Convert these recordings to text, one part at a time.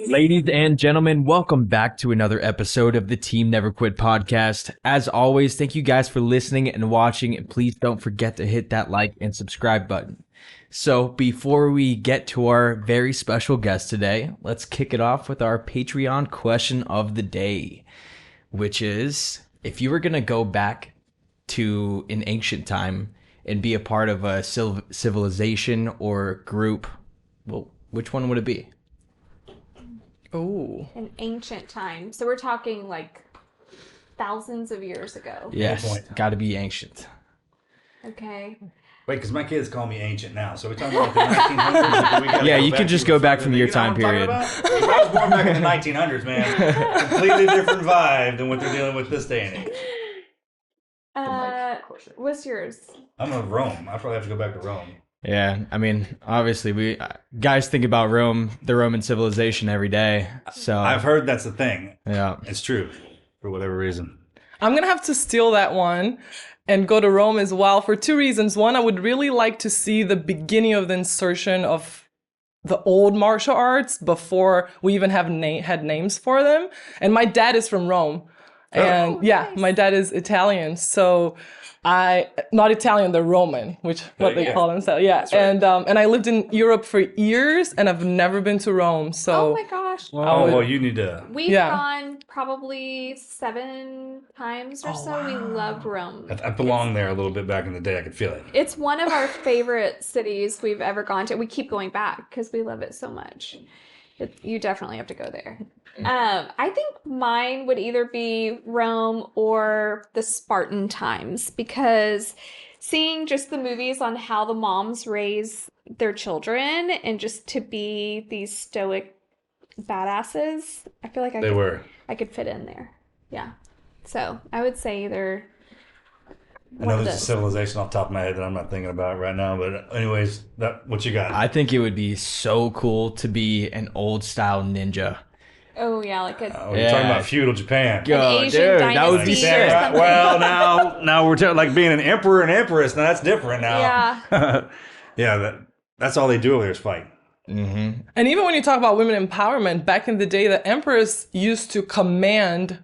Ladies and gentlemen, welcome back to another episode of the Team Never Quit podcast. As always, thank you guys for listening and watching, and please don't forget to hit that like and subscribe button. So before we get to our very special guest today, let's kick it off with our Patreon question of the day, which is, if you were going to go back to an ancient time and be a part of a civilization or group, well, which one would it be? Oh, An ancient time. So we're talking like thousands of years ago. Yes, got to be ancient. Okay. Wait, because my kids call me ancient now. So we're talking about the 1900s? Yeah, you could just go back from your time period. If I was born back in the 1900s, man, completely different vibe than what they're dealing with this day and age. What's yours? I'm in Rome. I probably have to go back to Rome. Yeah, I mean, obviously, we guys think about Rome, the Roman civilization every day. So I've heard that's the thing. Yeah, it's true for whatever reason. I'm gonna have to steal that one and go to Rome as well for two reasons. One, I would really like to see the beginning of the insertion of the old martial arts before we even had names for them. And my dad is from Rome, and nice. My dad is Italian, so. Not Italian, they're Roman, which what they call themselves. Yeah, right. And I lived in Europe for years, and I've never been to Rome. So oh my gosh, well, you need to. We've gone probably 7 times or so. Wow. We loved Rome. I belonged there a little bit back in the day. I could feel it. It's one of our favorite cities we've ever gone to. We keep going back because we love it so much. You definitely have to go there. I think mine would either be Rome or the Spartan times, because seeing just the movies on how the moms raise their children and just to be these stoic badasses, I feel like I could fit in there. Yeah. So I would say either. I know there's a civilization off the top of my head that I'm not thinking about right now, but anyways, what you got? I think it would be so cool to be an old style ninja. Oh yeah, like you're talking about feudal Japan. Yo, Asian dude, that would be sick. Well, now we're talking like being an emperor and empress. Now that's different. Now, yeah, yeah, that's all they do over there is fight. Mm-hmm. And even when you talk about women empowerment, back in the day, the empress used to command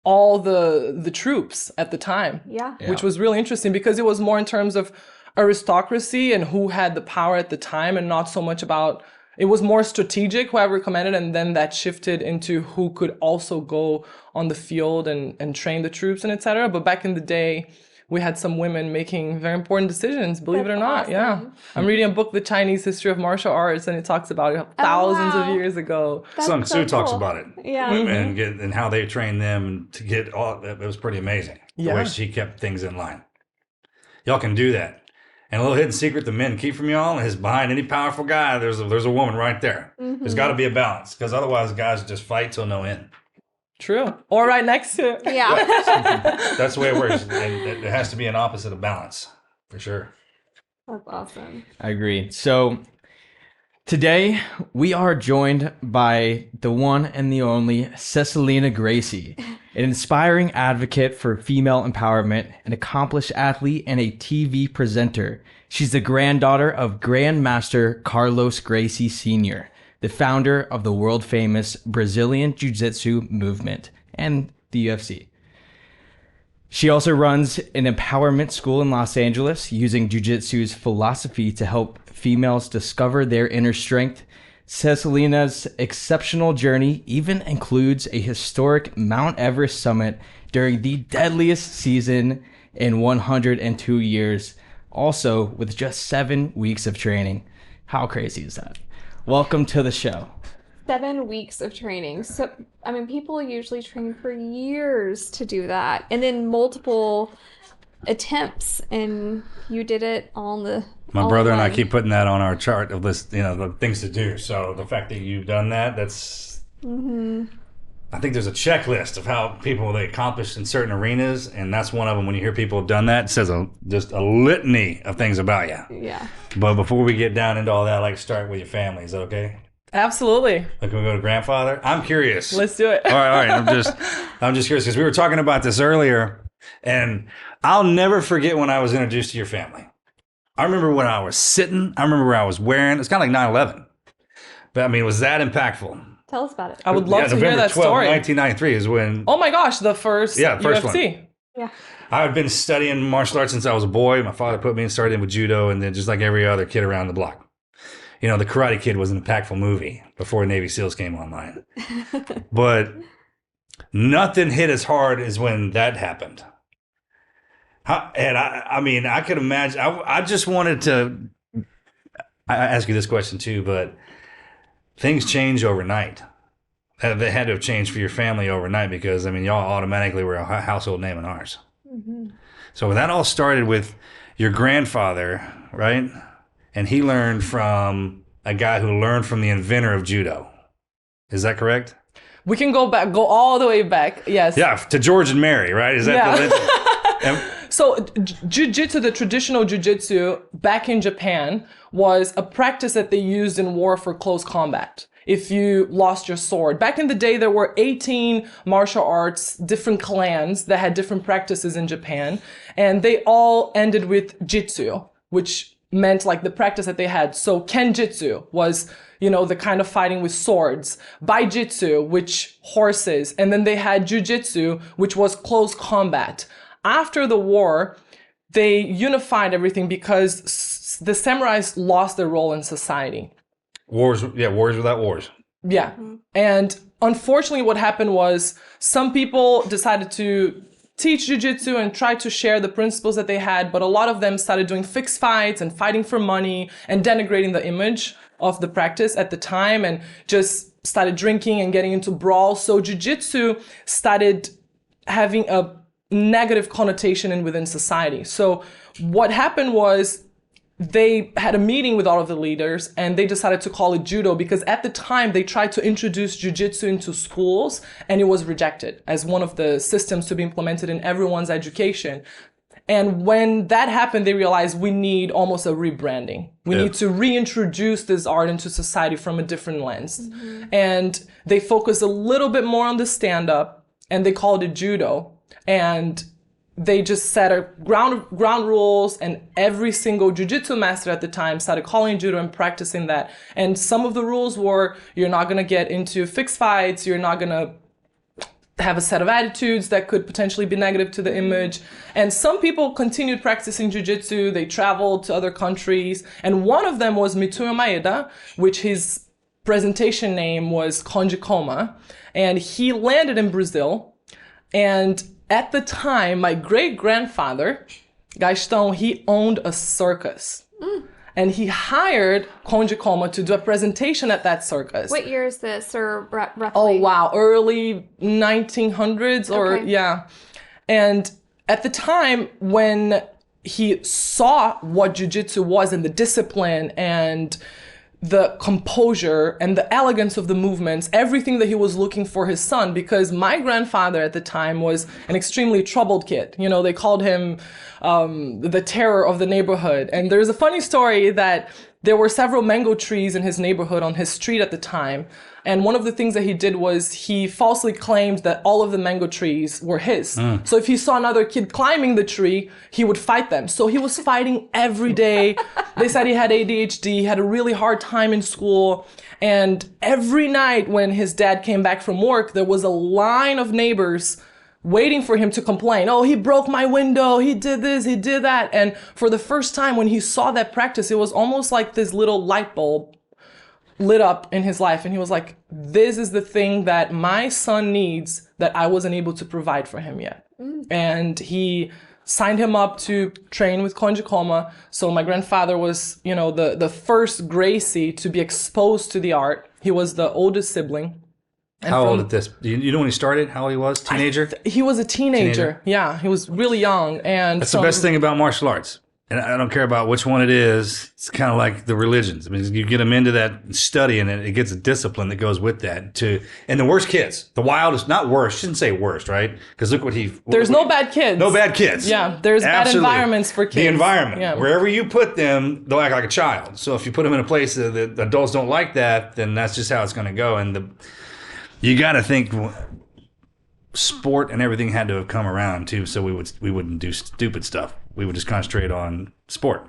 all the troops at the time. Yeah. Which was really interesting because it was more in terms of aristocracy and who had the power at the time, and not so much about. It was more strategic, whoever commanded, and then that shifted into who could also go on the field and train the troops and etc. But back in the day, we had some women making very important decisions, believe it or not. Awesome. Yeah. I'm reading a book, The Chinese History of Martial Arts, and it talks about it thousands of years ago. Sun Tzu talks about it. Yeah. And how they trained them to get all that. It was pretty amazing. The way she kept things in line. Y'all can do that. And a little hidden secret the men keep from y'all is behind any powerful guy, there's a woman right there. Mm-hmm. There's got to be a balance, because otherwise guys just fight till no end. True. Or right next to it. Yeah. That's the way it works. And it has to be an opposite of balance, for sure. That's awesome. I agree. So today we are joined by the one and the only Cesalina Gracie, an inspiring advocate for female empowerment, an accomplished athlete, and a TV presenter. She's the granddaughter of Grandmaster Carlos Gracie Sr., the founder of the world-famous Brazilian Jiu-Jitsu movement and the UFC. She also runs an empowerment school in Los Angeles, using Jiu-Jitsu's philosophy to help females discover their inner strength. Cesalina's exceptional journey even includes a historic Mount Everest summit during the deadliest season in 102 years, also with just 7 weeks of training. How crazy is that? Welcome to the show. 7 weeks of training. So, I mean, people usually train for years to do that, and then multiple attempts, and you did it all in the. My brother and I keep putting that on our chart of list, the things to do. So the fact that you've done that, that's. Mm-hmm. I think there's a checklist of how people they accomplish in certain arenas, and that's one of them. When you hear people have done that, it says just a litany of things about you. Yeah. But before we get down into all that, I'd like to start with your family. Is that okay? Absolutely. Like, can we go to grandfather? I'm curious. Let's do it. All right. I'm just curious because we were talking about this earlier, and I'll never forget when I was introduced to your family. I remember when I was sitting. I remember where I was wearing. It's kind of like 9/11. But I mean, it was that impactful. Tell us about it. I would love to hear that 12th, story. 1993 is when. Oh my gosh, the first first UFC. one. Yeah. I've been studying martial arts since I was a boy. My father put me in, started in with judo, and then just like every other kid around the block. You know, The Karate Kid was an impactful movie before Navy SEALs came online. But nothing hit as hard as when that happened. And I mean, I could imagine. I just wanted to ask you this question too, but things change overnight. They had to have changed for your family overnight because, I mean, y'all automatically were a household name in ours. Mm-hmm. So that all started with your grandfather, right? And he learned from a guy who learned from the inventor of judo. Is that correct? We can go all the way back. Yes. Yeah, to George and Mary, right? Is that the So jiu-jitsu, the traditional jiu-jitsu back in Japan was a practice that they used in war for close combat. If you lost your sword. Back in the day, there were 18 martial arts, different clans that had different practices in Japan. And they all ended with jitsu, which meant like the practice that they had. So kenjitsu was, you know, the kind of fighting with swords. Baijitsu, which horses. And then they had jujitsu, which was close combat. After the war, they unified everything because the samurais lost their role in society. Wars without wars. Yeah. And unfortunately, what happened was some people decided to teach jiu-jitsu and try to share the principles that they had, but a lot of them started doing fixed fights and fighting for money and denigrating the image of the practice at the time and just started drinking and getting into brawls. So jiu-jitsu started having a negative connotation within society. So what happened was they had a meeting with all of the leaders and they decided to call it judo because at the time they tried to introduce jiu-jitsu into schools and it was rejected as one of the systems to be implemented in everyone's education. And when that happened, they realized we need almost a rebranding. We need to reintroduce this art into society from a different lens. Mm-hmm. And they focused a little bit more on the stand-up and they called it judo. And they just set a ground rules, and every single jiu-jitsu master at the time started calling judo and practicing that. And some of the rules were, you're not going to get into fixed fights, you're not going to have a set of attitudes that could potentially be negative to the image. And some people continued practicing jiu-jitsu, they traveled to other countries, and one of them was Mitsuyo Maeda, which his presentation name was Konji Koma, and he landed in Brazil, and at the time, my great-grandfather, Gastão, he owned a circus. And he hired Konji Koma to do a presentation at that circus. What year is this, or roughly? Oh, wow. Early 1900s or, yeah. And at the time, when he saw what jiu-jitsu was and the discipline and the composure and the elegance of the movements, everything that he was looking for his son, because my grandfather at the time was an extremely troubled kid. You know, they called him the terror of the neighborhood. And there's a funny story that there were several mango trees in his neighborhood on his street at the time. And one of the things that he did was he falsely claimed that all of the mango trees were his. So if he saw another kid climbing the tree, he would fight them. So he was fighting every day. They said he had ADHD, he had a really hard time in school. And every night when his dad came back from work, there was a line of neighbors waiting for him to complain. Oh, he broke my window. He did this, he did that. And for the first time when he saw that practice, it was almost like this little light bulb lit up in his life. And he was like, this is the thing that my son needs that I wasn't able to provide for him yet. And he signed him up to train with Konji Koma. So my grandfather was, you know, the first Gracie to be exposed to the art. He was the oldest sibling. And how old at this? You know when he started? How old he was? Teenager? He was a teenager. Yeah, he was really young. And that's the best thing about martial arts. And I don't care about which one it is. It's kind of like the religions. I mean, you get them into that study, and it gets a discipline that goes with that. And the worst kids, the wildest, not worst. Shouldn't say worst, right? Because look what There's no bad kids. No bad kids. Yeah, there's Absolutely. Bad environments for kids. The environment, yeah. Wherever you put them, they'll act like a child. So if you put them in a place that the adults don't like that, then that's just how it's going to go. And you got to think sport and everything had to have come around too, so we wouldn't do stupid stuff. We would just concentrate on sport.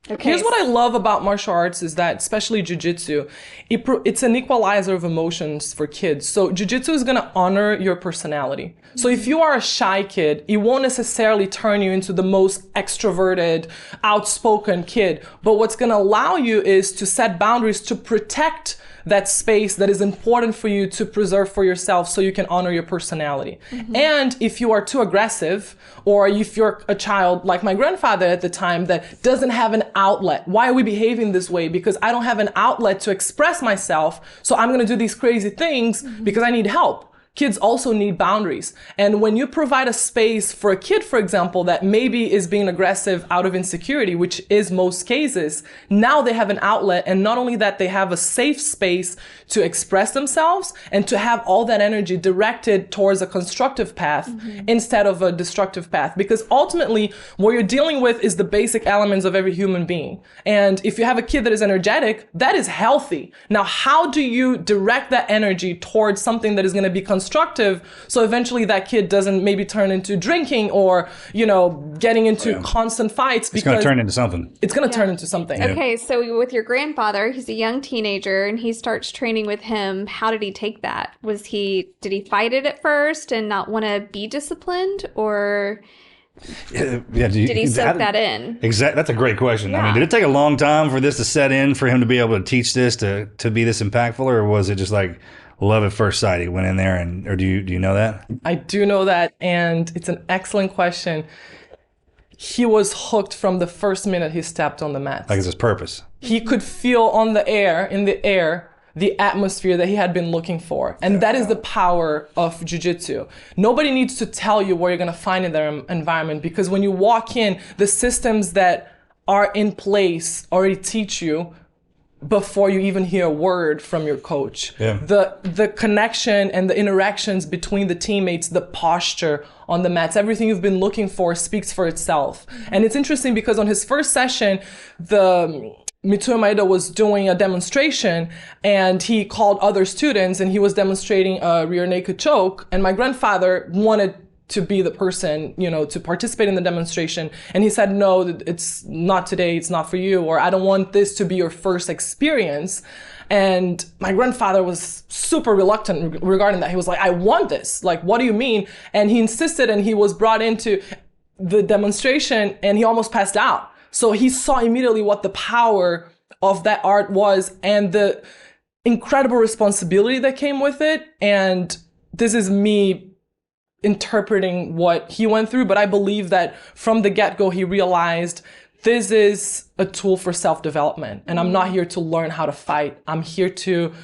Okay. Here's what I love about martial arts is that, especially jiu-jitsu, it's an equalizer of emotions for kids. So jiu-jitsu is going to honor your personality. So if you are a shy kid, it won't necessarily turn you into the most extroverted, outspoken kid. But what's going to allow you is to set boundaries to protect that space that is important for you to preserve for yourself so you can honor your personality. And if you are too aggressive, or if you're a child like my grandfather at the time that doesn't have an outlet, why are we behaving this way? Because I don't have an outlet to express myself, so I'm going to do these crazy things because I need help. Kids also need boundaries. And when you provide a space for a kid, for example, that maybe is being aggressive out of insecurity, which is most cases, now they have an outlet. And not only that, they have a safe space to express themselves and to have all that energy directed towards a constructive path instead of a destructive path. Because ultimately, what you're dealing with is the basic elements of every human being. And if you have a kid that is energetic, that is healthy. Now, how do you direct that energy towards something that is going to be constructive, so eventually that kid doesn't maybe turn into drinking or, getting into constant fights? It's going to turn into something. It's going to turn into something. Okay, so with your grandfather, he's a young teenager and he starts training with him. How did he take that? Did he fight it at first and not want to be disciplined, or did he soak that in? Exactly. That's a great question. I mean, did it take a long time for this to set in, for him to be able to teach this to be this impactful, or was it just like love at first sight? He went in there, or do you know that? I do know that, and it's an excellent question. He was hooked from the first minute he stepped on the mat. Like, it's his purpose. He could feel in the air, the atmosphere that he had been looking for. And that is the power of jiu-jitsu. Nobody needs to tell you what you're going to find in their environment, because when you walk in, the systems that are in place already teach you before you even hear a word from your coach. Yeah. The connection and the interactions between the teammates, the posture on the mats, everything you've been looking for speaks for itself. And it's interesting because on his first session, the Mitsuya Maeda was doing a demonstration and he called other students and he was demonstrating a rear naked choke, and my grandfather wanted to be the person, to participate in the demonstration. And he said, no, it's not today, it's not for you, or I don't want this to be your first experience. And my grandfather was super reluctant regarding that. He was like, I want this. Like, what do you mean? And he insisted, and he was brought into the demonstration and he almost passed out. So he saw immediately what the power of that art was and the incredible responsibility that came with it. And this is me interpreting what he went through, but I believe that from the get-go, he realized this is a tool for self-development. And I'm not here to learn how to fight. I'm here to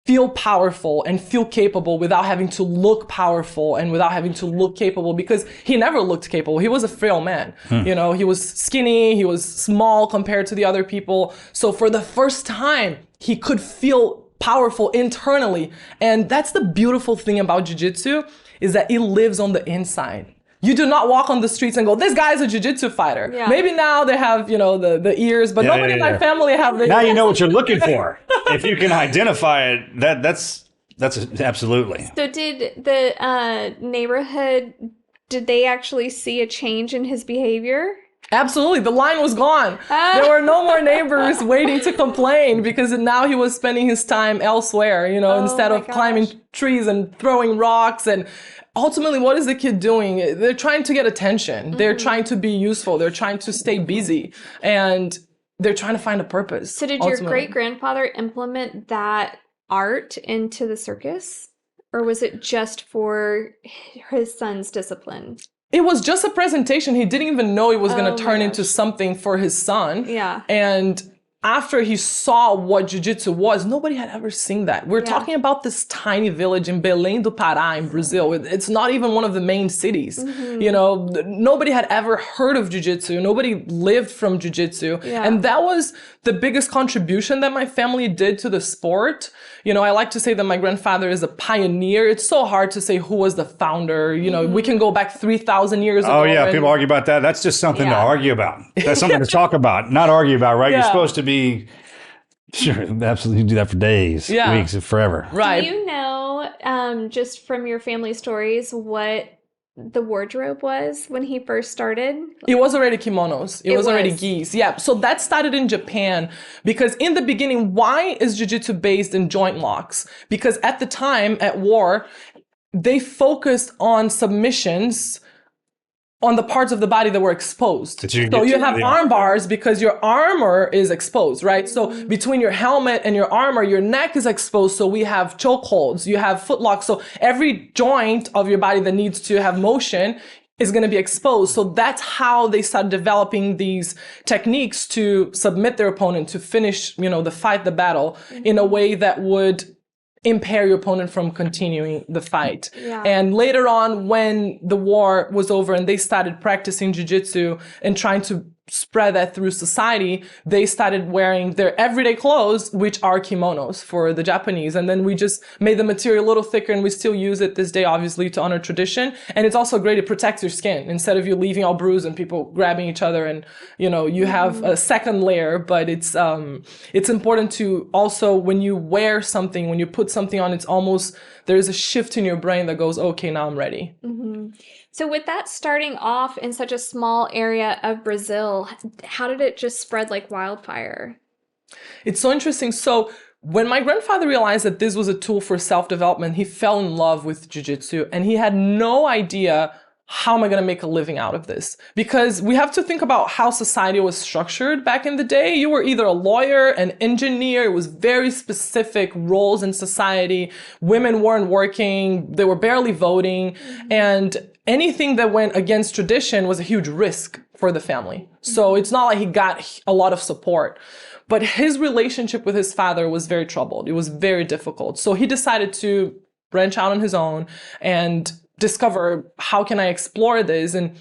feel powerful and feel capable without having to look powerful and without having to look capable, because he never looked capable. He was a frail man. He was skinny, he was small compared to the other people. So for the first time, he could feel powerful internally. And that's the beautiful thing about jiu-jitsu, is that it lives on the inside. You do not walk on the streets and go, this guy's a jiu-jitsu fighter. Yeah. Maybe now they have, the ears, but nobody in my family have the Now you know what you're looking for. If you can identify it, that's absolutely. So did the neighborhood, did they actually see a change in his behavior? Absolutely. The line was gone. There were no more neighbors waiting to complain, because now he was spending his time elsewhere, instead of climbing trees and throwing rocks. And ultimately, what is the kid doing? They're trying to get attention. They're trying to be useful. They're trying to stay busy. And they're trying to find a purpose. So did your great-grandfather implement that art into the circus? Or was it just for his son's discipline? It was just a presentation. He didn't even know it was going to turn into something for his son. Yeah. And after he saw what jiu-jitsu was, nobody had ever seen that. We're talking about this tiny village in Belém do Pará in Brazil. It's not even one of the main cities. Nobody had ever heard of jiu-jitsu. Nobody lived from jiu-jitsu. Yeah. And that was the biggest contribution that my family did to the sport. I like to say that my grandfather is a pioneer. It's so hard to say who was the founder. We can go back 3,000 years ago. Oh, yeah. People argue about that. That's just something to argue about. That's something to talk about, not argue about, right? You're supposed to be, sure, absolutely do that for days, weeks, forever. Right. Do you know, just from your family stories, what the wardrobe was when he first started? It was already kimonos. It was already gis. Yeah. So that started in Japan because in the beginning, why is jiu-jitsu based in joint locks? Because at the time at war, they focused on submissions on the parts of the body that were exposed. So you have arm bars because your armor is exposed, right? So between your helmet and your armor, your neck is exposed. So we have chokeholds, you have footlocks. So every joint of your body that needs to have motion is going to be exposed. So that's how they started developing these techniques to submit their opponent, to finish, the fight, the battle in a way that would impair your opponent from continuing the fight. Yeah. And later on, when the war was over and they started practicing jiu-jitsu and trying to spread that through society, they started wearing their everyday clothes, which are kimonos for the Japanese. And then we just made the material a little thicker, and we still use it this day, obviously, to honor tradition. And it's also great. It protects your skin instead of you leaving all bruised and people grabbing each other, and you have a second layer. But it's important to also, when you wear something, when you put something on, it's almost, there's a shift in your brain that goes, okay, now I'm ready. Mm-hmm. So with that starting off in such a small area of Brazil, how did it just spread like wildfire? It's so interesting. So when my grandfather realized that this was a tool for self-development, he fell in love with jiu-jitsu, and he had no idea, how am I going to make a living out of this? Because we have to think about how society was structured back in the day. You were either a lawyer, an engineer. It was very specific roles in society. Women weren't working. They were barely voting. And anything that went against tradition was a huge risk for the family. So it's not like he got a lot of support. But his relationship with his father was very troubled. It was very difficult. So he decided to branch out on his own and discover, how can I explore this? And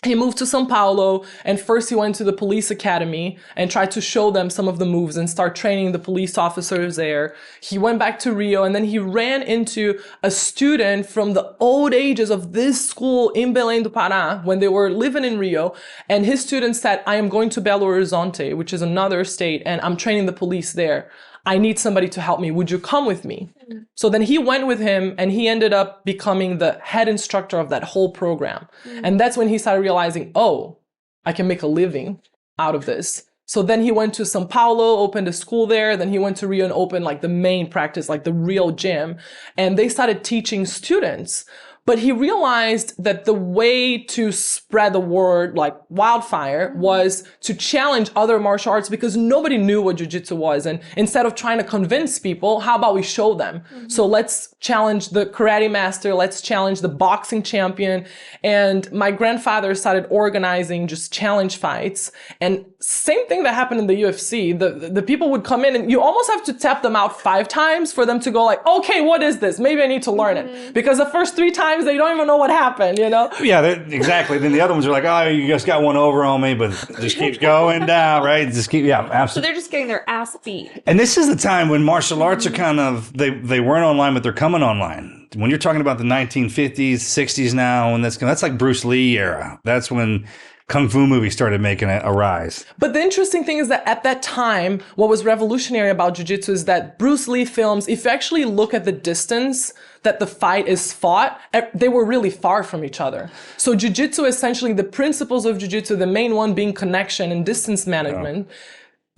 he moved to São Paulo, and first he went to the police academy and tried to show them some of the moves and start training the police officers there. He went back to Rio, and then he ran into a student from the old ages of this school in Belém do Pará when they were living in Rio. And his student said, I am going to Belo Horizonte, which is another state, and I'm training the police there. I need somebody to help me. Would you come with me? Mm-hmm. So then he went with him, and he ended up becoming the head instructor of that whole program. Mm-hmm. And that's when he started realizing, oh, I can make a living out of this. So then he went to São Paulo, opened a school there. Then he went to Rio and opened like the main practice, like the real gym. And they started teaching students. But he realized that the way to spread the word like wildfire was to challenge other martial arts, because nobody knew what jiu-jitsu was. And instead of trying to convince people, how about we show them? Mm-hmm. So let's challenge the karate master. Let's challenge the boxing champion. And my grandfather started organizing just challenge fights. And same thing that happened in the UFC. The people would come in, and you almost have to tap them out 5 times for them to go like, okay, what is this? Maybe I need to learn it. Because the first 3 times, they don't even know what happened, Yeah, exactly. Then the other ones are like, oh, you just got one over on me, but it just keeps going down, right? Absolutely. So they're just getting their ass beat. And this is the time when martial arts are kind of, they weren't online, but they're coming online. When you're talking about the 1950s, 60s now, and that's like Bruce Lee era. That's when Kung Fu movies started making a rise. But the interesting thing is that at that time, what was revolutionary about jiu-jitsu is that Bruce Lee films, if you actually look at the distance that the fight is fought, they were really far from each other. So jiu-jitsu, essentially the principles of jiu-jitsu, the main one being connection and distance management,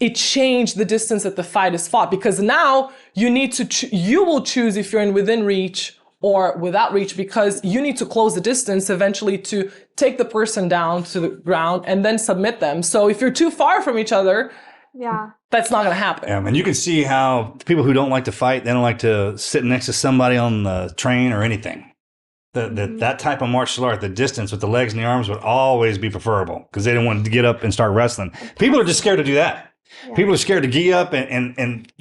it changed the distance that the fight is fought, because now you need to, you will choose if you're in within reach or without reach, because you need to close the distance eventually to take the person down to the ground and then submit them. So if you're too far from each other, that's not going to happen. Yeah, and you can see how people who don't like to fight, they don't like to sit next to somebody on the train or anything. That type of martial art, the distance with the legs and the arms would always be preferable, because they didn't want to get up and start wrestling. People are just scared to do that. Yeah. People are scared to gee up and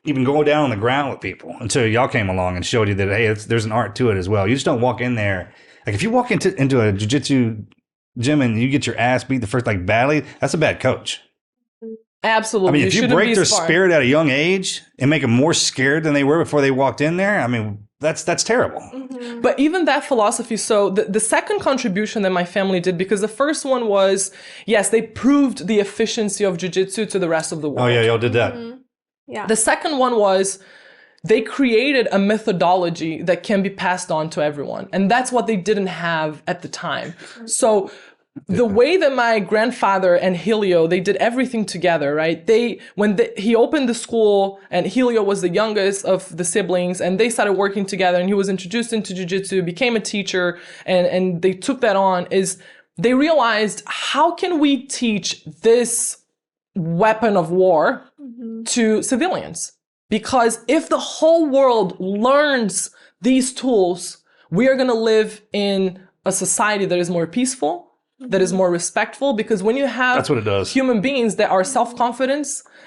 even go down on the ground with people, until y'all came along and showed you that, hey, there's an art to it as well. You just don't walk in there. Like if you walk into a jiu-jitsu gym and you get your ass beat the first, like badly, that's a bad coach. Absolutely. I mean, if you break their spirit at a young age and make them more scared than they were before they walked in there, I mean, that's terrible. Mm-hmm. But even that philosophy, so the second contribution that my family did, because the first one was, yes, they proved the efficiency of jiu-jitsu to the rest of the world. Oh yeah, y'all did that. Mm-hmm. Yeah. The second one was, they created a methodology that can be passed on to everyone. And that's what they didn't have at the time. So the way that my grandfather and Helio, they did everything together, right? He opened the school, and Helio was the youngest of the siblings, and they started working together, and he was introduced into jiu-jitsu, became a teacher, and they took that on, is they realized, how can we teach this weapon of war to civilians? Because if the whole world learns these tools, we are going to live in a society that is more peaceful, that is more respectful, because when you have That's what it does. human beings that are self-confident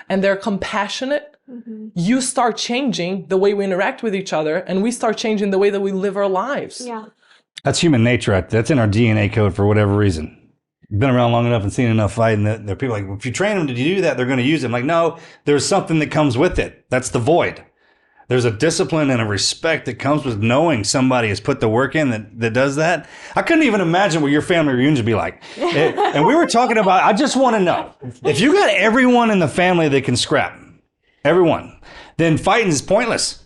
and they're compassionate, you start changing the way we interact with each other, and we start changing the way that we live our lives. Yeah. That's human nature. That's in our DNA code for whatever reason. Been around long enough and seen enough fighting that there are people like, if you train them to do that, they're going to use it. I'm like, no, there's something that comes with it. That's the void. There's a discipline and a respect that comes with knowing somebody has put the work in that does that. I couldn't even imagine what your family reunions would be like. And we were talking about, I just want to know, if you got everyone in the family that can scrap, everyone, then fighting is pointless.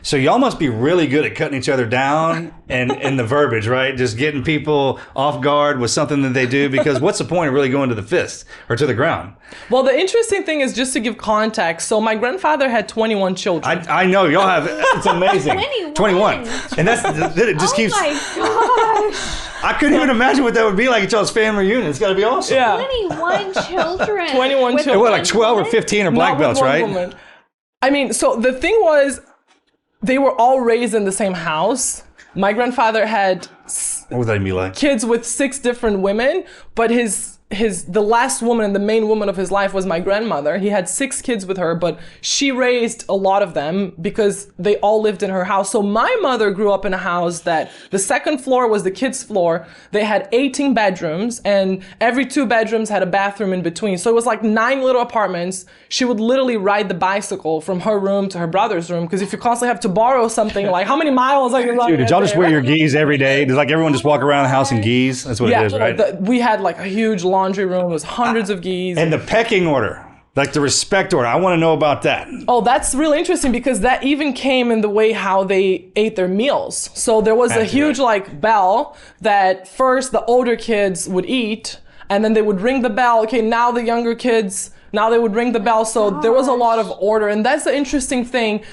So y'all must be really good at cutting each other down and the verbiage, right? Just getting people off guard with something that they do, because what's the point of really going to the fist or to the ground? Well, the interesting thing is, just to give context, so my grandfather had 21 children. I know y'all have, it's amazing. 21. And it just keeps. Oh my gosh. I couldn't even imagine what that would be like at y'all's family reunion. It's got to be awesome. Yeah. 21 children. 21 With children. What, like 12 or 15 or black Not with belts, one right? woman. I mean, so the thing was, they were all raised in the same house. My grandfather had What would that be like? kids with 6 different women, but the last woman and the main woman of his life was my grandmother. He had 6 kids with her, but she raised a lot of them because they all lived in her house. So my mother grew up in a house that the second floor was the kids' floor. They had 18 bedrooms, and every 2 bedrooms had a bathroom in between. So it was like 9 little apartments. She would literally ride the bicycle from her room to her brother's room, because if you constantly have to borrow something, like how many miles are you running? Dude, did y'all just wear your gis every day? Does like everyone just walk around the house in gis? That's what it is, right? We had like a huge laundry room. It was hundreds of gis. And the pecking order, like the respect order. I want to know about that. Oh, that's really interesting, because that even came in the way how they ate their meals. So there was a huge like bell that first the older kids would eat, and then they would ring the bell. Okay, now the younger kids, now they would ring the bell. So there was a lot of order. And that's the interesting thing.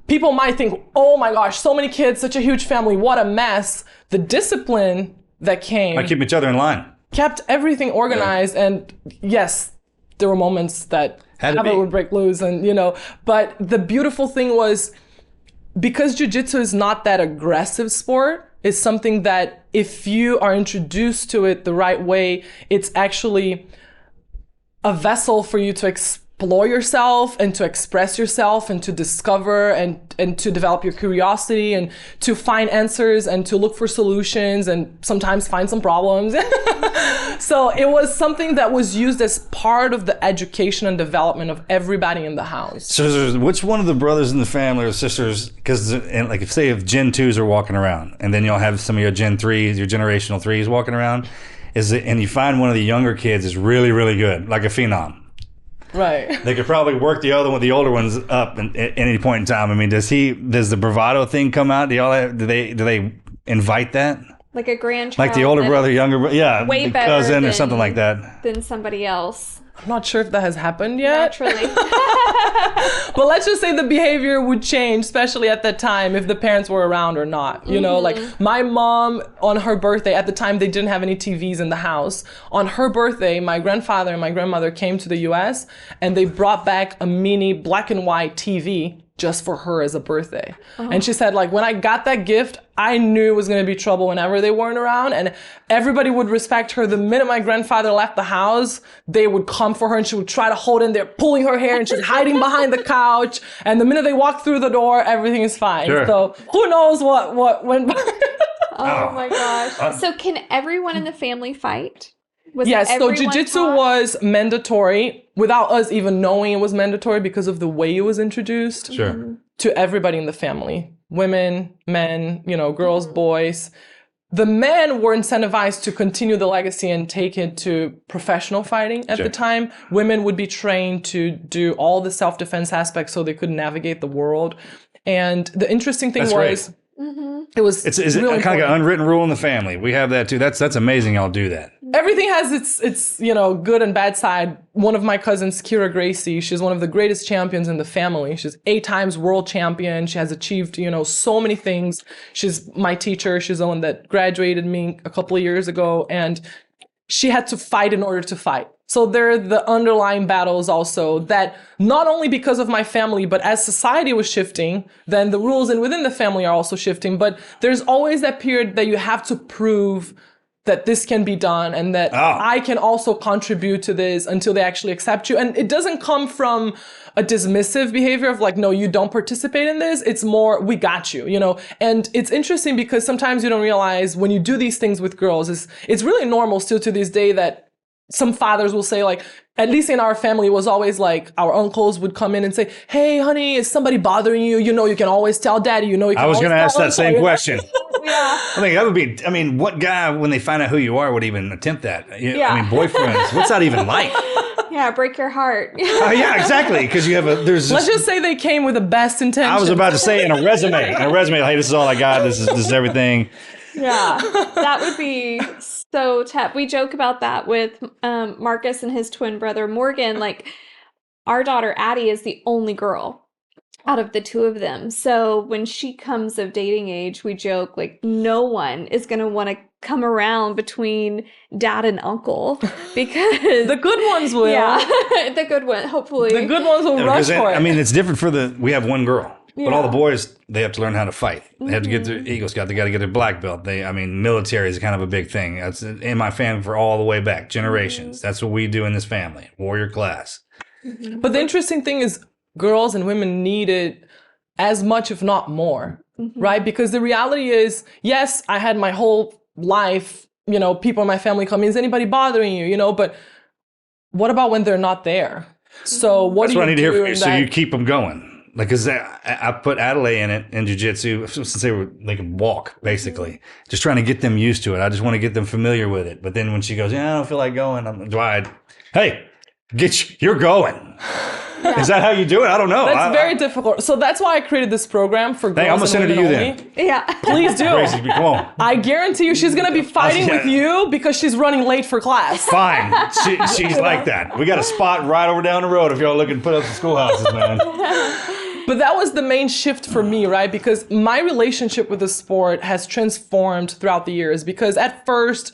People might think, oh my gosh, so many kids, such a huge family, what a mess. The discipline that came. I keep each other in line. Kept everything organized, and yes, there were moments that habit would break loose, and but the beautiful thing was, because jiu-jitsu is not that aggressive sport, it's something that if you are introduced to it the right way, it's actually a vessel for you to explore yourself and to express yourself and to discover and to develop your curiosity and to find answers and to look for solutions and sometimes find some problems. So it was something that was used as part of the education and development of everybody in the house. So which one of the brothers in the family or sisters, because like if Gen 2s are walking around, and then you'll have some of your Gen 3s, your generational 3s walking around, and you find one of the younger kids is really, really good, like a phenom. Right. They could probably work the older ones up at any point in time. I mean, does the bravado thing come out? Do they invite that? Like a grandchild. Like the older brother, younger brother, yeah, way the better cousin or something like that. Than somebody else. I'm not sure if that has happened yet. Naturally. But let's just say the behavior would change, especially at that time, if the parents were around or not. Like my mom, on her birthday, at the time they didn't have any TVs in the house. On her birthday, my grandfather and my grandmother came to the US, and they brought back a mini black and white TV just for her as a birthday. And she said, like, when I got that gift, I knew it was going to be trouble whenever they weren't around, and everybody would respect her. The minute my grandfather left the house, they would come for her, and she would try to hold in there, pulling her hair, and she's hiding behind the couch. And the minute they walk through the door, everything is fine. Sure. So who knows what went by. Oh my gosh. So can everyone in the family fight? Yes, so jiu-jitsu was mandatory without us even knowing it was mandatory because of the way it was introduced. Sure. To everybody in the family. Women, men, girls, boys. the men were incentivized to continue the legacy and take it to professional fighting at the time. Women would be trained to do all the self-defense aspects so they could navigate the world. And the interesting thing was, it was it's really kind of an unwritten rule in the family. We have that too. That's amazing. Y'all do that. Everything has its good and bad side. One of my cousins, Cesalina Gracie, she's one of the greatest champions in the family. She's 8 times world champion. She has achieved, so many things. She's my teacher. She's the one that graduated me a couple of years ago. And she had to fight in order to fight. So there are the underlying battles also that not only because of my family, but as society was shifting, then the rules and within the family are also shifting. But there's always that period that you have to prove that this can be done and that I can also contribute to this until they actually accept you. And it doesn't come from a dismissive behavior of like, no, you don't participate in this. It's more, we got you, And it's interesting because sometimes you don't realize when you do these things with girls, it's really normal still to this day that some fathers will say, like, at least in our family, it was always like our uncles would come in and say, hey, honey, is somebody bothering you? You can always tell daddy, you can I was going to ask that same question. Yeah. I think that would be, what guy, when they find out who you are, would even attempt that? Boyfriends, what's that even like? Yeah, break your heart. Yeah, exactly. Because you have let's just say they came with the best intentions. I was about to say in a resume, hey, this is all I got. This is everything. Yeah, that would be so tough. We joke about that with Marcus and his twin brother Morgan. Like, our daughter Addie is the only girl out of the 2 of them. So when she comes of dating age, we joke like no one is going to want to come around between dad and uncle because the good ones will. Yeah, the good one. Hopefully, the good ones will rush for it. It's different we have one girl. But all the boys, they have to learn how to fight. They have to get their Eagle Scout. They got to get their black belt. Military is kind of a big thing. That's in my family for all the way back, generations. That's what we do in this family, warrior class. But the interesting thing is girls and women need it as much, if not more, right? Because the reality is, yes, I had my whole life, people in my family come in, is anybody bothering you, But what about when they're not there? So That's what I need to hear from you. So you keep them going. Like, because I put Adelaide in it in jiu-jitsu since they could walk, basically. Just trying to get them used to it. I just want to get them familiar with it. But then when she goes, I don't feel like going, hey, you're going. Yeah. Is that how you do it? I don't know. That's very difficult. So that's why I created this program for girls. I'm going to send it to you only. then. Yeah. Please do. Gracie, come on. I guarantee you she's going to be fighting with you because she's running late for class. Fine. She's like that. We got a spot right over down the road if y'all looking to put up some schoolhouses, man. But that was the main shift for me, right? Because my relationship with the sport has transformed throughout the years. Because at first,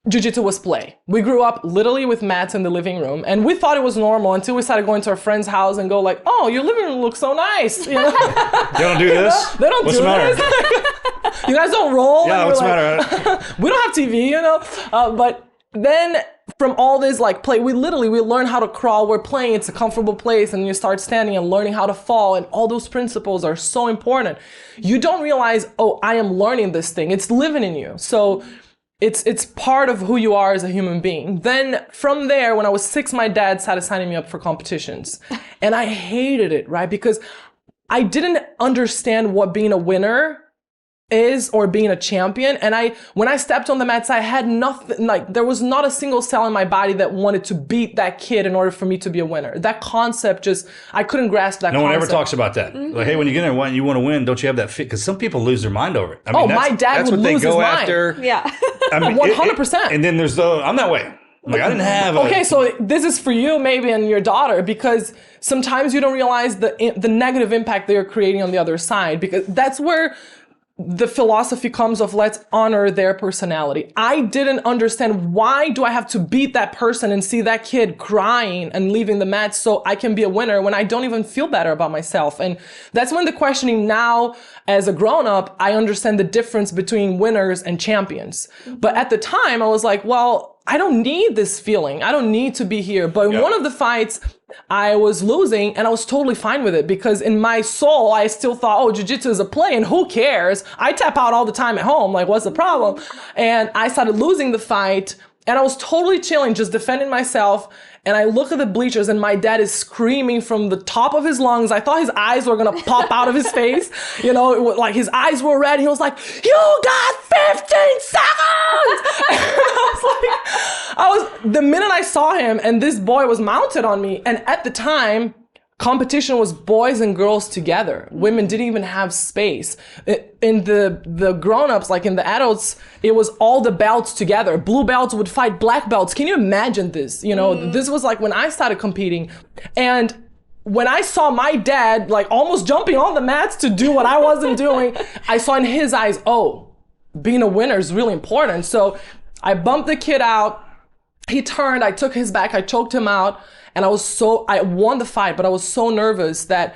jiu-jitsu was play. We grew up literally with mats in the living room, and we thought it was normal until we started going to our friend's house and go like, "Oh, your living room looks so nice." They don't do this. They don't what's do the matter? this. You guys don't roll. Yeah, what's the matter? We don't have TV, but then from all this play, we learn how to crawl. We're playing. It's a comfortable place, and you start standing and learning how to fall, and all those principles are so important. You don't realize, I am learning this thing. It's living in you. So it's part of who you are as a human being. Then from there, when I was 6, my dad started signing me up for competitions, and I hated it, right? Because I didn't understand what being a winner is or being a champion. And when I stepped on the mats, I had nothing, there was not a single cell in my body that wanted to beat that kid in order for me to be a winner. That concept I couldn't grasp that concept. No one ever talks about that. Like, hey, when you get in there, you want to win, don't you have that fit? Because some people lose their mind over it. My dad would lose his mind. Yeah. 100%. And then there's I'm that way. I didn't have Okay, so this is for you maybe and your daughter, because sometimes you don't realize the negative impact they are creating on the other side, because that's where the philosophy comes of let's honor their personality. I didn't understand, why do I have to beat that person and see that kid crying and leaving the match so I can be a winner when I don't even feel better about myself? And that's when the questioning now, as a grown-up, I understand the difference between winners and champions. But at the time, I was like, well, I don't need this feeling. I don't need to be here. But in one of the fights, I was losing, and I was totally fine with it, because in my soul, I still thought, jiu-jitsu is a play, and who cares? I tap out all the time at home. Like, what's the problem? And I started losing the fight, And I was totally chilling, just defending myself. And I look at the bleachers and my dad is screaming from the top of his lungs. I thought his eyes were going to pop out of his face. You know, like his eyes were red. He was like, you got 15 seconds. The minute I saw him, and this boy was mounted on me. And at the time, competition was boys and girls together. Women didn't even have space. In the grown-ups, like in the adults, it was all the belts together. Blue belts would fight black belts. Can you imagine this? You know, this was like when I started competing. And when I saw my dad like almost jumping on the mats to do what I wasn't doing, I saw in his eyes, oh, being a winner is really important. So I bumped the kid out. He turned, I took his back, I choked him out. And I won the fight, but I was so nervous that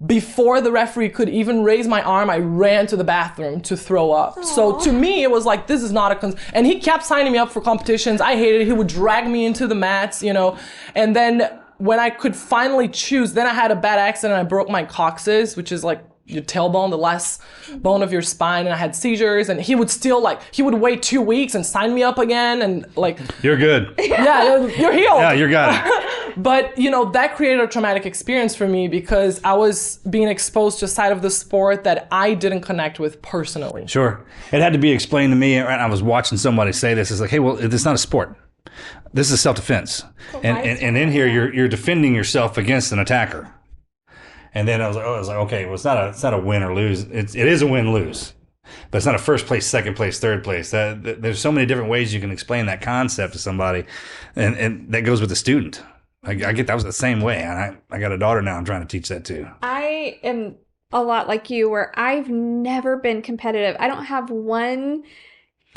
before the referee could even raise my arm, I ran to the bathroom to throw up. Aww. So to me, it was like, this is not and he kept signing me up for competitions. I hated it. He would drag me into the mats, you know. And then when I could finally choose, then I had a bad accident. I broke my coccyx, which is like your tailbone, the last bone of your spine, and I had seizures, and he would wait 2 weeks and sign me up again, and like, you're good. Yeah, you're healed. Yeah, you're got it. But, you know, that created a traumatic experience for me because I was being exposed to a side of the sport that I didn't connect with personally. Sure. It had to be explained to me, and I was watching somebody say this. It's like, hey, well, it's not a sport. This is self-defense. And in here, you're defending yourself against an attacker. And then I was like, okay, well, it's not a win or lose. It is a win-lose. But it's not a first place, second place, third place. There's so many different ways you can explain that concept to somebody. And that goes with the student. I get that was the same way. And I got a daughter now. I'm trying to teach that too. I am a lot like you where I've never been competitive. I don't have 1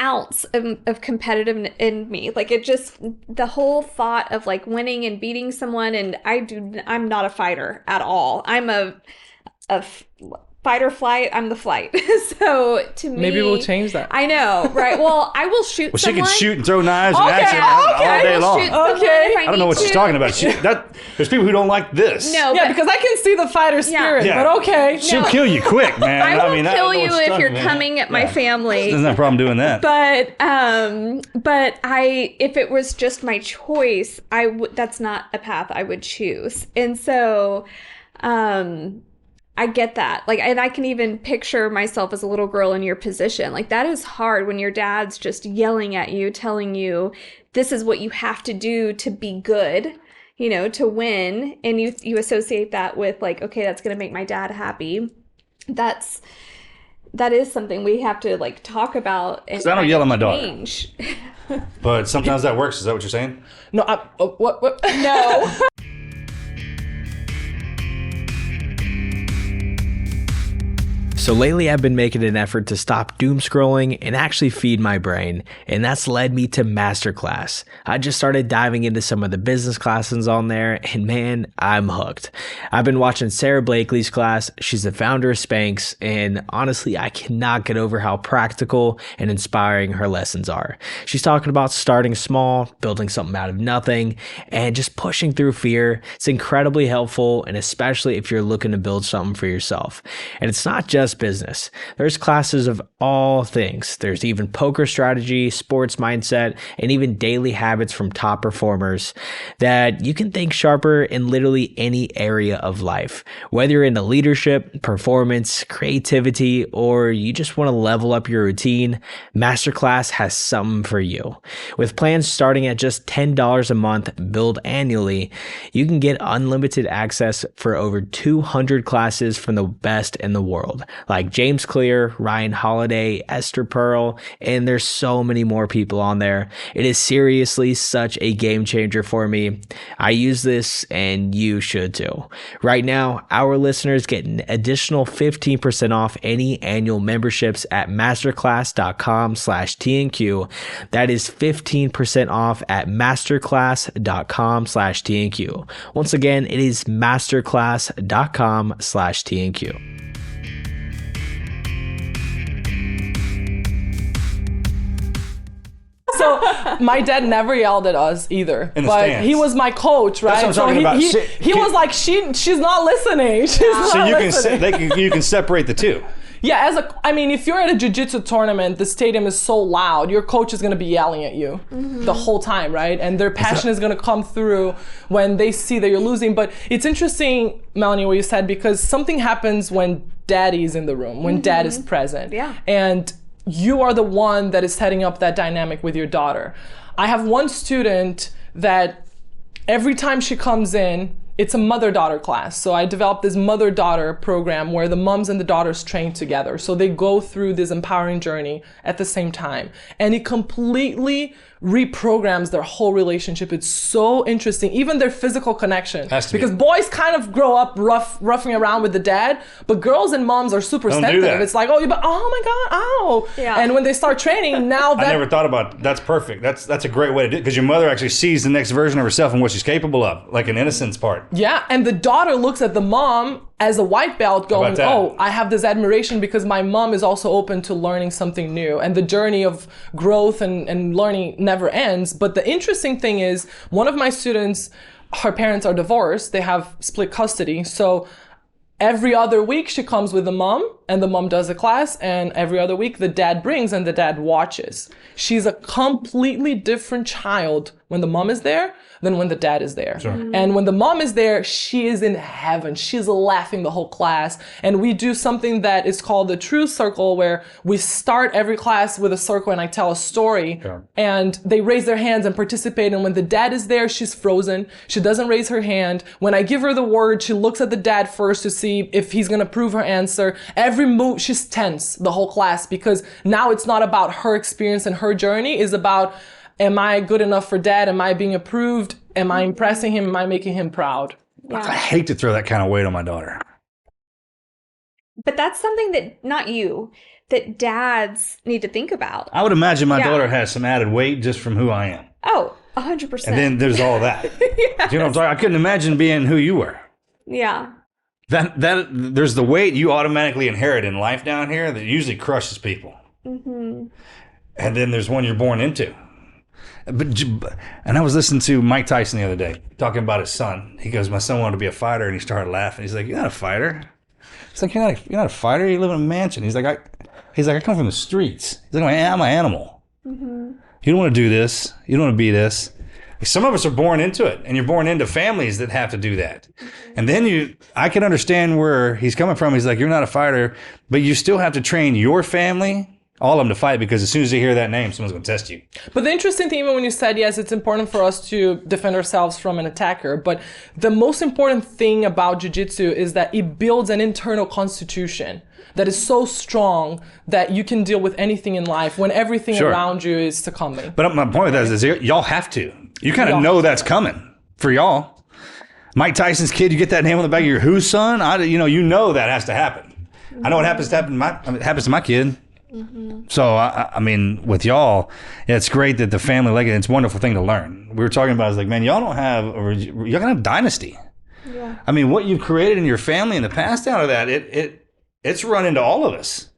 ounce of competitive in me. Like it just, the whole thought of like winning and beating someone, and I'm not a fighter at all. I'm a fight or flight. I'm the flight. So to me, maybe we'll change that. I know, right? Well, I will shoot. Well, someone. she can shoot and throw knives and action all day long. I don't know what she's talking about. There's people who don't like this. No, yeah, because I can see the fighter spirit. Yeah. But okay, she'll kill you quick, man. I will kill you if you're coming at my family. There's no problem doing that. But if it was just my choice, that's not a path I would choose. And so, I get that. Like, and I can even picture myself as a little girl in your position. Like, that is hard when your dad's just yelling at you, telling you this is what you have to do to be good, you know, to win. And you associate that with like, okay, that's going to make my dad happy. That is something we have to like talk about. And I don't yell at my daughter. But sometimes that works. Is that what you're saying? No, what? No. So lately I've been making an effort to stop doom scrolling and actually feed my brain, and that's led me to Masterclass. I just started diving into some of the business classes on there, and man, I'm hooked. I've been watching Sarah Blakely's class. She's the founder of Spanx, and honestly, I cannot get over how practical and inspiring her lessons are. She's talking about starting small, building something out of nothing, and just pushing through fear. It's incredibly helpful, and especially if you're looking to build something for yourself. And it's not just business. There's classes of all things. There's even poker strategy, sports mindset, and even daily habits from top performers that you can think sharper in literally any area of life. Whether you're into leadership, performance, creativity, or you just want to level up your routine, Masterclass has something for you. With plans starting at just $10 a month, billed annually, you can get unlimited access for over 200 classes from the best in the world, like James Clear, Ryan Holiday, Esther Pearl, and there's so many more people on there. It is seriously such a game changer for me. I use this and you should too. Right now, our listeners get an additional 15% off any annual memberships at masterclass.com/TNQ. That is 15% off at masterclass.com/TNQ. Once again, it is masterclass.com/TNQ. So my dad never yelled at us either, but stands. he was my coach, right? That's what I'm talking he was like, she's not listening. She's not listening. You can separate the two. Yeah, I mean, if you're at a jiu-jitsu tournament, the stadium is so loud, your coach is going to be yelling at you the whole time, right? And their passion is going to come through when they see that you're losing. But it's interesting, Melanie, what you said, because something happens when daddy is in the room, when dad is present. Yeah. And you are the one that is setting up that dynamic with your daughter. I have one student that every time she comes in, it's a mother-daughter class. So I developed this mother-daughter program where the moms and the daughters train together. So they go through this empowering journey at the same time. And it completely reprograms their whole relationship. It's so interesting. Even their physical connection. Because boys kind of grow up roughing around with the dad, but girls and moms are super sensitive. It's like, oh my God, ow. Yeah. And when they start training, now that... I never thought about that's perfect. That's a great way to do it, because your mother actually sees the next version of herself and what she's capable of, like an innocence part. Yeah, and the daughter looks at the mom as a white belt going, oh, I have this admiration because my mom is also open to learning something new. And the journey of growth and learning never ends. But the interesting thing is, one of my students, her parents are divorced. They have split custody. So every other week she comes with the mom, and the mom does a class, and every other week the dad brings and the dad watches. She's a completely different child when the mom is there than when the dad is there. Sure. And when the mom is there, she is in heaven. She's laughing the whole class. And we do something that is called the truth circle, where we start every class with a circle and I tell a story. Sure. And they raise their hands and participate. And when the dad is there, she's frozen. She doesn't raise her hand. When I give her the word, she looks at the dad first to see if he's going to prove her answer. Every move, she's tense the whole class, because now it's not about her experience and her journey. It's about, am I good enough for dad? Am I being approved? Am I impressing him? Am I making him proud? Yeah. I hate to throw that kind of weight on my daughter. But that's something that, not you, that dads need to think about. I would imagine my daughter has some added weight just from who I am. Oh, 100%. And then there's all that. Yes. Do you know what I'm talking? I couldn't imagine being who you were. Yeah. That there's the weight you automatically inherit in life down here that usually crushes people. Mm-hmm. And then there's one you're born into. And I was listening to Mike Tyson the other day talking about his son. He goes, my son wanted to be a fighter, and he started laughing. He's like, "You're not a fighter." It's like, you're not a fighter. You live in a mansion. He's like, I come from the streets. He's like, I'm an animal. Mm-hmm. You don't want to do this. You don't want to be this. Some of us are born into it, and you're born into families that have to do that. And then I can understand where he's coming from. He's like, you're not a fighter, but you still have to train your family, all of them, to fight, because as soon as they hear that name, someone's going to test you. But the interesting thing, even when you said, yes, it's important for us to defend ourselves from an attacker, but the most important thing about jiu-jitsu is that it builds an internal constitution that is so strong that you can deal with anything in life when everything around you is succumbing. But my point with that is y'all have to. You kind of know that's coming for y'all. Mike Tyson's kid, you get that name on the back of your whose son? You know that has to happen. I know what happens to my kid. Mm-hmm. So, I mean, with y'all, it's great that the family legacy, it's a wonderful thing to learn. We were talking about, I was like, man, y'all don't have, y'all going to have dynasty. Yeah. I mean, what you've created in your family in the past out of that, it's run into all of us.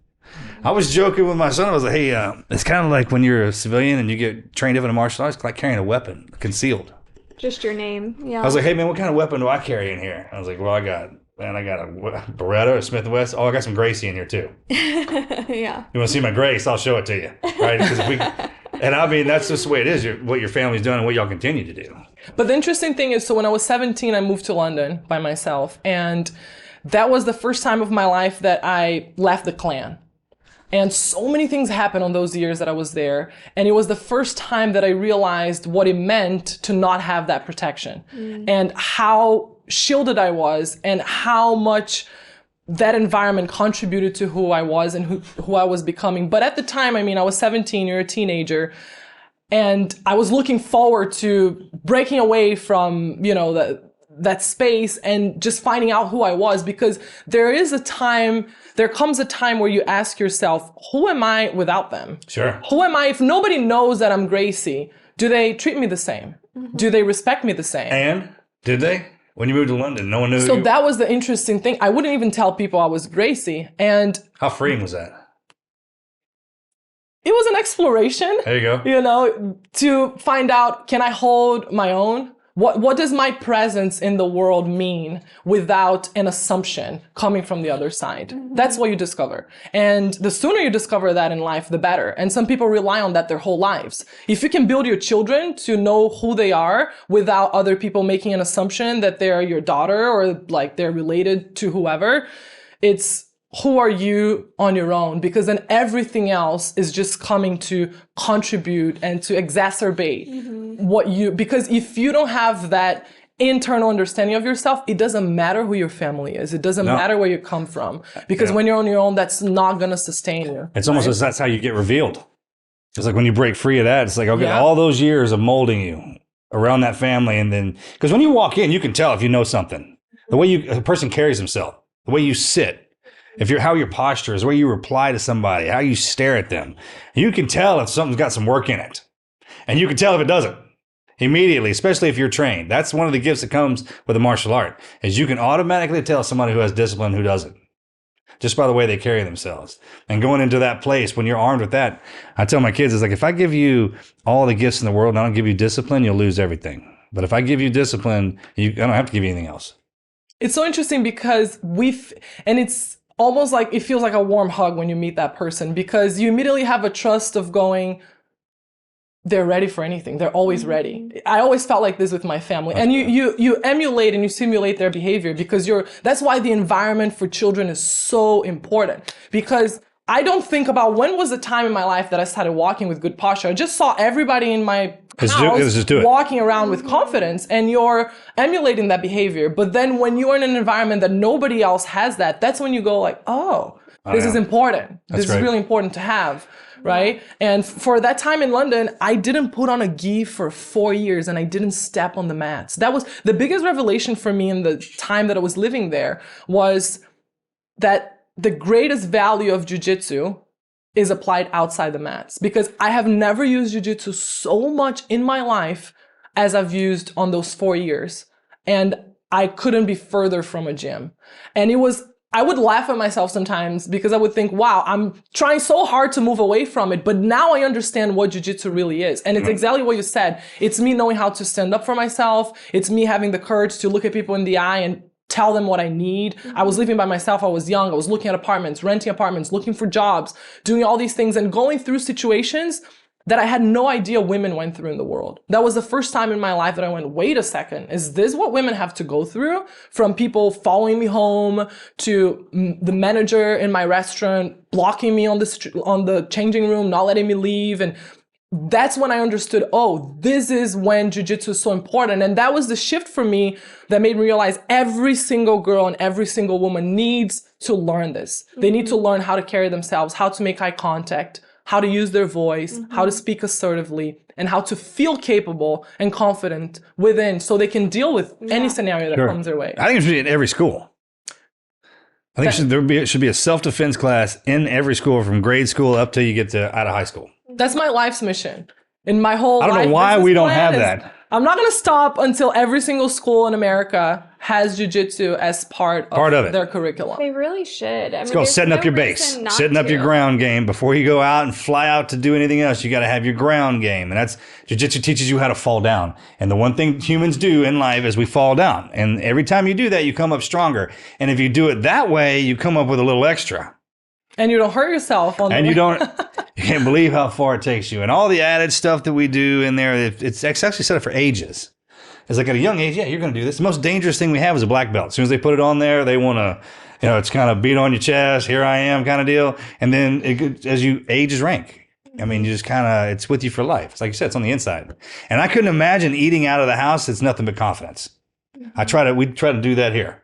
I was joking with my son. I was like, hey, it's kind of like when you're a civilian and you get trained up in a martial arts, it's like carrying a weapon, concealed. Just your name. Yeah. I was like, hey, man, what kind of weapon do I carry in here? I was like, well, I got a Beretta, a Smith & Wesson. Oh, I got some Gracie in here too. Yeah. You want to see my Grace? I'll show it to you. Right? And I mean, that's just the way it is. What your family's done and what y'all continue to do. But the interesting thing is, so when I was 17, I moved to London by myself. And that was the first time of my life that I left the clan. And so many things happened on those years that I was there. And it was the first time that I realized what it meant to not have that protection. And how shielded I was, and how much that environment contributed to who I was and who I was becoming. But at the time, I mean, I was 17, you're a teenager, and I was looking forward to breaking away from, that space and just finding out who I was, because there comes a time where you ask yourself, who am I without them? Sure. Who am I if nobody knows that I'm Gracie? Do they treat me the same? Mm-hmm. Do they respect me the same? And did they? When you moved to London, no one knew. So that was the interesting thing. I wouldn't even tell people I was Gracie. And how freeing was that? It was an exploration. There you go. To find out, can I hold my own? What does my presence in the world mean without an assumption coming from the other side? That's what you discover. And the sooner you discover that in life, the better. And some people rely on that their whole lives. If you can build your children to know who they are without other people making an assumption that they're your daughter or like they're related to whoever, it's who are you on your own? Because then everything else is just coming to contribute and to exacerbate what you, because if you don't have that internal understanding of yourself, it doesn't matter who your family is. It doesn't matter where you come from. Because when you're on your own, that's not going to sustain you. It's almost as that's how you get revealed. It's like when you break free of that, it's like, okay, all those years of molding you around that family. And then, because when you walk in, you can tell if you know something. The way a person carries himself, the way you sit, how your posture is, the way you reply to somebody, how you stare at them. You can tell if something's got some work in it. And you can tell if it doesn't immediately, especially if you're trained. That's one of the gifts that comes with a martial art, is you can automatically tell somebody who has discipline who doesn't, just by the way they carry themselves. And going into that place, when you're armed with that, I tell my kids, it's like, if I give you all the gifts in the world and I don't give you discipline, you'll lose everything. But if I give you discipline, I don't have to give you anything else. It's so interesting because and it's almost like it feels like a warm hug when you meet that person, because you immediately have a trust of going, they're ready for anything. They're always ready. I always felt like this with my family. And you emulate and you simulate their behavior, because that's why the environment for children is so important. Because I don't think about when was the time in my life that I started walking with good posture. I just saw everybody in my house walking around with confidence, and you're emulating that behavior. But then when you're in an environment that nobody else has that's when you go like, this is important. This is really important to have. Right. And for that time in London, I didn't put on a gi for 4 years and I didn't step on the mats. That was the biggest revelation for me in the time that I was living there, was that the greatest value of jiu-jitsu is applied outside the mats, because I have never used jiu-jitsu so much in my life as I've used on those 4 years. And I couldn't be further from a gym. And I would laugh at myself sometimes, because I would think, wow, I'm trying so hard to move away from it. But now I understand what jiu-jitsu really is. And it's exactly what you said. It's me knowing how to stand up for myself. It's me having the courage to look at people in the eye and tell them what I need. I was living by myself. I was young. I was looking at apartments, renting apartments, looking for jobs, doing all these things and going through situations that I had no idea women went through in the world. That was the first time in my life that I went, wait a second, is this what women have to go through? From people following me home to the manager in my restaurant blocking me on the changing room, not letting me leave. And that's when I understood, this is when jiu-jitsu is so important. And that was the shift for me that made me realize every single girl and every single woman needs to learn this. They need to learn how to carry themselves, how to make eye contact, how to use their voice, how to speak assertively, and how to feel capable and confident within, so they can deal with any scenario that comes their way. I think it should be in every school. I think there should be a self-defense class in every school, from grade school up till you get out of high school. That's my life's mission. In my whole life, I don't know why we don't have that. I'm not going to stop until every single school in America has jiu-jitsu as part of their curriculum. They really should. It's called setting up your base, setting up your ground game. Before you go out and fly out to do anything else, you got to have your ground game. And that's, jiu-jitsu teaches you how to fall down. And the one thing humans do in life is we fall down. And every time you do that, you come up stronger. And if you do it that way, you come up with a little extra. And you don't hurt yourself. You can't believe how far it takes you. And all the added stuff that we do in there, it's actually set up for ages. It's like at a young age, you're going to do this. The most dangerous thing we have is a black belt. As soon as they put it on there, they want to, it's kind of beat on your chest, here I am kind of deal. And then as you age is rank. I mean, you just kind of, it's with you for life. It's like you said, it's on the inside. And I couldn't imagine eating out of the house. It's nothing but confidence. We try to do that here.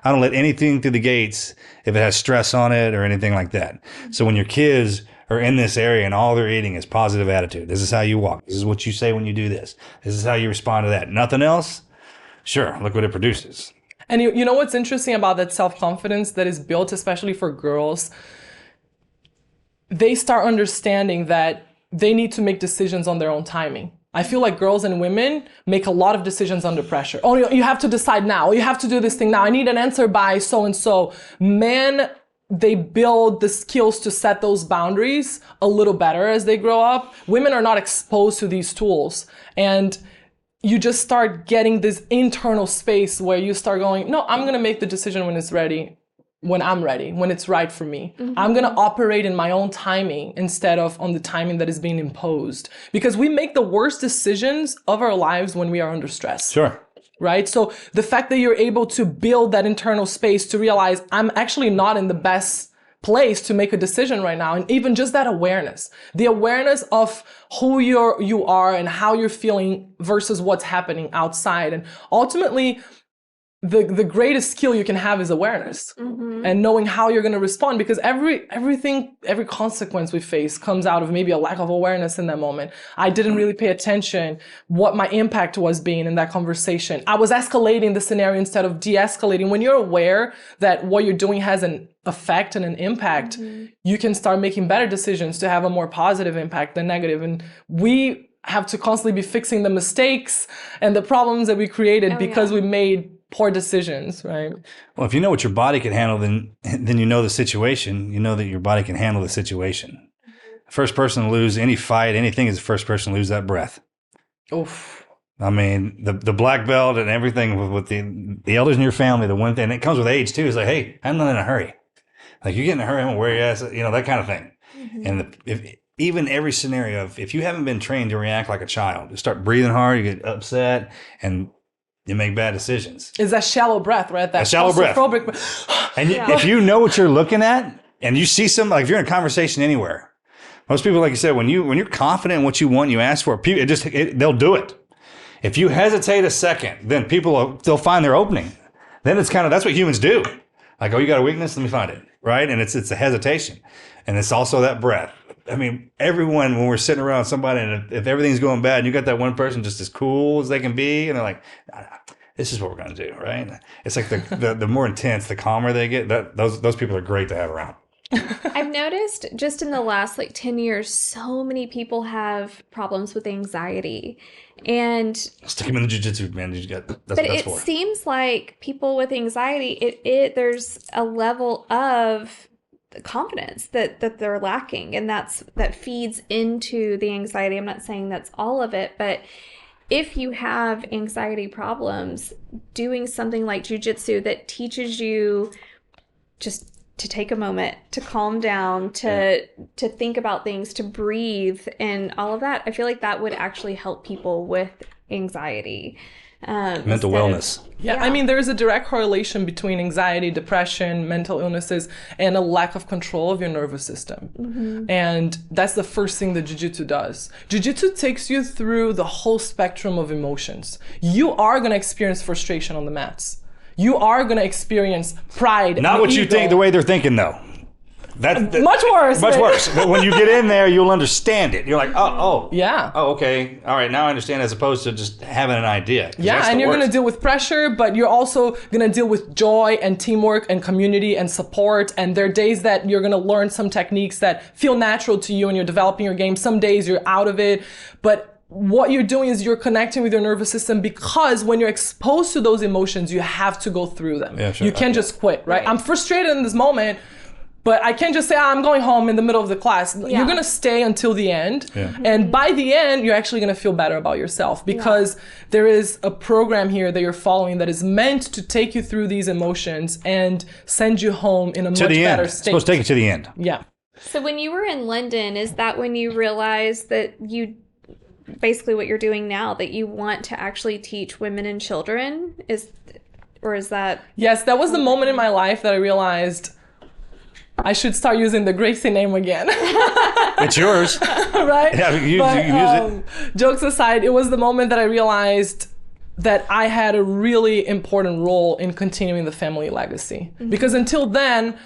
I don't let anything through the gates if it has stress on it or anything like that. So when your kids are in this area and all they're eating is positive attitude, this is how you walk, this is what you say when you do this, this is how you respond to that, nothing else, sure, look what it produces. And you know what's interesting about that self-confidence that is built, especially for girls? They start understanding that they need to make decisions on their own timing. I feel like girls and women make a lot of decisions under pressure. Oh, you have to decide now. You have to do this thing now. I need an answer by so-and-so. Men, they build the skills to set those boundaries a little better as they grow up. Women are not exposed to these tools. And you just start getting this internal space where you start going, no, I'm going to make the decision when it's ready, when I'm ready, when it's right for me. I'm going to operate in my own timing instead of on the timing that is being imposed. Because we make the worst decisions of our lives when we are under stress. Sure. Right? So the fact that you're able to build that internal space to realize I'm actually not in the best place to make a decision right now. And even just that awareness, the awareness of who you are and how you're feeling versus what's happening outside. And ultimately, the greatest skill you can have is awareness and knowing how you're going to respond, because every consequence we face comes out of maybe a lack of awareness in that moment. I didn't really pay attention what my impact was being in that conversation. I was escalating the scenario instead of de-escalating. When you're aware that what you're doing has an effect and an impact, you can start making better decisions to have a more positive impact than negative. And we have to constantly be fixing the mistakes and the problems that we created because we made poor decisions, right? Well, if you know what your body can handle, then you know the situation. You know that your body can handle the situation. The first person to lose any fight, anything, is the first person to lose that breath. Oof. I mean, the black belt and everything with the elders in your family, the one thing, and it comes with age too, is like, hey, I'm not in a hurry. Like, you get in a hurry, I'm gonna wear your ass, that kind of thing. And even every scenario, if you haven't been trained to react like a child, you start breathing hard, you get upset, and you make bad decisions. It's that shallow breath, right? That shallow breath. And if you know what you're looking at, and you see something, like if you're in a conversation anywhere, most people, like you said, when you're confident in what you want, you ask for it, they'll do it. If you hesitate a second, then they'll find their opening. Then it's that's what humans do. Like, oh, you got a weakness? Let me find it, right? And it's a hesitation, and it's also that breath. I mean, everyone, when we're sitting around somebody, and if everything's going bad, and you got that one person just as cool as they can be, and they're like, this is what we're going to do, right? It's like the more intense, the calmer they get, those people are great to have around. I've noticed just in the last 10 years, so many people have problems with anxiety. And stick them in the jiu-jitsu, man. But it seems like people with anxiety, there's a level of confidence that they're lacking, and that feeds into the anxiety. I'm not saying that's all of it, but if you have anxiety problems, doing something like jiu-jitsu that teaches you just to take a moment, to calm down, to think about things, to breathe, and all of that, I feel like that would actually help people with anxiety. Mental wellness. Yeah, I mean, there's a direct correlation between anxiety, depression, mental illnesses, and a lack of control of your nervous system. And that's the first thing that jiu-jitsu does. Jiu-jitsu takes you through the whole spectrum of emotions. You are going to experience frustration on the mats. You are going to experience pride. Not what you think, the way they're thinking, though. That's much worse. Much worse. But when you get in there, you'll understand it. You're like, oh. Yeah. Oh, okay. All right, now I understand, as opposed to just having an idea. Yeah, and you're going to deal with pressure, but you're also going to deal with joy and teamwork and community and support. And there are days that you're going to learn some techniques that feel natural to you and you're developing your game. Some days you're out of it. But what you're doing is you're connecting with your nervous system, because when you're exposed to those emotions, you have to go through them. Yeah, sure. You can't just quit, right? I'm frustrated in this moment, but I can't just say, I'm going home in the middle of the class. Yeah. You're going to stay until the end. Yeah. And by the end, you're actually going to feel better about yourself, because there is a program here that you're following that is meant to take you through these emotions and send you home in a much better state. It's supposed to take you to the end. Yeah. So when you were in London, is that when you realized that you, basically what you're doing now, that you want to actually teach women and children? Or is that? Yes, that was the moment in my life that I realized I should start using the Gracie name again. It's yours. Right? Yeah, you can use it. Jokes aside, it was the moment that I realized that I had a really important role in continuing the family legacy. Because until then,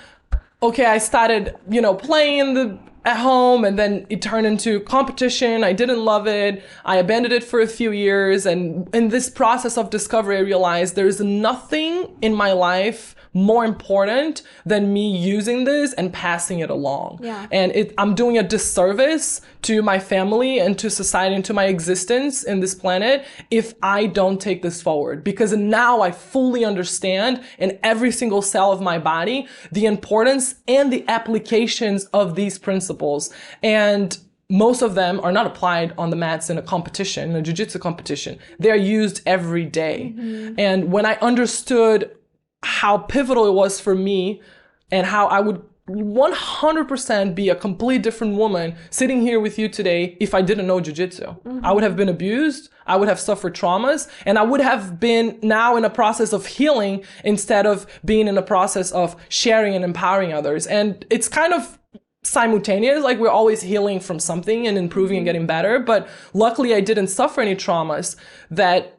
I started, playing at home, and then it turned into competition. I didn't love it. I abandoned it for a few years. And in this process of discovery, I realized there's nothing in my life more important than me using this and passing it along. Yeah. And I'm doing a disservice to my family and to society and to my existence in this planet if I don't take this forward. Because now I fully understand in every single cell of my body the importance and the applications of these principles. And most of them are not applied on the mats in a competition, a jiu-jitsu competition. They are used every day. And when I understood how pivotal it was for me and how I would 100% be a complete different woman sitting here with you today if I didn't know jiu-jitsu. I would have been abused, I would have suffered traumas, and I would have been now in a process of healing instead of being in a process of sharing and empowering others. And it's kind of simultaneous, like we're always healing from something and improving and getting better. But luckily I didn't suffer any traumas that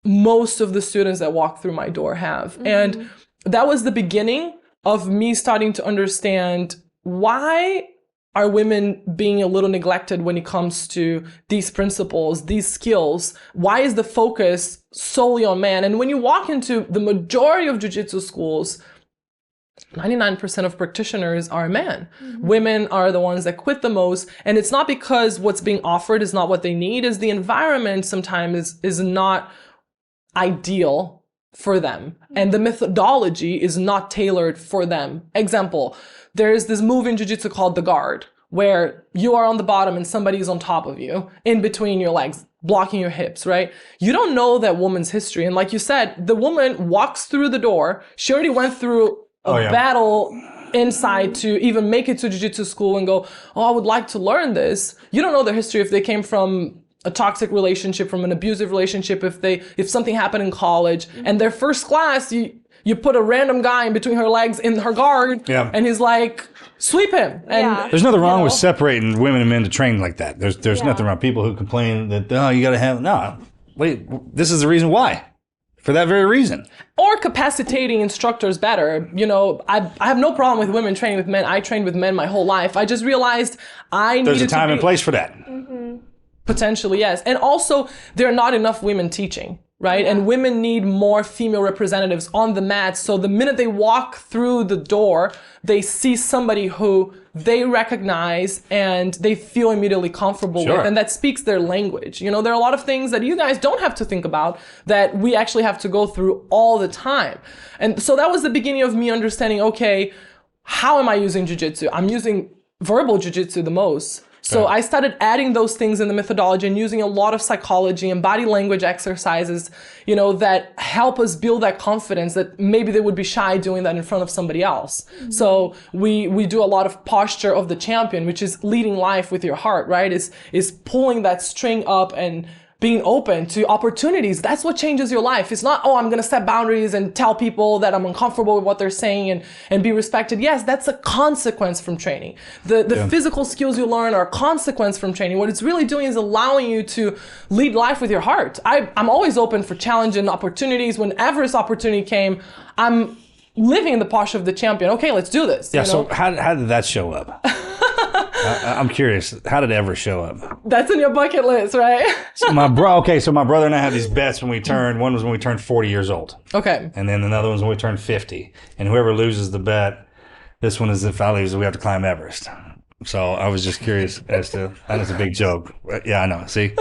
most of the students that walk through my door have. And that was the beginning of me starting to understand why are women being a little neglected when it comes to these principles, these skills? Why is the focus solely on men? And when you walk into the majority of jiu-jitsu schools, 99% of practitioners are men. Women are the ones that quit the most. And it's not because what's being offered is not what they need, is the environment sometimes is not ideal for them. And the methodology is not tailored for them. Example, there's this move in jiu-jitsu called the guard, where you are on the bottom and somebody's on top of you, in between your legs, blocking your hips, right? You don't know that woman's history. And like you said, the woman walks through the door. She already went through a battle inside to even make it to jiu-jitsu school and go, oh, I would like to learn this. You don't know their history if they came from a toxic relationship, from an abusive relationship, if something happened in college, and their first class, you put a random guy in between her legs in her guard, and he's like, sweep him. And there's nothing wrong with separating women and men to train like that. There's nothing wrong. People who complain that, oh, you got to have, no, wait, this is the reason why. For that very reason. Or capacitating instructors better. You know, I have no problem with women training with men. I trained with men my whole life. I just realized there's a time and place for that. Potentially, yes. And also, there are not enough women teaching, right? And women need more female representatives on the mat. So the minute they walk through the door, they see somebody who they recognize and they feel immediately comfortable with. And that speaks their language. You know, there are a lot of things that you guys don't have to think about that we actually have to go through all the time. And so that was the beginning of me understanding, okay, how am I using jiu-jitsu? I'm using verbal jiu-jitsu the most. So I started adding those things in the methodology and using a lot of psychology and body language exercises, you know, that help us build that confidence that maybe they would be shy doing that in front of somebody else. So we do a lot of posture of the champion, which is leading life with your heart, right? Is pulling that string up and being open to opportunities. That's what changes your life. It's not, oh, I'm going to set boundaries and tell people that I'm uncomfortable with what they're saying and be respected. Yes, that's a consequence from training. The physical skills you learn are a consequence from training. What it's really doing is allowing you to lead life with your heart. I'm always open for challenge and opportunities. When Everest opportunity came, I'm living in the posture of the champion. Okay, let's do this. Yeah, so how did that show up? I'm curious. How did Everest show up? That's in your bucket list, right? So my brother and I had these bets when we turned. One was when we turned 40 years old. Okay. And then another one's when we turned 50. And whoever loses the bet, this one is if I lose, we have to climb Everest. So I was just curious as to, that is a big joke. Yeah, I know. See,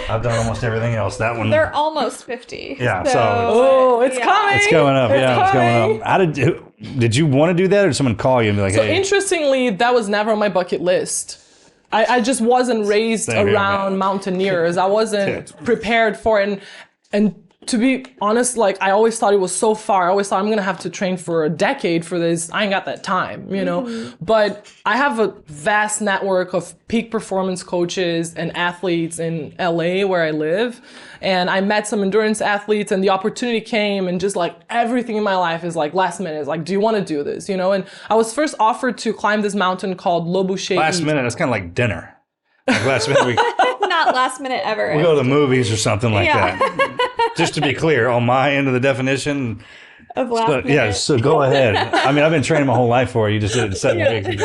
I've done almost everything else. That one. They're almost 50. Yeah. So it's coming. It's going up. It's going up. How did you want to do that, or did someone call you and be like, hey? Interestingly, that was never on my bucket list. I just wasn't raised around mountaineers. I wasn't prepared for it. And to be honest, like, I always thought it was so far. I always thought I'm going to have to train for a decade for this. I ain't got that time, you know? But I have a vast network of peak performance coaches and athletes in LA where I live. And I met some endurance athletes and the opportunity came, and just like everything in my life is like last minute. It's like, do you want to do this? You know? And I was first offered to climb this mountain called Le Boucher. Last minute, it's kind of like dinner. Like last minute, not last minute ever. We go to the movies or something like that. Just to be clear, on my end of the definition. Of last minute. Yeah, so go ahead. I mean, I've been training my whole life for it. You just did it in 7 weeks.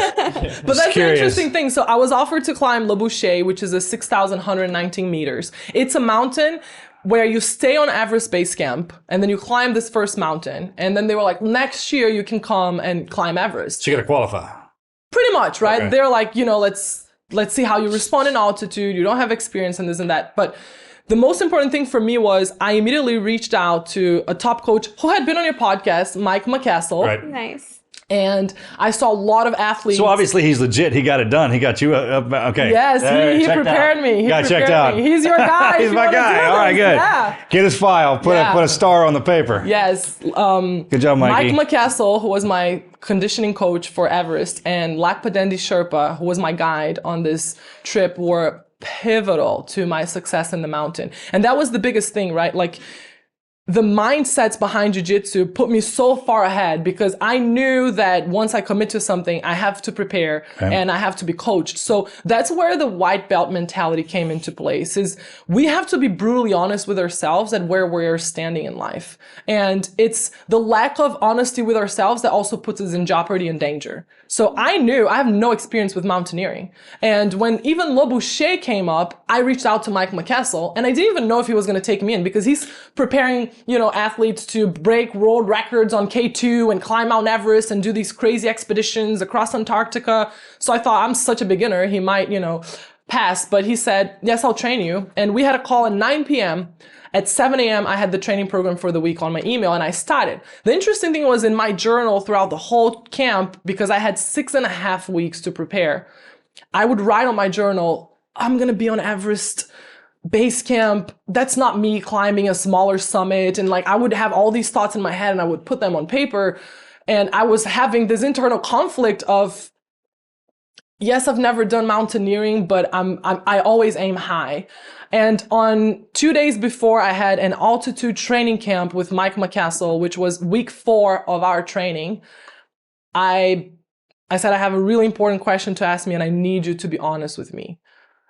But that's the interesting thing. So I was offered to climb Le Boucher, which is a 6,119 meters. It's a mountain where you stay on Everest Base Camp, and then you climb this first mountain. And then they were like, next year you can come and climb Everest. So you got to qualify. Pretty much, right? Okay. They're like, you know, let's see how you respond in altitude. You don't have experience in this and that. But the most important thing for me was I immediately reached out to a top coach who had been on your podcast, Mike McCassell. Right. Nice. And I saw a lot of athletes. So obviously he's legit. He got it done. He got you. Okay. Yes, he prepared me. He got checked prepared out. me. He's your guy. He's my guy. All right, good. Yeah. Get his file. Put a star on the paper. Yes. Good job, Mikey. Mike McCassell, who was my conditioning coach for Everest, and Lakpadendi Sherpa, who was my guide on this trip, were pivotal to my success in the mountain. And that was the biggest thing, right? Like, the mindsets behind jiu-jitsu put me so far ahead because I knew that once I commit to something, I have to prepare and I have to be coached. So that's where the white belt mentality came into place, is we have to be brutally honest with ourselves at where we're standing in life. And it's the lack of honesty with ourselves that also puts us in jeopardy and danger. So I knew I have no experience with mountaineering. And when even Loboucher came up, I reached out to Mike McCassell, and I didn't even know if he was going to take me in because he's preparing, athletes to break world records on K2 and climb Mount Everest and do these crazy expeditions across Antarctica. So I thought, I'm such a beginner, he might, pass. But he said, yes, I'll train you. And we had a call at 9 p.m. At 7 a.m., I had the training program for the week on my email, and I started. The interesting thing was in my journal throughout the whole camp, because I had 6.5 weeks to prepare, I would write on my journal, I'm going to be on Everest base camp. That's not me climbing a smaller summit. And I would have all these thoughts in my head and I would put them on paper. And I was having this internal conflict of, yes, I've never done mountaineering, but I always aim high. And on 2 days before, I had an altitude training camp with Mike McCassell, which was week 4 of our training. I said, I have a really important question to ask me, and I need you to be honest with me.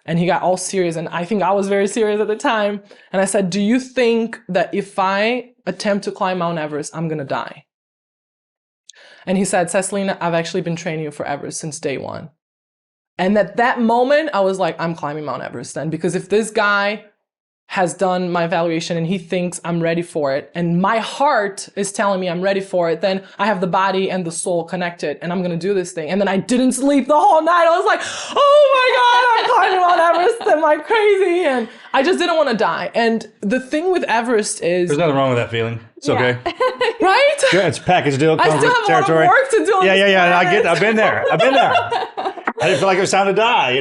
And he got all serious, and I think I was very serious at the time. And I said, do you think that if I attempt to climb Mount Everest, I'm going to die? And he said, Cesalina, I've actually been training you for Everest since day 1. And at that moment, I was like, I'm climbing Mount Everest then. Because if this guy has done my evaluation and he thinks I'm ready for it, and my heart is telling me I'm ready for it, then I have the body and the soul connected, and I'm going to do this thing. And then I didn't sleep the whole night. I was like, oh my God, I'm climbing Mount Everest. Am I crazy? And I just didn't want to die. And the thing with Everest is... There's nothing wrong with that feeling. It's okay. Right? Yeah, it's package deal. I still have territory. a lot of work to do. Yeah. I've been there. I didn't feel like it was time to die,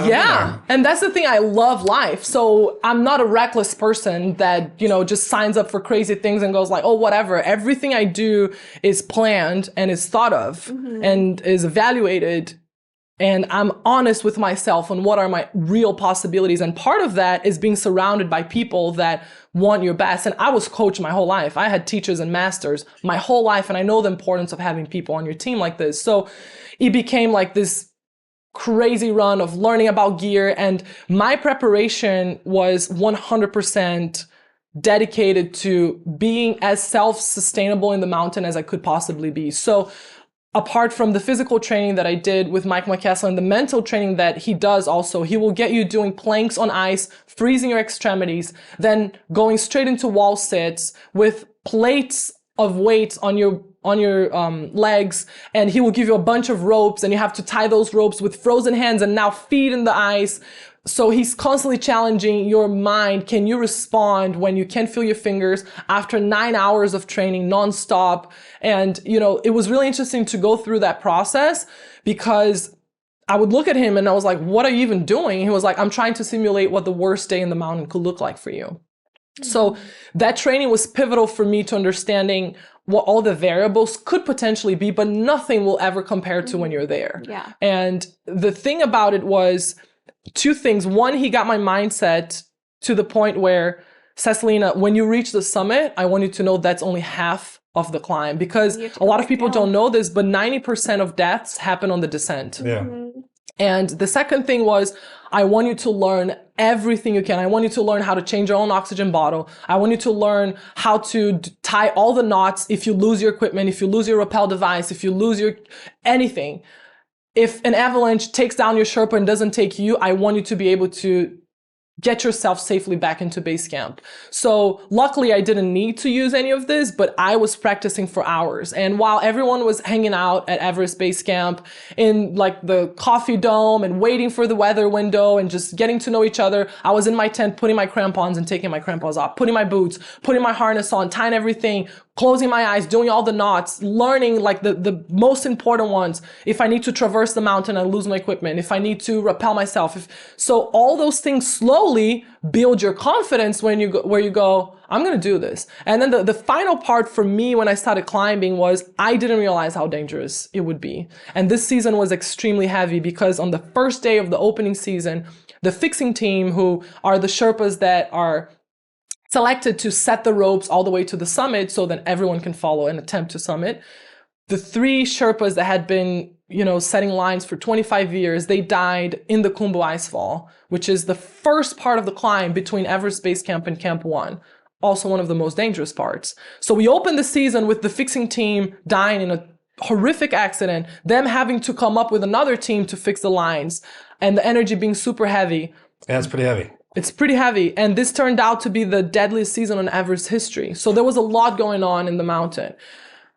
Yeah. And that's the thing. I love life. So I'm not a reckless person that, just signs up for crazy things and goes like, oh, whatever. Everything I do is planned and is thought of and is evaluated. And I'm honest with myself on what are my real possibilities. And part of that is being surrounded by people that want your best. And I was coached my whole life. I had teachers and masters my whole life. And I know the importance of having people on your team like this. So it became like this crazy run of learning about gear. And my preparation was 100% dedicated to being as self-sustainable in the mountain as I could possibly be. So apart from the physical training that I did with Mike McCassell and the mental training that he does also, he will get you doing planks on ice, freezing your extremities, then going straight into wall sits with plates of weights on your legs, and he will give you a bunch of ropes, and you have to tie those ropes with frozen hands and now feet in the ice. So he's constantly challenging your mind. Can you respond when you can't feel your fingers after 9 hours of training nonstop? And, it was really interesting to go through that process because I would look at him and I was like, what are you even doing? He was like, I'm trying to simulate what the worst day in the mountain could look like for you. So that training was pivotal for me to understanding what all the variables could potentially be, but nothing will ever compare to when you're there. Yeah. And the thing about it was 2 things. One, he got my mindset to the point where, Cesalina, when you reach the summit, I want you to know that's only half of the climb, because a lot of people don't know this, but 90% of deaths happen on the descent. Yeah. And the second thing was, I want you to learn everything you can. I want you to learn how to change your own oxygen bottle. I want you to learn how to tie all the knots if you lose your equipment, if you lose your rappel device, if you lose your anything. If an avalanche takes down your Sherpa and doesn't take you, I want you to be able to get yourself safely back into base camp. So luckily I didn't need to use any of this, but I was practicing for hours. And while everyone was hanging out at Everest base camp in like the coffee dome and waiting for the weather window and just getting to know each other, I was in my tent putting my crampons and taking my crampons off, putting my boots, putting my harness on, tying everything, closing my eyes, doing all the knots, learning like the most important ones. If I need to traverse the mountain and lose my equipment, if I need to rappel myself. So all those things slowly build your confidence when you go, where you go, I'm going to do this. And then the final part for me when I started climbing was I didn't realize how dangerous it would be. And this season was extremely heavy because on the first day of the opening season, the fixing team, who are the Sherpas that are selected to set the ropes all the way to the summit so that everyone can follow and attempt to summit. The 3 Sherpas that had been, setting lines for 25 years, they died in the Khumbu Icefall, which is the first part of the climb between Everest Base Camp and Camp 1. Also one of the most dangerous parts. So we opened the season with the fixing team dying in a horrific accident, them having to come up with another team to fix the lines, and the energy being super heavy. Yeah, it's pretty heavy. It's pretty heavy. And this turned out to be the deadliest season in Everest history. So there was a lot going on in the mountain.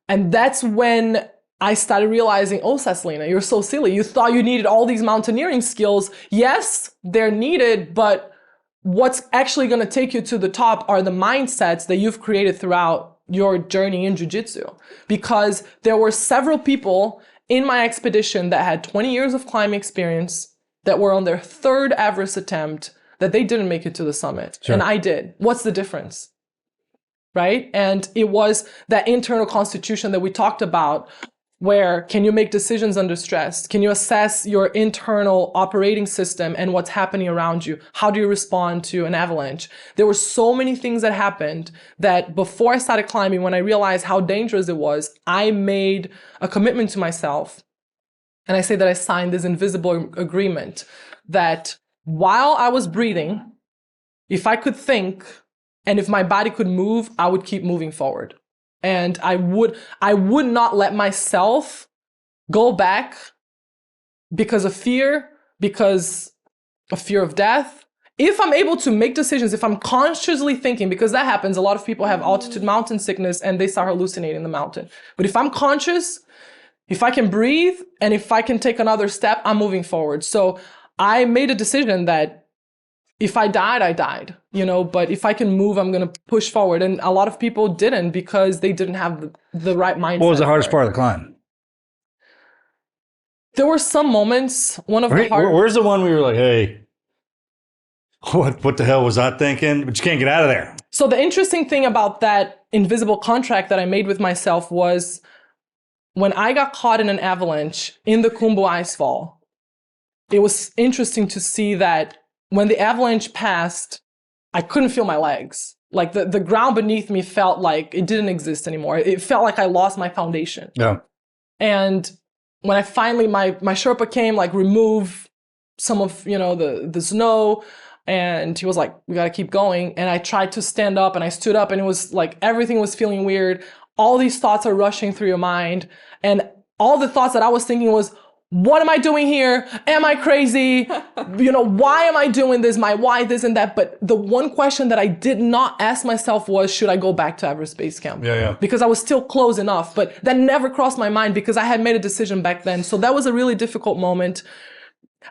And that's when I started realizing, oh, Cesalina, you're so silly. You thought you needed all these mountaineering skills. Yes, they're needed, but what's actually going to take you to the top are the mindsets that you've created throughout your journey in jiu-jitsu. Because there were several people in my expedition that had 20 years of climbing experience that were on their 3rd Everest attempt that they didn't make it to the summit. Sure. And I did. What's the difference? Right? And it was that internal constitution that we talked about, where can you make decisions under stress? Can you assess your internal operating system and what's happening around you? How do you respond to an avalanche? There were so many things that happened that before I started climbing, when I realized how dangerous it was, I made a commitment to myself. And I say that I signed this invisible agreement that while I was breathing, if I could think and if my body could move, I would keep moving forward. And I would not let myself go back because of fear of death. If I'm able to make decisions, if I'm consciously thinking, because that happens, a lot of people have altitude mountain sickness and they start hallucinating the mountain. But if I'm conscious, if I can breathe, and if I can take another step, I'm moving forward. So I made a decision that if I died, I died, but if I can move, I'm going to push forward. And a lot of people didn't because they didn't have the right mindset. What was the hardest part of the climb? There were some moments, where's the one where you were like, hey, what the hell was I thinking? But you can't get out of there. So the interesting thing about that invisible contract that I made with myself was when I got caught in an avalanche in the Khumbu Icefall, it was interesting to see that when the avalanche passed, I couldn't feel my legs. Like the ground beneath me felt like it didn't exist anymore. It felt like I lost my foundation. Yeah. And when I finally, my Sherpa came, like remove some of, the snow, and he was like, we got to keep going. And I tried to stand up and I stood up and it was like, everything was feeling weird. All these thoughts are rushing through your mind. And all the thoughts that I was thinking was, what am I doing here? Am I crazy? Why am I doing this? My why, this and that. But the one question that I did not ask myself was, should I go back to Everest Base Camp? Yeah. Because I was still close enough. But that never crossed my mind because I had made a decision back then. So that was a really difficult moment.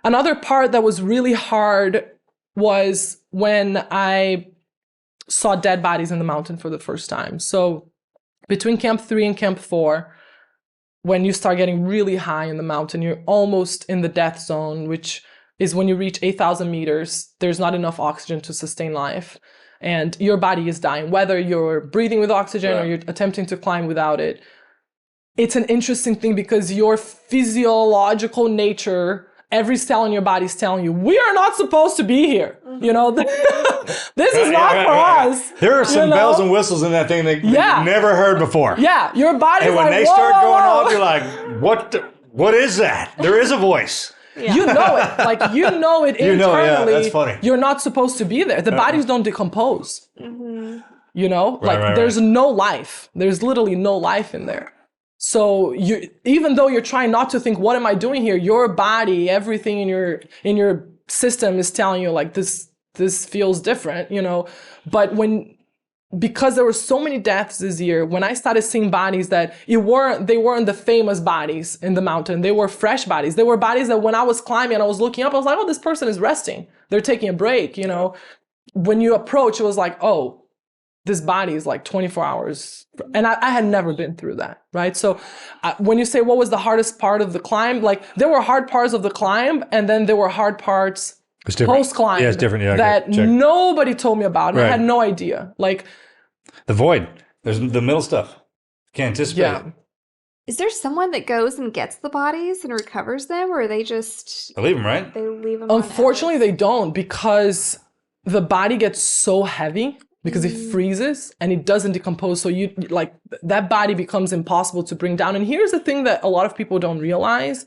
Another part that was really hard was when I saw dead bodies in the mountain for the first time. So between Camp 3 and Camp 4, when you start getting really high in the mountain, you're almost in the death zone, which is when you reach 8,000 meters, there's not enough oxygen to sustain life. And your body is dying, whether you're breathing with oxygen or you're attempting to climb without it. It's an interesting thing because your physiological nature, every cell in your body is telling you, we are not supposed to be here. This is not for us. There are some bells and whistles in that thing that you've never heard before. Yeah, your body's and when like, they start going off, you're like, what is that? There is a voice. Yeah. You know it. Like, you know it internally. That's funny. You're not supposed to be there. The bodies don't decompose. Mm-hmm. There's no life. There's literally no life in there. So even though you're trying not to think, what am I doing here? Your body, everything in your system is telling you like this this feels different, But because there were so many deaths this year, when I started seeing bodies that they weren't the famous bodies in the mountain. They were fresh bodies. They were bodies that when I was climbing and I was looking up, I was like, oh, this person is resting. They're taking a break, When you approach, it was like, oh, this body is like 24 hours. And I had never been through that, right? So when you say what was the hardest part of the climb, like there were hard parts of the climb and then there were hard parts post-climb. Yeah, it's different. Yeah, that nobody told me about. And I had no idea. Like the void. There's the middle stuff. Can't anticipate. Yeah. Is there someone that goes and gets the bodies and recovers them, or are they just... They leave them, right? They leave them. Unfortunately, they don't, because the body gets so heavy because it freezes and it doesn't decompose. So that body becomes impossible to bring down. And here's the thing that a lot of people don't realize.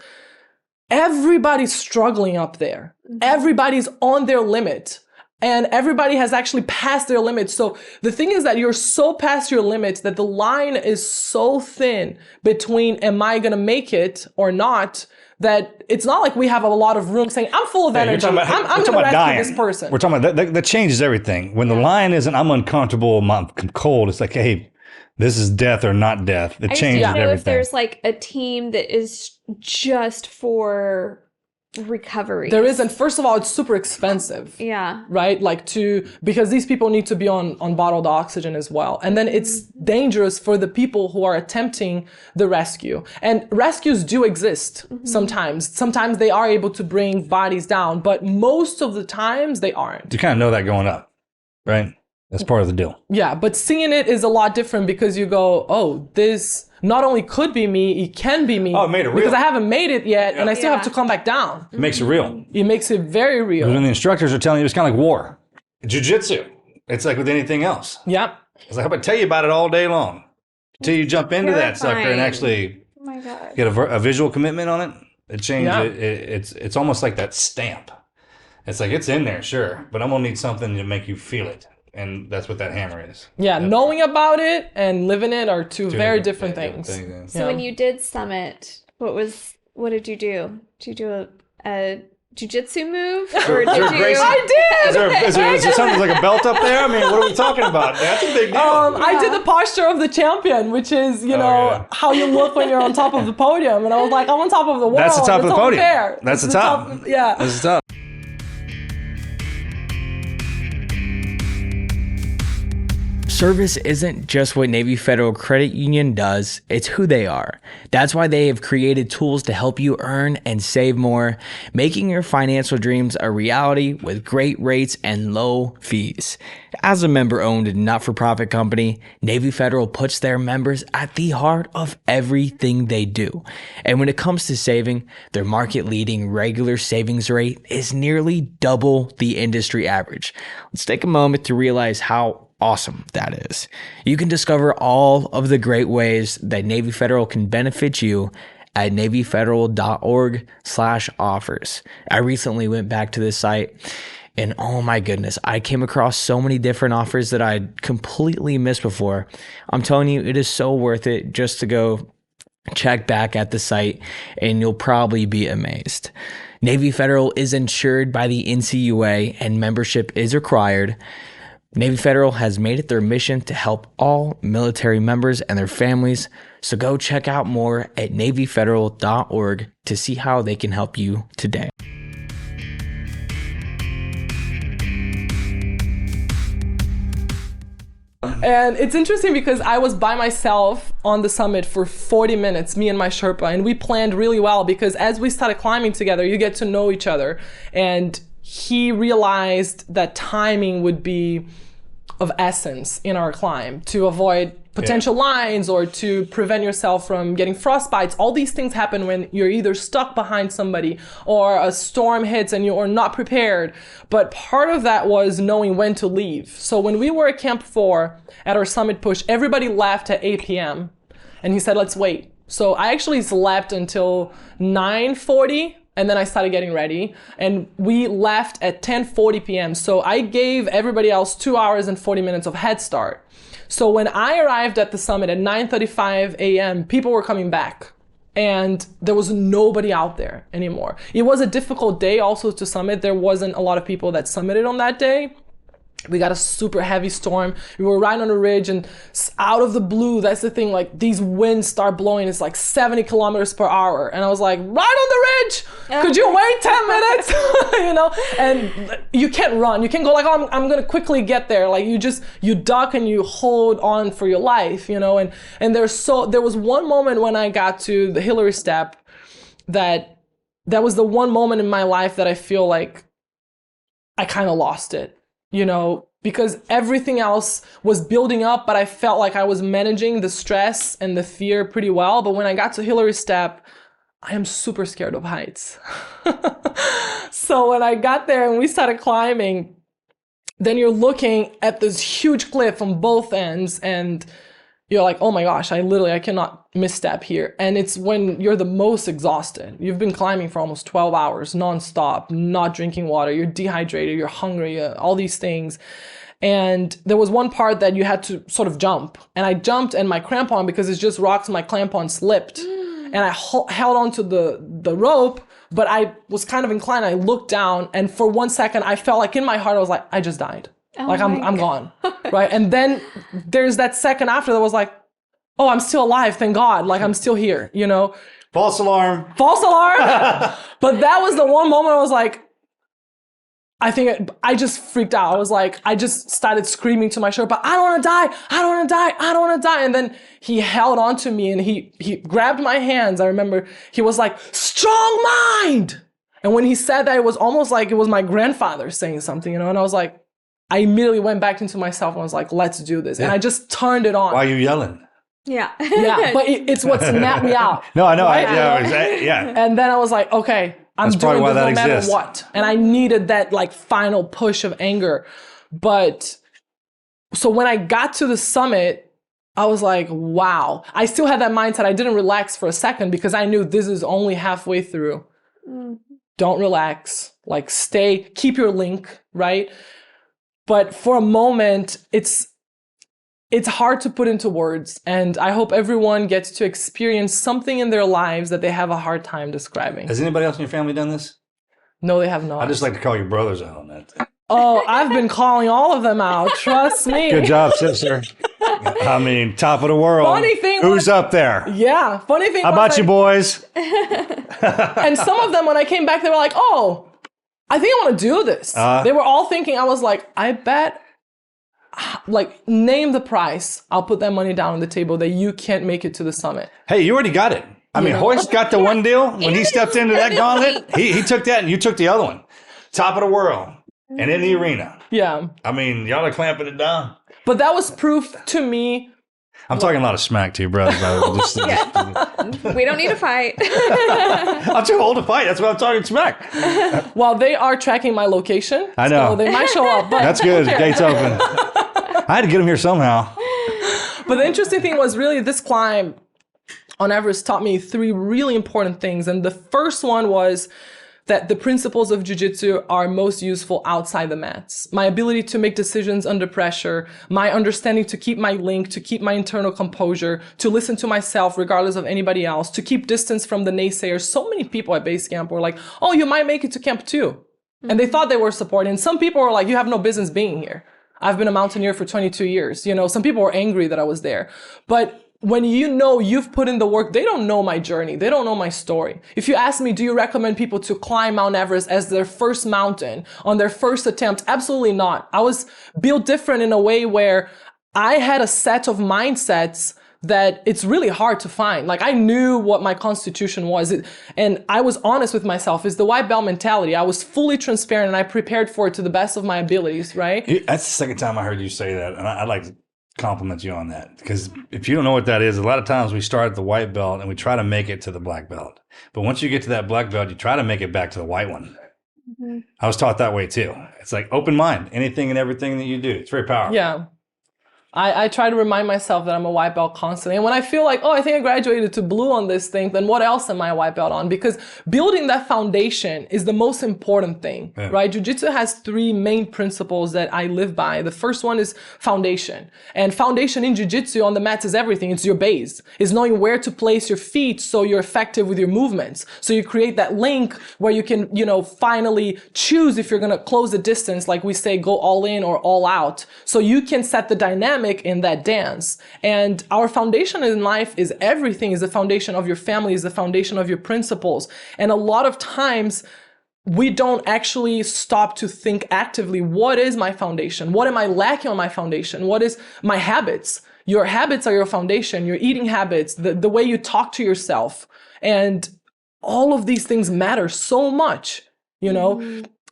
Everybody's struggling up there. Everybody's on their limit. And everybody has actually passed their limit. So the thing is that you're so past your limit that the line is so thin between am I going to make it or not, that it's not like we have a lot of room saying, I'm full of energy. I'm going to rescue this person. We're talking about that changes everything. When the line isn't, I'm uncomfortable, I'm cold. It's like, hey, this is death or not death. It changes everything. If there's like a team that is just for recovery. There isn't. First of all, it's super expensive. Yeah. Right? Because these people need to be on bottled oxygen as well. And then it's dangerous for the people who are attempting the rescue. And rescues do exist sometimes. Sometimes they are able to bring bodies down, but most of the times they aren't. You kind of know that going up, right? That's part of the deal. Yeah, but seeing it is a lot different because you go, oh, this not only could be me, it can be me. Oh, it made it real. Because I haven't made it yet, and I still have to come back down. It makes it real. It makes it very real. When the instructors are telling you, it's kind of like war. Jiu-Jitsu. It's like with anything else. Yep. It's like, I'm going to tell you about it all day long until you jump into that sucker and actually get a visual commitment on it. It changes. It's almost like that stamp. It's like, it's in there, sure, but I'm going to need something to make you feel it. And that's what that hammer is. Yeah, knowing about it and living it are two very different things. So when you did summit, what did you do? Did you do a jiu-jitsu move? Or did you... I did! Is there something like a belt up there? I mean, what are we talking about? That's a big deal. I did the posture of the champion, which is, how you look when you're on top of the podium. And I was like, I'm on top of the world. That's the top of the podium. Unfair. That's the top. That's the top. Service isn't just what Navy Federal Credit Union does, it's who they are. That's why they have created tools to help you earn and save more, making your financial dreams a reality with great rates and low fees. As a member-owned not-for-profit company, Navy Federal puts their members at the heart of everything they do. And when it comes to saving, their market-leading regular savings rate is nearly double the industry average. Let's take a moment to realize how awesome that is. You can discover all of the great ways that Navy Federal can benefit you at navyfederal.org/offers. I recently went back to this site and oh my goodness, I came across so many different offers that I'd completely missed before. I'm telling you, it is so worth it just to go check back at the site and you'll probably be amazed. Navy Federal is insured by the NCUA and membership is required. Navy Federal has made it their mission to help all military members and their families, so go check out more at navyfederal.org to see how they can help you today. And it's interesting because I was by myself on the summit for 40 minutes, me and my Sherpa, and we planned really well because as we started climbing together, you get to know each other. And he realized that timing would be of essence in our climb to avoid potential lines or to prevent yourself from getting frostbites. All these things happen when you're either stuck behind somebody or a storm hits and you are not prepared. But part of that was knowing when to leave. So when we were at Camp 4 at our summit push, everybody left at 8 p.m. And he said, let's wait. So I actually slept until 9:40. And then I started getting ready and we left at 10:40 p.m. So I gave everybody else 2 hours and 40 minutes of head start. So when I arrived at the summit at 9:35 a.m., people were coming back. and there was nobody out there anymore. It was a difficult day also to summit. There wasn't a lot of people that summited on that day. We got a super heavy storm. We were right on a ridge, and out of the blue, that's the thing, like these winds start blowing. It's like 70 kilometers per hour. And I was like, right on the ridge, could you wait 10 minutes? You know, and you can't run. You can't go like, oh, I'm going to quickly get there. Like you duck and you hold on for your life, you know? And there was one moment when I got to the Hillary step that was the one moment in my life that I feel like I kind of lost it. You know, because everything else was building up, but I felt like I was managing the stress and the fear pretty well. But when I got to Hillary's step, I am super scared of heights. So when I got there and we started climbing, then you're looking at this huge cliff on both ends and you're like, oh my gosh, I cannot misstep here. And it's when you're the most exhausted. You've been climbing for almost 12 hours nonstop, not drinking water. You're dehydrated, you're hungry, all these things. And there was one part that you had to sort of jump. And I jumped and my crampon, because it's just rocks, my crampon slipped. And I held onto the rope, but I was kind of inclined. I looked down and for 1 second, I felt like in my heart, I was like, I just died. Oh, like I'm gone, right? And then there's that second after that was like, oh, I'm still alive, thank God. Like I'm still here, you know? False alarm. False alarm. But that was the one moment I was like, I just freaked out. I was like, I just started screaming to my Sherpa, I don't want to die. I don't want to die. I don't want to die. And then he held on to me and he grabbed my hands. I remember he was like, strong mind. And when he said that, it was almost like it was my grandfather saying something, you know? And I was like, I immediately went back into myself and I was like, let's do this. Yeah. And I just turned it on. Why are you yelling? Yeah. Yeah, but it's what snapped me out. No, I know. Right? Yeah. And then I was like, okay, I'm doing this no matter what. And I needed that like final push of anger. But so when I got to the summit, I was like, wow. I still had that mindset. I didn't relax for a second because I knew this is only halfway through. Don't relax. Like keep your link, right? But for a moment, it's hard to put into words. And I hope everyone gets to experience something in their lives that they have a hard time describing. Has anybody else in your family done this? No, they have not. I just like to call your brothers out on that. Oh, I've been calling all of them out. Trust me. Good job, sister. I mean, top of the world. Funny thing Who's up there? Yeah. Funny thing How about you boys? And some of them, when I came back, they were like, oh, I think I want to do this. They were all thinking, I was like, I bet, like, name the price. I'll put that money down on the table that you can't make it to the summit. Hey, you already got it. I mean, Hoist got the one deal when he stepped into that gauntlet. He took that and you took the other one. Top of the world and in the arena. Yeah. I mean, y'all are clamping it down. But that was proof to me. I'm talking a lot of smack to you, brother. We don't need to fight. I'm too old to fight. That's why I'm talking smack. Well, they are tracking my location. I know. So they might show up. But that's good. Gates open. I had to get them here somehow. But the interesting thing was really this climb on Everest taught me 3 really important things. And the first one was that the principles of jiu-jitsu are most useful outside the mats. My ability to make decisions under pressure, my understanding to keep my link, to keep my internal composure, to listen to myself regardless of anybody else, to keep distance from the naysayers. So many people at base camp were like, oh, you might make it to camp 2. And they thought they were supporting. And some people were like, you have no business being here. I've been a mountaineer for 22 years. You know, some people were angry that I was there. But when you know you've put in the work, they don't know my journey. They don't know my story. If you ask me, do you recommend people to climb Mount Everest as their first mountain on their first attempt? Absolutely not. I was built different in a way where I had a set of mindsets that it's really hard to find. Like I knew what my constitution was and I was honest with myself. It's the white belt mentality. I was fully transparent and I prepared for it to the best of my abilities, right? That's the second time I heard you say that. And I'd like to compliment you on that, because if you don't know what that is, a lot of times we start at the white belt and we try to make it to the black belt, but once you get to that black belt, you try to make it back to the white one. I was taught that way too. It's like open mind, anything and everything that you do. It's very powerful. Yeah. I try to remind myself that I'm a white belt constantly. And when I feel like, oh, I think I graduated to blue on this thing, then what else am I a white belt on? Because building that foundation is the most important thing, right? Jiu-Jitsu has 3 main principles that I live by. The first one is foundation. And foundation in Jiu-Jitsu on the mats is everything. It's your base. It's knowing where to place your feet so you're effective with your movements. So you create that link where you can, finally choose if you're going to close the distance, like we say, go all in or all out. So you can set the dynamic in that dance. And our foundation in life is everything, is the foundation of your family, is the foundation of your principles. And a lot of times we don't actually stop to think actively, what is my foundation? What am I lacking on my foundation? What is my habits? Your habits are your foundation, your eating habits, the way you talk to yourself. And all of these things matter so much,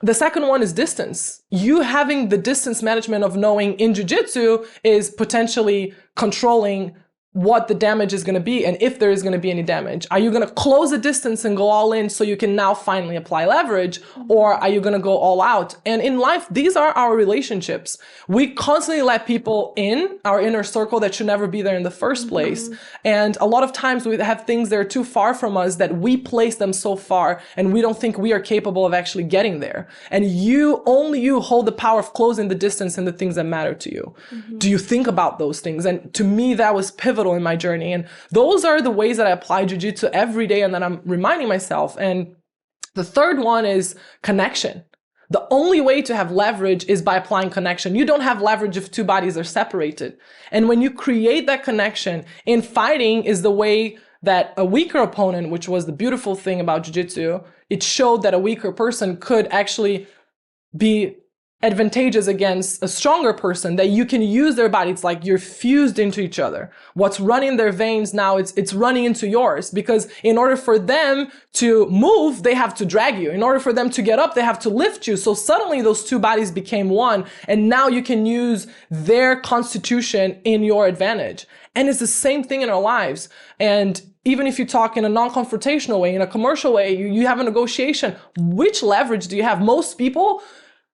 The second one is distance. You having the distance management of knowing in jiu-jitsu is potentially controlling what the damage is going to be and if there is going to be any damage. Are you going to close the distance and go all in so you can now finally apply leverage, or are you going to go all out? And in life, these are our relationships. We constantly let people in our inner circle that should never be there in the first place. And a lot of times we have things that are too far from us that we place them so far and we don't think we are capable of actually getting there. And only you hold the power of closing the distance in the things that matter to you. Do you think about those things? And to me, that was pivotal in my journey. And those are the ways that I apply jiu-jitsu every day and that I'm reminding myself. And the third one is connection. The only way to have leverage is by applying connection. You don't have leverage if 2 bodies are separated. And when you create that connection in fighting is the way that a weaker opponent, which was the beautiful thing about jiu-jitsu, it showed that a weaker person could actually be advantageous against a stronger person, that you can use their body. It's like you're fused into each other. What's running their veins now, it's running into yours, because in order for them to move, they have to drag you. In order for them to get up, they have to lift you. So suddenly those 2 bodies became one, and now you can use their constitution in your advantage. And it's the same thing in our lives. And even if you talk in a non-confrontational way, in a commercial way, you have a negotiation. Which leverage do you have? Most people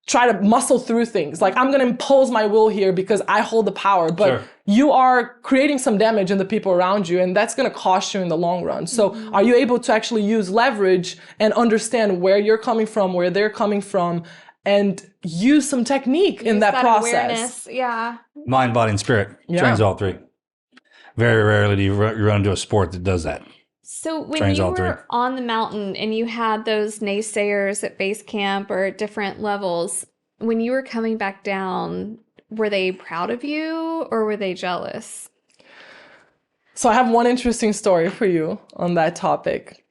try to muscle through things. Like, I'm going to impose my will here because I hold the power, but you are creating some damage in the people around you, and that's going to cost you in the long run. So are you able to actually use leverage and understand where you're coming from, where they're coming from, and use some technique in that process? Awareness. Mind, body, and spirit. Trains all 3. Very rarely do you run into a sport that does that. So when you were on the mountain and you had those naysayers at base camp or at different levels, when you were coming back down, were they proud of you or were they jealous? So I have one interesting story for you on that topic.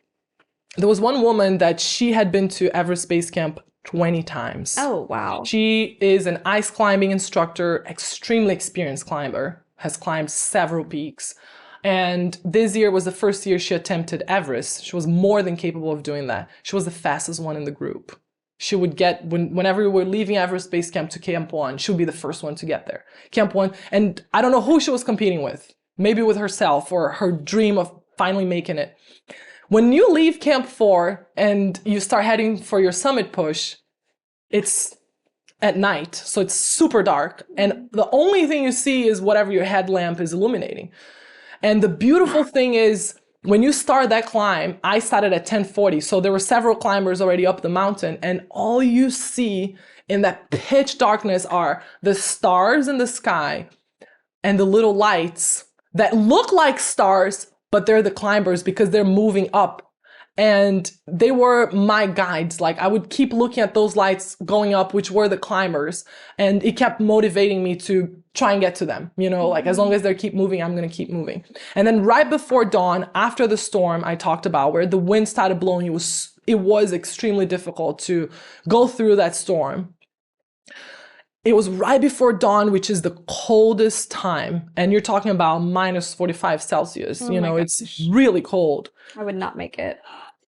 There was one woman that she had been to Everest base camp 20 times. Oh, wow. She is an ice climbing instructor, extremely experienced climber, has climbed several peaks. And this year was the first year she attempted Everest. She was more than capable of doing that. She was the fastest one in the group. She would get, whenever we were leaving Everest Base Camp to Camp 1, she would be the first one to get there. Camp 1, and I don't know who she was competing with. Maybe with herself or her dream of finally making it. When you leave Camp 4 and you start heading for your summit push, it's at night, so it's super dark. And the only thing you see is whatever your headlamp is illuminating. And the beautiful thing is, when you start that climb, I started at 10:40, so there were several climbers already up the mountain, and all you see in that pitch darkness are the stars in the sky and the little lights that look like stars, but they're the climbers because they're moving up. And they were my guides. Like, I would keep looking at those lights going up, which were the climbers. And it kept motivating me to try and get to them. Like, as long as they keep moving, I'm going to keep moving. And then right before dawn, after the storm I talked about, where the wind started blowing, it was extremely difficult to go through that storm. It was right before dawn, which is the coldest time. And you're talking about minus 45 Celsius. It's really cold. I would not make it.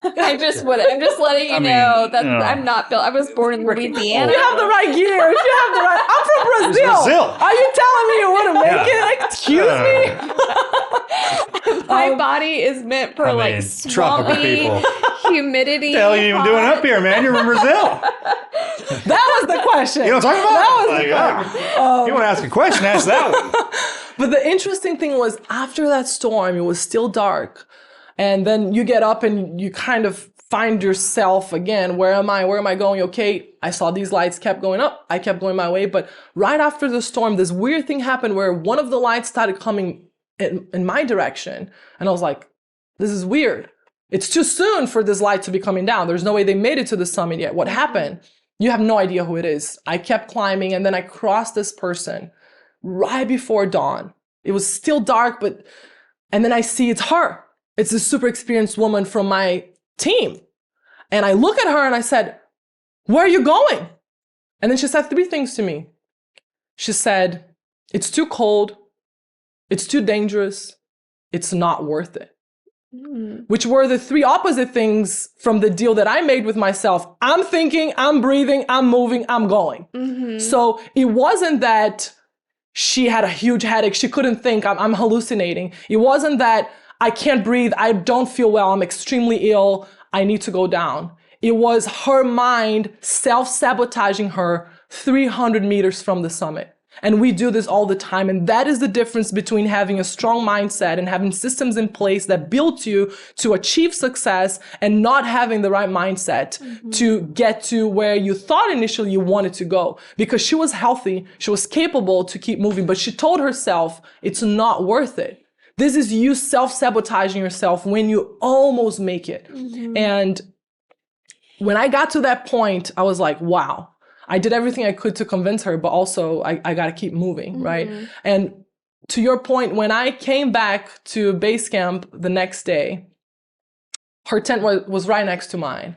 I'm just letting you know that I'm not built. I was born in Louisiana. You have the right gear. I'm from Brazil. Are you telling me you wouldn't make it? Excuse me? My body is meant for swampy humidity. What the hell are you even doing up here, man? You're from Brazil. That was the question. You know what I'm talking about? That was Like, the yeah. You want to ask a question, ask that one. But the interesting thing was after that storm, it was still dark. And then you get up and you kind of find yourself again. Where am I? Where am I going? Okay, I saw these lights kept going up. I kept going my way. But right after the storm, this weird thing happened where one of the lights started coming in my direction. And I was like, this is weird. It's too soon for this light to be coming down. There's no way they made it to the summit yet. What happened? You have no idea who it is. I kept climbing and then I crossed this person right before dawn. It was still dark, and then I see it's her. It's a super experienced woman from my team. And I look at her and I said, where are you going? And then she said 3 things to me. She said, it's too cold. It's too dangerous. It's not worth it. Which were the 3 opposite things from the deal that I made with myself. I'm thinking, I'm breathing, I'm moving, I'm going. So it wasn't that she had a huge headache. She couldn't think, I'm hallucinating. It wasn't that I can't breathe. I don't feel well. I'm extremely ill. I need to go down. It was her mind self-sabotaging her 300 meters from the summit. And we do this all the time. And that is the difference between having a strong mindset and having systems in place that build you to achieve success and not having the right mindset to get to where you thought initially you wanted to go. Because she was healthy, she was capable to keep moving, but she told herself it's not worth it. This is you self-sabotaging yourself when you almost make it. And when I got to that point, I was like, wow. I did everything I could to convince her, but also I got to keep moving, right? And to your point, when I came back to base camp the next day, her tent was right next to mine.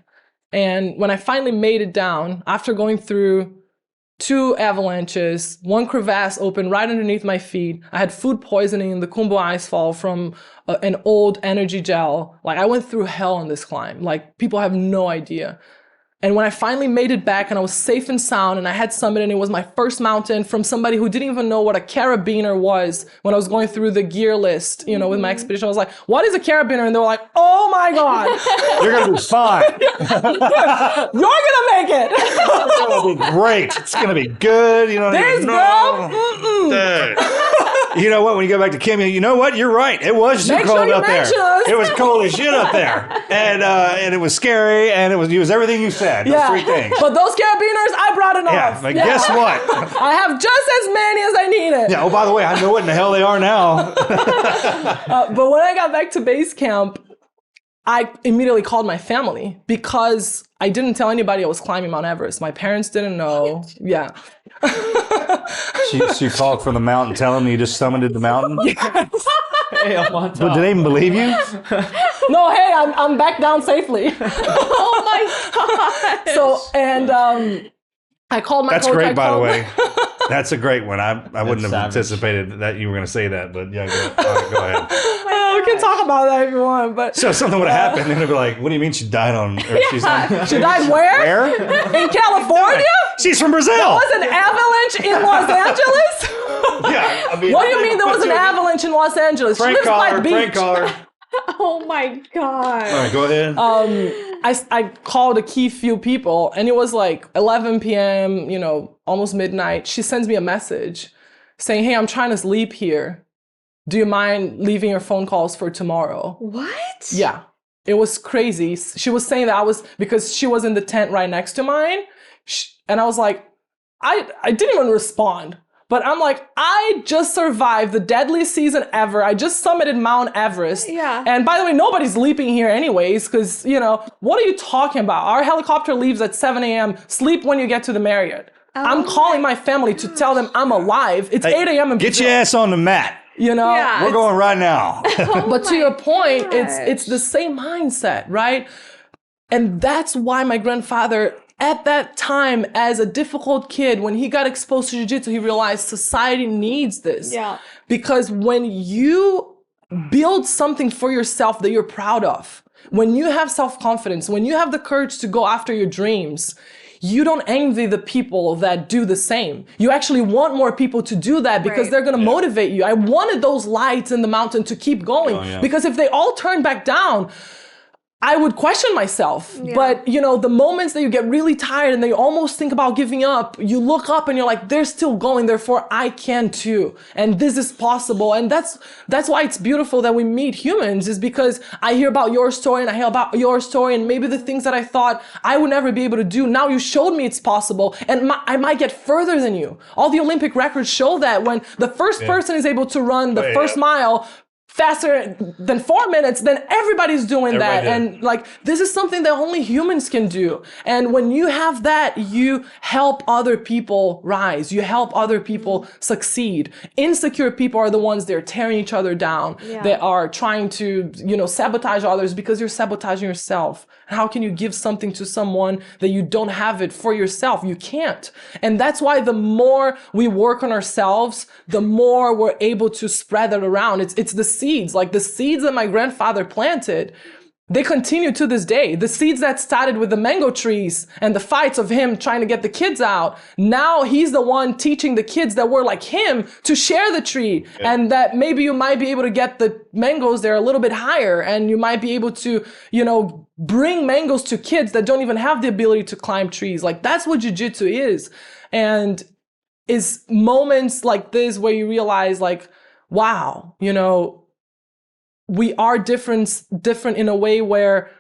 And when I finally made it down, after going through 2 avalanches, 1 crevasse opened right underneath my feet, I had food poisoning in the Kumbo icefall from an old energy gel. Like, I went through hell on this climb. Like, people have no idea. And when I finally made it back and I was safe and sound and I had summited and it was my first mountain from somebody who didn't even know what a carabiner was when I was going through the gear list, you know, with my expedition, I was like, what is a carabiner? And they were like, oh my God. You're going to be fine. You're going to make it. It's going to be great. It's going to be good. You know, This girl, you know what? When you go back to Kim, you know what? You're right. It was too cold up there. It was cold as shit up there, and it was scary, and it was everything you said. Those 3 things. But those carabiners, I brought enough. Yeah, but guess what? I have just as many as I needed. Yeah. Oh, by the way, I know what in the hell they are now. But when I got back to base camp, I immediately called my family because I didn't tell anybody I was climbing Mount Everest. My parents didn't know. What? Yeah. She called from the mountain, telling me you just summited the mountain. Yes. Hey, I'm on top. But did they even believe you? No, hey, I'm back down safely. Oh my God. So, and I called my That's coach. great, by the way. That's a great one. I wouldn't have savage. anticipated that you were going to say that, but yeah, go ahead. We can talk about that if you want, but So if something would have happened, then it'd be like, what do you mean she died on? Or she's on she died where? where? In California? She's from Brazil. There was an avalanche in Los Angeles? Yeah, I mean, What do you mean there was an avalanche in Los Angeles? She Prank lives by the caller, prank beach. caller. Oh my God. All right, go ahead. I called a key few people and it was like 11 p.m., you know, almost midnight. She sends me a message saying, hey, I'm trying to sleep here. Do you mind leaving your phone calls for tomorrow? What? Yeah, it was crazy. She was saying that because she was in the tent right next to mine. And I was like, I didn't even respond. But I'm like, I just survived the deadliest season ever. I just summited Mount Everest. Yeah. And by the way, nobody's sleeping here anyways, because, you know, what are you talking about? Our helicopter leaves at 7 a.m. Sleep when you get to the Marriott. I'm calling my family to tell them I'm alive. It's 8 a.m. in Get Brazil. your ass on the mat. You know? Yeah. We're going right now. But to your point, gosh. it's the same mindset, right? And that's why my grandfather, at that time, as a difficult kid, when he got exposed to jiu-jitsu, he realized society needs this. Yeah. Because when you build something for yourself that you're proud of, when you have self-confidence, when you have the courage to go after your dreams, you don't envy the people that do the same. You actually want more people to do that because Right. they're going to motivate you. I wanted those lights in the mountain to keep going because if they all turn back down, I would question myself. Yeah. But, you know, the moments that you get really tired and that you almost think about giving up, you look up and you're like, they're still going, therefore I can too. And this is possible. And that's why it's beautiful that we meet humans, is because I hear about your story and I hear about your story, and maybe the things that I thought I would never be able to do, now you showed me it's possible, and I might get further than you. All the Olympic records show that when the first person is able to run the first mile faster than 4 minutes, then everybody's doing that. And like, this is something that only humans can do. And when you have that, you help other people rise. You help other people succeed. Insecure people are the ones that are tearing each other down. Yeah. That are trying to, you know, sabotage others because you're sabotaging yourself. How can you give something to someone that you don't have it for yourself? You can't. And that's why the more we work on ourselves, the more we're able to spread it around. It's the seeds, like the seeds that my grandfather planted. They continue to this day. The seeds that started with the mango trees and the fights of him trying to get the kids out. Now he's the one teaching the kids that were like him to share the tree. Yeah. And that maybe you might be able to get the mangoes there a little bit higher, and you might be able to, you know, bring mangoes to kids that don't even have the ability to climb trees. Like, that's what jiu-jitsu is. And is moments like this where you realize, like, wow, you know, we are different in a way where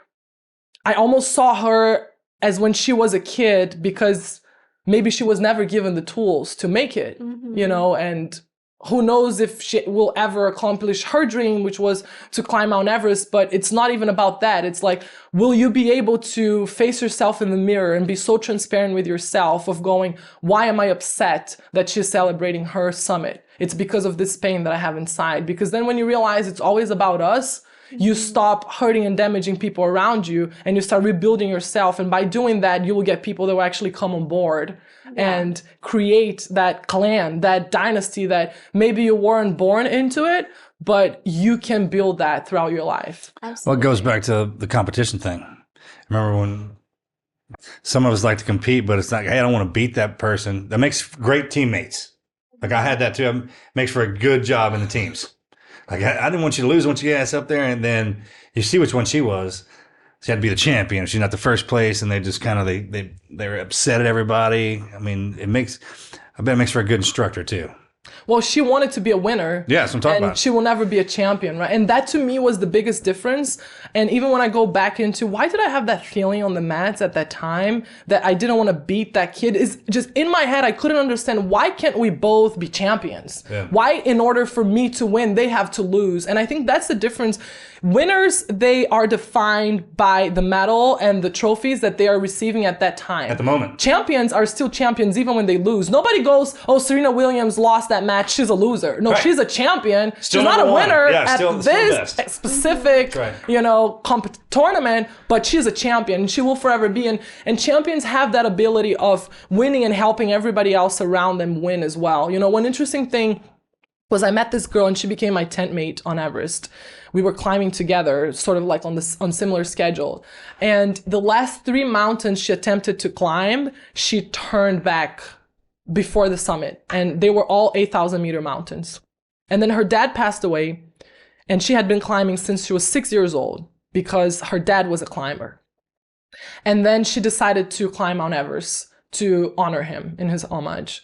I almost saw her as when she was a kid, because maybe she was never given the tools to make it, you know, and who knows if she will ever accomplish her dream, which was to climb Mount Everest. But it's not even about that. It's like, will you be able to face yourself in the mirror and be so transparent with yourself of going, why am I upset that she's celebrating her summit? It's because of this pain that I have inside. Because then when you realize it's always about us, you stop hurting and damaging people around you, and you start rebuilding yourself. And by doing that, you will get people that will actually come on board and create that clan, that dynasty that maybe you weren't born into it, but you can build that throughout your life. Absolutely. Well, it goes back to the competition thing. Remember when some of us like to compete, but it's like, hey, I don't want to beat that person. That makes great teammates. Like, I had that too. It makes for a good job in the teams. Like, I didn't want you to lose once you get ass up there, and then you see which one she was. She had to be the champion. She's not the first place, and they just kind of they were upset at everybody. I mean, I bet it makes for a good instructor too. Well, she wanted to be a winner. Yeah, that's what I'm talking about. And she will never be a champion, right? And that to me was the biggest difference. And even when I go back into why did I have that feeling on the mats at that time that I didn't want to beat that kid, is just in my head, I couldn't understand, why can't we both be champions? Yeah. Why, in order for me to win, they have to lose? And I think that's the difference. Winners, they are defined by the medal and the trophies that they are receiving at that time. At the moment. Champions are still champions even when they lose. Nobody goes, oh, Serena Williams lost that match, she's a loser. No, she's a champion. Still she's not a winner at this specific, you know, tournament, but she's a champion, and she will forever be. And champions have that ability of winning and helping everybody else around them win as well. You know, one interesting thing was I met this girl, and she became my tent mate on Everest. We were climbing together, sort of like on similar schedule. And the last 3 mountains she attempted to climb, she turned back before the summit. And they were all 8,000 meter mountains. And then her dad passed away, and she had been climbing since she was 6 years old because her dad was a climber. And then she decided to climb Mount Everest to honor him in his homage.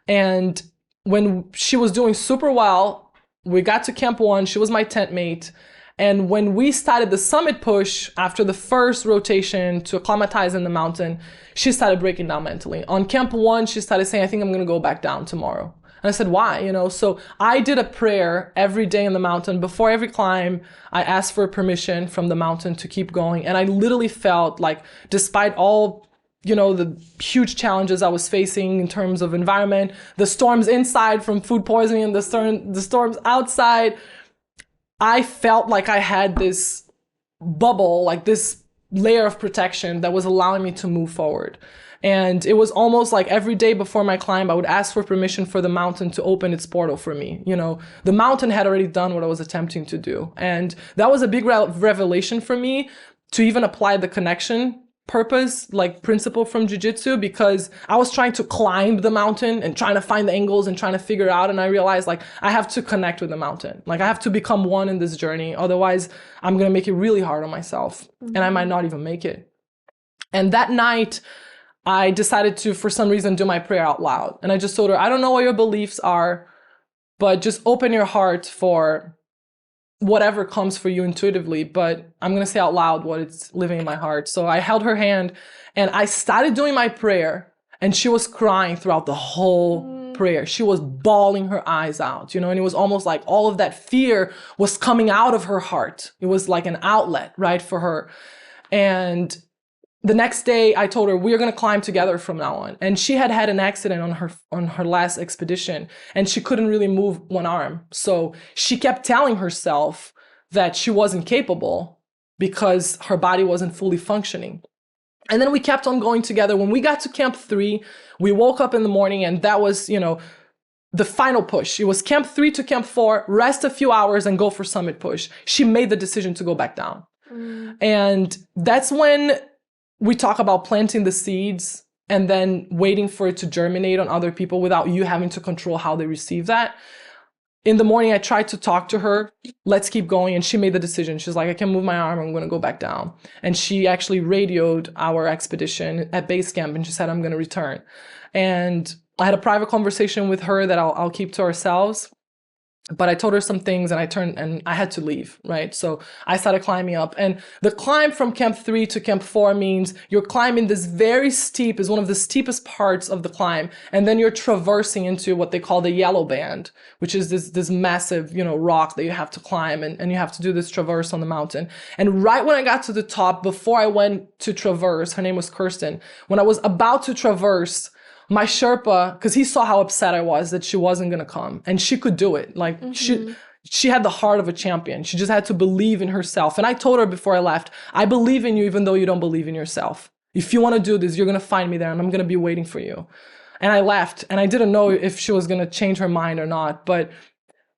And when she was doing super well, we got to Camp 1, she was my tent mate. And when we started the summit push, after the first rotation to acclimatize in the mountain, she started breaking down mentally. On Camp 1, she started saying, I think I'm going to go back down tomorrow. And I said, why? You know, so I did a prayer every day in the mountain. Before every climb, I asked for permission from the mountain to keep going. And I literally felt like, despite all, you know, the huge challenges I was facing in terms of environment, the storms inside from food poisoning and the storms outside, I felt like I had this bubble, like this layer of protection that was allowing me to move forward. And it was almost like every day before my climb, I would ask for permission for the mountain to open its portal for me. You know, the mountain had already done what I was attempting to do. And that was a big revelation for me, to even apply the connection purpose, like principle from jiu-jitsu, because I was trying to climb the mountain and trying to find the angles and trying to figure it out. And I realized like I have to connect with the mountain. Like I have to become one in this journey. Otherwise I'm going to make it really hard on myself and I might not even make it. And that night I decided to, for some reason, do my prayer out loud. And I just told her, I don't know what your beliefs are, but just open your heart for whatever comes for you intuitively, but I'm going to say out loud what it's living in my heart. So I held her hand and I started doing my prayer, and she was crying throughout the whole prayer. She was bawling her eyes out, and it was almost like all of that fear was coming out of her heart. It was like an outlet, right, for her. And the next day I told her we're going to climb together from now on. And she had an accident on her last expedition, and she couldn't really move one arm. So she kept telling herself that she wasn't capable because her body wasn't fully functioning. And then we kept on going together. When we got to Camp 3, we woke up in the morning, and that was, the final push. It was Camp 3 to Camp 4, rest a few hours and go for summit push. She made the decision to go back down. And that's when we talk about planting the seeds and then waiting for it to germinate on other people without you having to control how they receive that. In the morning, I tried to talk to her, let's keep going. And she made the decision. She's like, I can't move my arm. I'm going to go back down. And she actually radioed our expedition at base camp. And she said, I'm going to return. And I had a private conversation with her that I'll keep to ourselves. But I told her some things, and I turned and I had to leave, right? So I started climbing up, and the climb from Camp 3 to Camp 4 means you're climbing this very steep, is one of the steepest parts of the climb. And then you're traversing into what they call the yellow band, which is this massive, rock that you have to climb, and you have to do this traverse on the mountain. And right when I got to the top, before I went to traverse, her name was Kirsten, when I was about to traverse, my Sherpa, because he saw how upset I was that she wasn't going to come, and she could do it. Like she had the heart of a champion. She just had to believe in herself. And I told her before I left, I believe in you even though you don't believe in yourself. If you want to do this, you're going to find me there, and I'm going to be waiting for you. And I left, and I didn't know if she was going to change her mind or not. But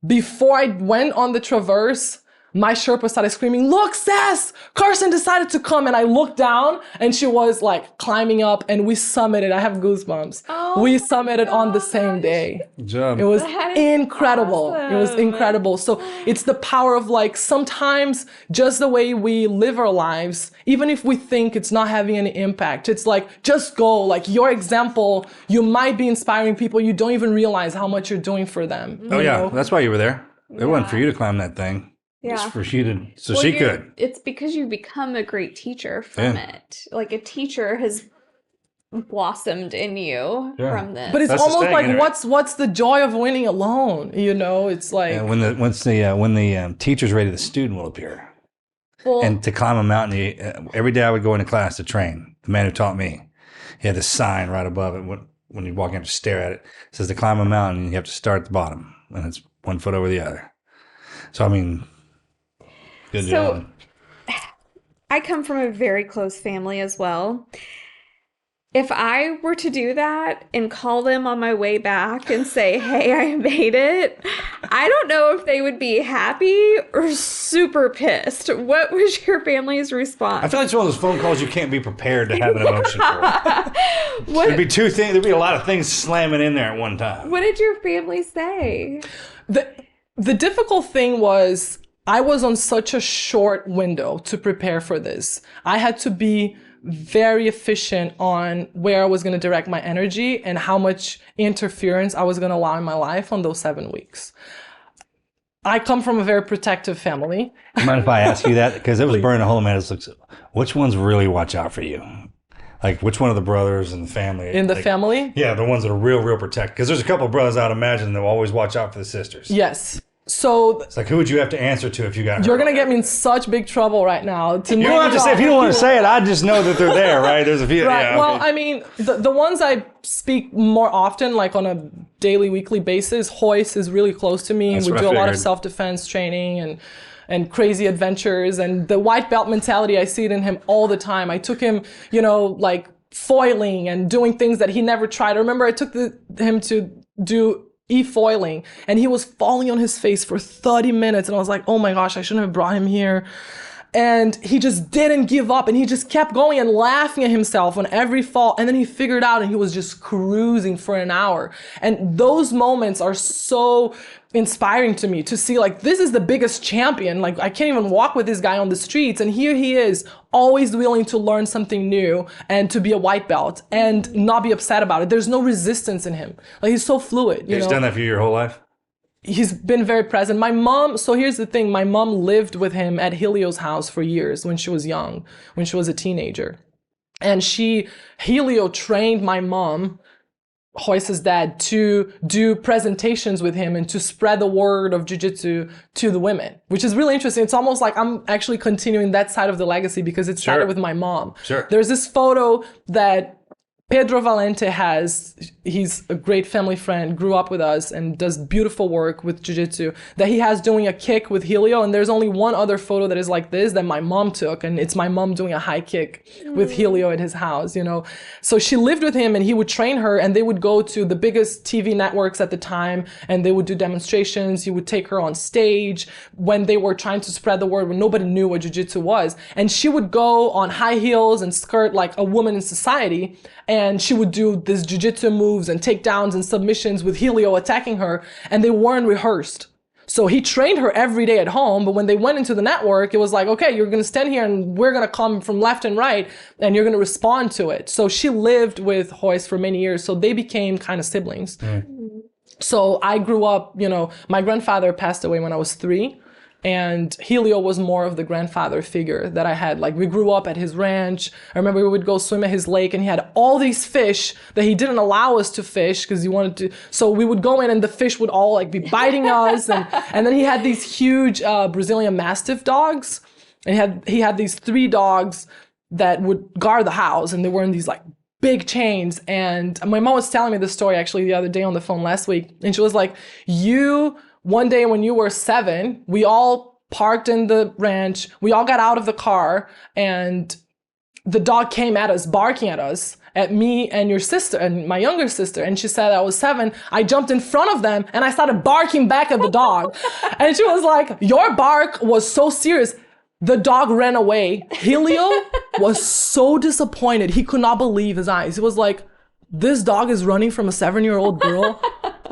before I went on the traverse, my Sherpa started screaming, look, Cess, Carson decided to come. And I looked down, and she was like climbing up, and we summited. I have goosebumps. Oh, we summited on the same day. Good job. It was incredible. Awesome. It was incredible. So it's the power of like, sometimes just the way we live our lives, even if we think it's not having any impact, it's like, just go. Like your example, you might be inspiring people. You don't even realize how much you're doing for them. Oh yeah. That's why you were there. It wasn't for you to climb that thing. Yeah. It's for you to, so she could. It's because you become a great teacher from it. Like a teacher has blossomed in you from this. But it's almost like, what's the joy of winning alone? It's like when the teacher's ready, the student will appear. Well, and to climb a mountain, every day I would go into class to train. The man who taught me, he had this sign right above it. When you walk in, you have to stare at it. It says to climb a mountain, you have to start at the bottom, and it's 1 foot over the other. So I mean. Good job. I come from a very close family as well. If I were to do that and call them on my way back and say, hey, I made it, I don't know if they would be happy or super pissed. What was your family's response? I feel like it's one of those phone calls you can't be prepared to have an emotion for. There'd be two things. There'd be a lot of things slamming in there at one time. What did your family say? The difficult thing was, I was on such a short window to prepare for this. I had to be very efficient on where I was going to direct my energy and how much interference I was going to allow in my life on those 7 weeks. I come from a very protective family. Mind if I ask you that? Because it was burning a hole in my head. Which ones really watch out for you? Like, which one of the brothers in the family? In the family? Yeah, the ones that are real protective. Because there's a couple of brothers I'd imagine that will always watch out for the sisters. Yes. So it's like, who would you have to answer to if you got hurt? You're going to get me in such big trouble right now. You don't have to say, if you don't want to say it, I just know that they're there, right? There's a few. Right. Yeah, well, okay. I mean, the ones I speak more often, like on a daily, weekly basis, Hoyce is really close to me. That's we what do I a lot of figured. self-defense training and crazy adventures. And the white belt mentality, I see it in him all the time. I took him, like foiling and doing things that he never tried. I remember I took him to do e-foiling, and he was falling on his face for 30 minutes, and I was like, oh my gosh, I shouldn't have brought him here. And he just didn't give up, and he just kept going and laughing at himself on every fall. And then he figured out, and he was just cruising for an hour. And those moments are so inspiring to me, to see like, this is the biggest champion. Like, I can't even walk with this guy on the streets. And here he is, always willing to learn something new and to be a white belt and not be upset about it. There's no resistance in him. Like, he's so fluid. He's done that for you your whole life? He's been very present. My mom, so here's the thing. My mom lived with him at Helio's house for years when she was young, when she was a teenager. And Helio trained my mom, Royce's dad, to do presentations with him and to spread the word of jiu-jitsu to the women, which is really interesting. It's almost like I'm actually continuing that side of the legacy because it started with my mom. Sure. There's this photo that Pedro Valente has. He's a great family friend, grew up with us and does beautiful work with jiu-jitsu, that he has doing a kick with Helio. And there's only one other photo that is like this that my mom took. And it's my mom doing a high kick with Helio at his house, you know. So she lived with him and he would train her, and they would go to the biggest TV networks at the time and they would do demonstrations. He would take her on stage when they were trying to spread the word, when nobody knew what jiu-jitsu was. And she would go on high heels and skirt like a woman in society. And she would do this jiu-jitsu moves and takedowns and submissions with Helio attacking her, and they weren't rehearsed. So he trained her every day at home, but when they went into the network, it was like, okay, you're going to stand here and we're going to come from left and right and you're going to respond to it. So she lived with Royce for many years, so they became kind of siblings. So I grew up, you know, my grandfather passed away when I was 3. And Helio was more of the grandfather figure that I had. Like, we grew up at his ranch. I remember we would go swim at his lake, and he had all these fish that he didn't allow us to fish because he wanted to. So we would go in and the fish would all like be biting us. And then he had these huge Brazilian Mastiff dogs. And he had these 3 dogs that would guard the house, and they were in these like big chains. And my mom was telling me this story actually the other day on the phone last week. And she was like, one day when you were 7, we all parked in the ranch. We all got out of the car and the dog came at us, barking at us, at me and your sister and my younger sister. And she said I was 7. I jumped in front of them and I started barking back at the dog. And she was like, your bark was so serious. The dog ran away. Helio was so disappointed. He could not believe his eyes. He was like, this dog is running from a 7-year-old girl.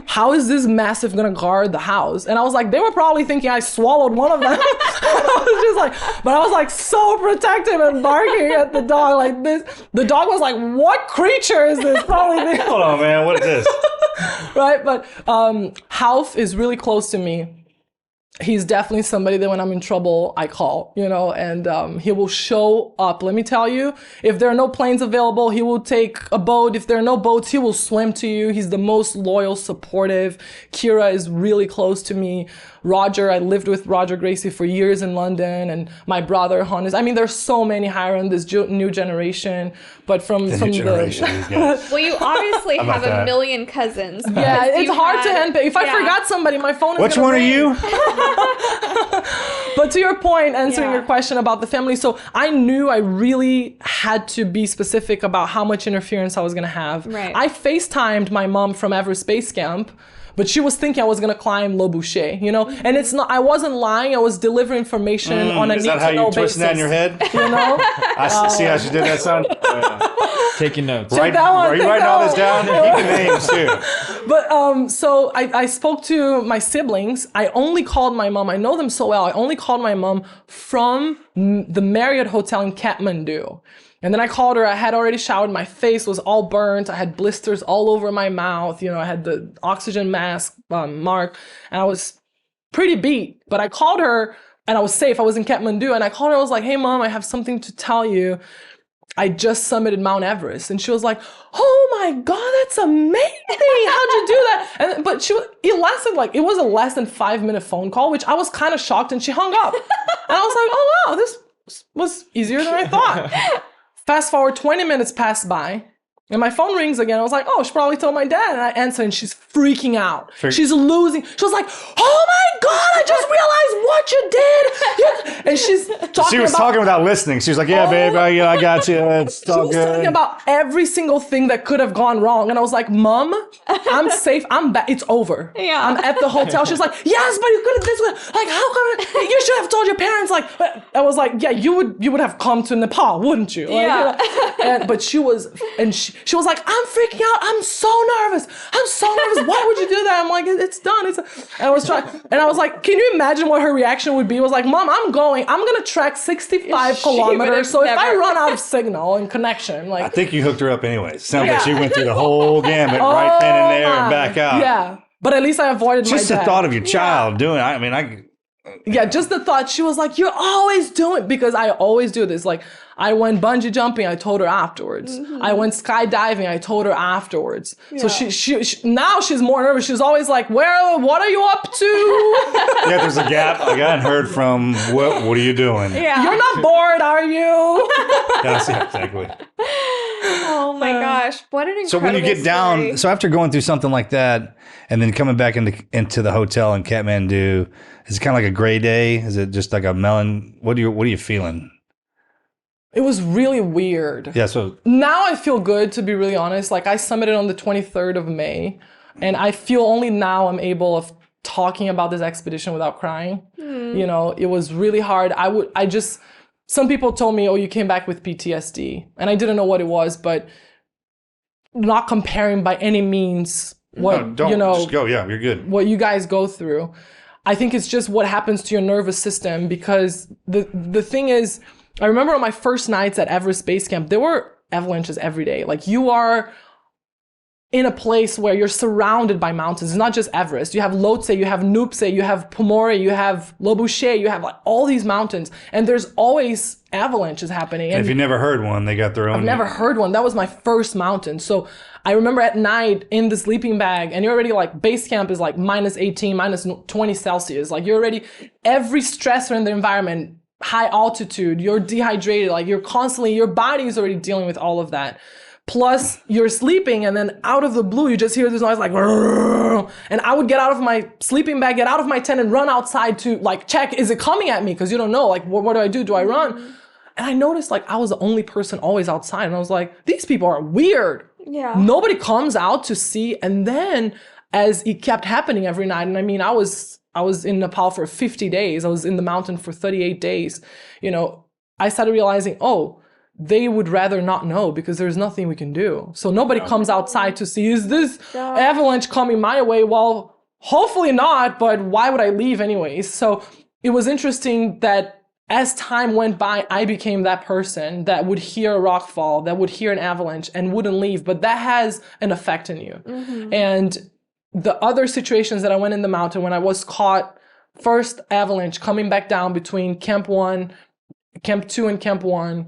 How is this Mastiff gonna guard the house? And I was like, they were probably thinking I swallowed one of them. I was just like, but I was like so protective and barking at the dog like this. The dog was like, what creature is this? Probably. Hold on, man, what is this? Right, but Half is really close to me. He's definitely somebody that when I'm in trouble, I call, you know, and he will show up. Let me tell you, if there are no planes available, he will take a boat. If there are no boats, he will swim to you. He's the most loyal, supportive. Kira is really close to me. Roger, I lived with Roger Gracie for years in London, and my brother, Hannes. I mean, there's so many Hiram, this new generation, but from the generation, these guys. Well, you obviously How about have a that? million cousins. Yeah, because it's you hard to had- handpick. If I yeah. forgot somebody, my phone is Which gonna one are ring. you? But to your point, answering Yeah. your question about the family, so I knew I really had to be specific about how much interference I was going to have. Right. I FaceTimed my mom from Everest Base Camp, but she was thinking I was going to climb Le Boucher, you know? And it's not, I wasn't lying. I was delivering information on a Is that how need-to-know you twisting that in your head? You know? I see how she did that, son. Taking notes. Right, that one, are you take writing that all this one. down? Keep the names too. But so I spoke to my siblings. I only called my mom. I know them so well. I only called my mom from the Marriott Hotel in Kathmandu. And then I called her. I had already showered. My face was all burnt. I had blisters all over my mouth. You know, I had the oxygen mask mark, and I was pretty beat. But I called her, and I was safe. I was in Kathmandu, and I called her. I was like, "Hey, Mom, I have something to tell you. I just summited Mount Everest." And she was like, "Oh my God, that's amazing. How'd you do that?" But it lasted like, it was a less than 5-minute phone call, which I was kind of shocked, and she hung up. And I was like, oh wow, this was easier than I thought. Fast forward, 20 minutes passed by, And my phone rings again. I was like, oh, she probably told my dad. And I answer, and she's freaking out. She's losing. She was like, oh my God, I just realized what you did. And she's talking She was talking without listening. She was like, yeah, babe, I got you. It's all good. She was talking about every single thing that could have gone wrong. And I was like, Mom, I'm safe. I'm back. It's over. Yeah. I'm at the hotel. She's like, yes, but you could have this way. Like, how come? You should have told your parents. Like, I was like, yeah, you would have come to Nepal, wouldn't you? Like, yeah. But she was like, I'm freaking out. I'm so nervous. Why would you do that? I'm like, it's done. And I was trying, and I was like, can you imagine what her reaction would be? It was like, Mom, I'm going to trek 65 kilometers. So if I run out of signal and connection, like. I think you hooked her up anyways. Sounds like she went through the whole gamut right then and there and back out. Yeah. But at least I avoided just the thought of your child doing it. Yeah, just the thought. She was like, you're always doing, because I always do this. Like, I went bungee jumping, I told her afterwards. Mm-hmm. I went skydiving, I told her afterwards. Yeah. So she now she's more nervous. She's always like, what are you up to? Yeah, there's a gap. I hadn't heard from, what are you doing? Yeah. You're not bored, are you? Yes, yeah, exactly. Oh my gosh, what an incredible So when you get down, so after going through something like that, and then coming back into the hotel in Kathmandu, is it kind of like a gray day? Is it just like a melon? What are you feeling? It was really weird. Yeah, so now I feel good, to be really honest. Like, I summited on the 23rd of May, and I feel only now I'm able of talking about this expedition without crying. You know, it was really hard. Some people told me, oh, you came back with PTSD, and I didn't know what it was, but not comparing by any means what, just go. Yeah, you're good. What you guys go through. I think it's just what happens to your nervous system, because the thing is, I remember on my first nights at Everest Base Camp, there were avalanches every day. Like, you are in a place where you're surrounded by mountains. It's not just Everest. You have Lhotse, you have Nuptse, you have Pomore, you have Lobuche, you have like all these mountains, and there's always avalanches happening. And if you never heard one, they got their own. I've never heard one. That was my first mountain. So I remember at night in the sleeping bag, and you're already like, base camp is like -18, -20 Celsius. Like, you're already, every stressor in the environment, high altitude, you're dehydrated, like you're constantly, your body is already dealing with all of that. Plus, you're sleeping, and then out of the blue, you just hear this noise like, and I would get out of my sleeping bag, get out of my tent, and run outside to like check, is it coming at me? Because you don't know, like, what do I do? Do I run? And I noticed like I was the only person always outside, and I was like, these people are weird. Yeah. Nobody comes out to see. And then as it kept happening every night, and I mean, I was in Nepal for 50 days. I was in the mountain for 38 days. You know, I started realizing, oh, they would rather not know, because there's nothing we can do. So nobody comes outside to see, is this avalanche coming my way? Well, hopefully not, but why would I leave anyways? So it was interesting that as time went by, I became that person that would hear a rock fall, that would hear an avalanche and wouldn't leave. But that has an effect in you. Mm-hmm. And the other situations that I went in the mountain, when I was caught, first avalanche coming back down between Camp 2 and Camp 1,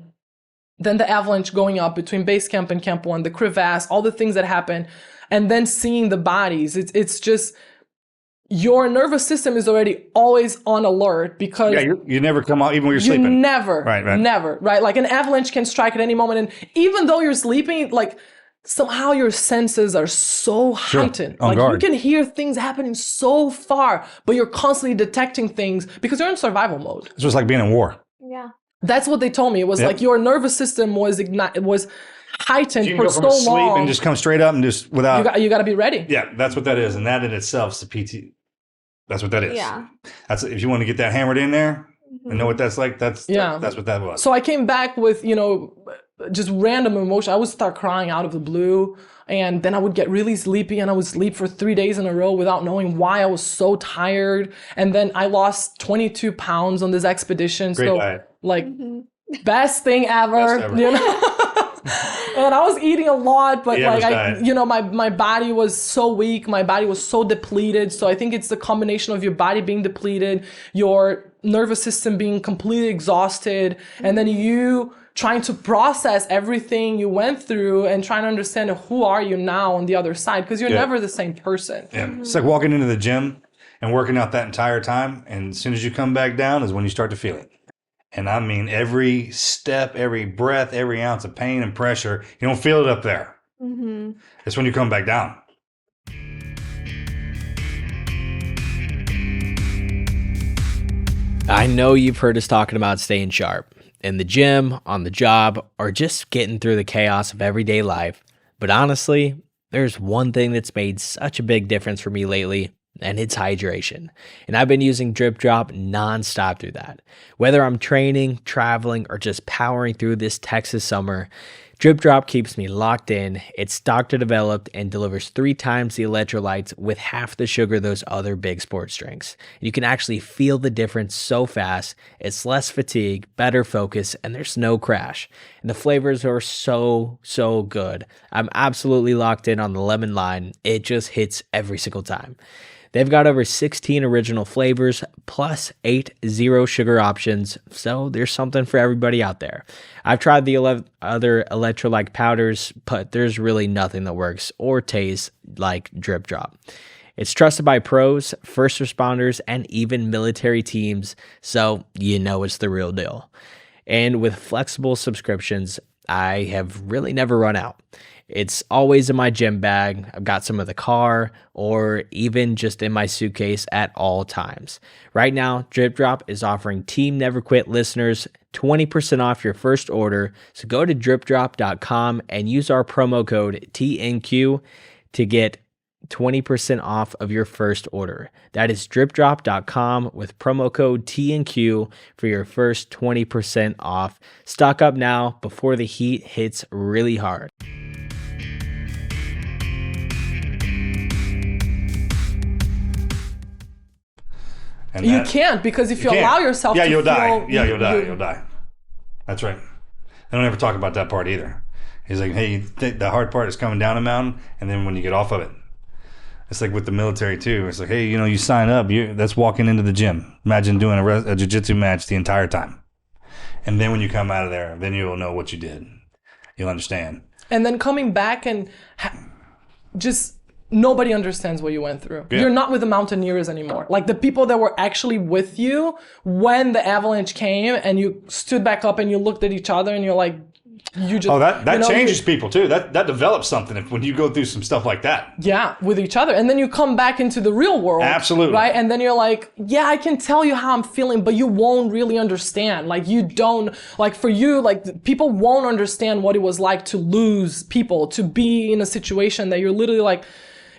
then the avalanche going up between base camp and Camp 1, the crevasse, all the things that happen, and then seeing the bodies. It's just, your nervous system is already always on alert, because you never come out even when you're sleeping. Never, right? Like, an avalanche can strike at any moment, and even though you're sleeping, like, somehow your senses are so heightened. On like guard. You can hear things happening so far, but you're constantly detecting things because you're in survival mode. It's just like being in war. Yeah. That's what they told me. It was like your nervous system was heightened for so long. Sleep and just come straight up and just without. You got to be ready. Yeah, that's what that is, and that in itself is a PT. That's what that is. Yeah. That's, if you want to get that hammered in there and know what that's like. That's what that was. So I came back with just random emotion. I would start crying out of the blue, and then I would get really sleepy, and I would sleep for 3 days in a row without knowing why I was so tired. And then I lost 22 pounds on this expedition. Great diet. Like, best thing ever. Best ever. You know? And I was eating a lot, but my body was so weak. My body was so depleted. So I think it's the combination of your body being depleted, your nervous system being completely exhausted, and then you trying to process everything you went through and trying to understand who are you now on the other side, because you're never the same person. Yeah. It's like walking into the gym and working out that entire time, and as soon as you come back down is when you start to feel it. And I mean, every step, every breath, every ounce of pain and pressure, you don't feel it up there. Mm-hmm. It's when you come back down. I know you've heard us talking about staying sharp in the gym, on the job, or just getting through the chaos of everyday life. But honestly, there's one thing that's made such a big difference for me lately, and it's hydration. And I've been using Drip Drop nonstop through that. Whether I'm training, traveling, or just powering through this Texas summer, Drip Drop keeps me locked in. It's doctor developed and delivers 3 times the electrolytes with half the sugar of those other big sports drinks. You can actually feel the difference so fast. It's less fatigue, better focus, and there's no crash. And the flavors are so good. I'm absolutely locked in on the lemon lime. It just hits every single time. They've got over 16 original flavors plus 8 zero sugar options, so there's something for everybody out there. I've tried the other electrolyte powders, but there's really nothing that works or tastes like Drip Drop. It's trusted by pros, first responders, and even military teams, so you know it's the real deal. And with flexible subscriptions, I have really never run out. It's always in my gym bag. I've got some in the car or even just in my suitcase at all times. Right now, Drip Drop is offering Team Never Quit listeners 20% off your first order. So go to dripdrop.com and use our promo code TNQ to get 20% off of your first order. That is dripdrop.com with promo code TNQ for your first 20% off. Stock up now before the heat hits really hard. And you can't, because if you allow yourself to you'll feel... die. Yeah, you'll die. That's right. I don't ever talk about that part either. He's like, hey, the hard part is coming down a mountain, and then when you get off of it. It's like with the military too. It's like, hey, you sign up. That's walking into the gym. Imagine doing a jiu-jitsu match the entire time. And then when you come out of there, then you'll know what you did. You'll understand. And then coming back and just... Nobody understands what you went through. Yeah. You're not with the mountaineers anymore. Like the people that were actually with you when the avalanche came and you stood back up and you looked at each other and you're like, you just... Oh, that changes people too. That develops something when you go through some stuff like that. Yeah, with each other. And then you come back into the real world. Absolutely. Right? And then you're like, yeah, I can tell you how I'm feeling, but you won't really understand. Like you don't, like for you, like people won't understand what it was like to lose people, to be in a situation that you're literally like,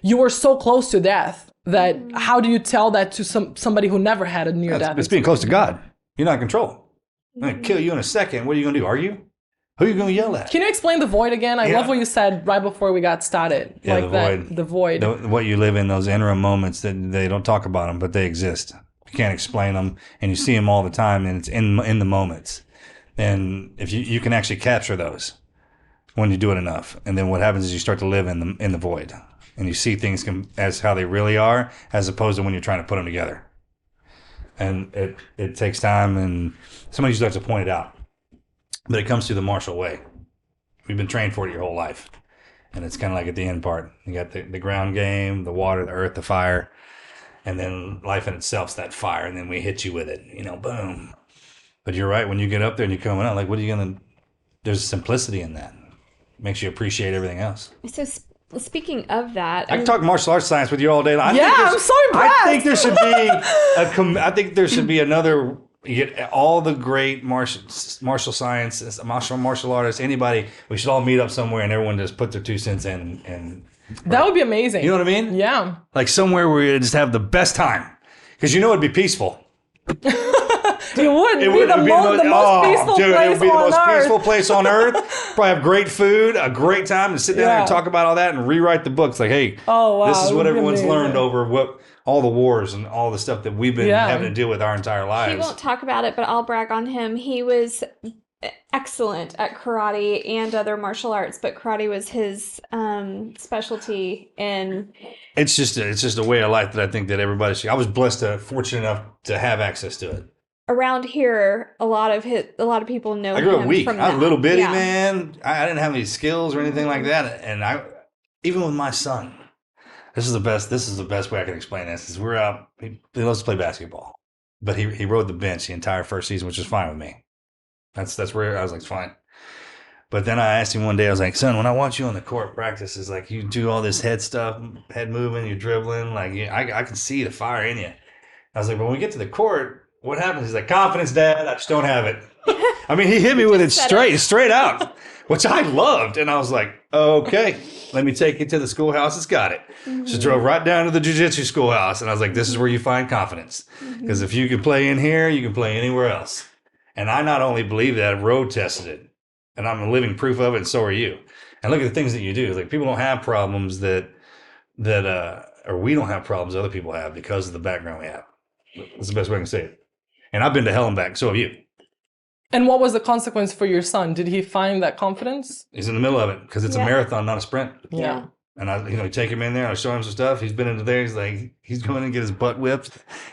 you were so close to death that how do you tell that to somebody who never had a near death? It's being close to God. You're not in control. I'm going to kill you in a second. What are you going to do? Argue? Who are you going to yell at? Can you explain the void again? I love what you said right before we got started. Yeah, like the void. What you live in, those interim moments that they don't talk about them, but they exist. You can't explain them, and you see them all the time, and it's in the moments. And if you can actually capture those when you do it enough, and then what happens is you start to live in the void. And you see things as how they really are, as opposed to when you're trying to put them together. And it takes time, and somebody usually has to point it out. But it comes through the martial way. We've been trained for it your whole life. And it's kind of like at the end part. You got the ground game, the water, the earth, the fire. And then life in itself's that fire. And then we hit you with it, boom. But you're right, when you get up there and you're coming out, like, what are you going to... There's simplicity in that. It makes you appreciate everything else. So speaking of that, I can talk martial arts science with you all day long. I'm so impressed. I think there should be I think there should be another. You get all the great martial science, martial artists, anybody. We should all meet up somewhere and everyone just put their 2 cents in. And that would be amazing. You know what I mean? Yeah. Like somewhere where we just have the best time, because it'd be peaceful. It would be the most peaceful place it would be the most on earth. peaceful place on earth. Probably have great food, a great time to sit down there and talk about all that and rewrite the books. Like, hey, this is what everyone's learned over all the wars and all the stuff that we've been having to deal with our entire lives. He won't talk about it, but I'll brag on him. He was excellent at karate and other martial arts, but karate was his specialty. And it's just a way of life that I think that everybody should. I was fortunate enough to have access to it. Around here, a lot of people know him. I grew up weak. From I was a little bitty, yeah. man. I didn't have any skills or anything like that. And even with my son, this is the best way I can explain this. Is we're out. He loves to play basketball, but he rode the bench the entire first season, which is fine with me. That's where I was like, fine. But then I asked him one day, I was like, son, when I watch you on the court practice, it's like you do all this head stuff, head moving, you're dribbling. Like, I can see the fire in you. I was like, but when we get to the court, what happens? He's like, confidence, Dad. I just don't have it. I mean, he hit me with it straight out, which I loved. And I was like, okay, let me take you to the schoolhouse. It's got it. Just drove right down to the jiu-jitsu schoolhouse. And I was like, this is where you find confidence. Because if you can play in here, you can play anywhere else. And I not only believe that, I've road tested it. And I'm a living proof of it, and so are you. And look at the things that you do. Like, people don't have problems or we don't have problems other people have because of the background we have. That's the best way I can say it. And I've been to hell and back, so have you. And what was the consequence for your son? Did he find that confidence? He's in the middle of it because it's a marathon, not a sprint. Yeah. And I take him in there and I show him some stuff. He's been into there. He's like, he's going in and get his butt whipped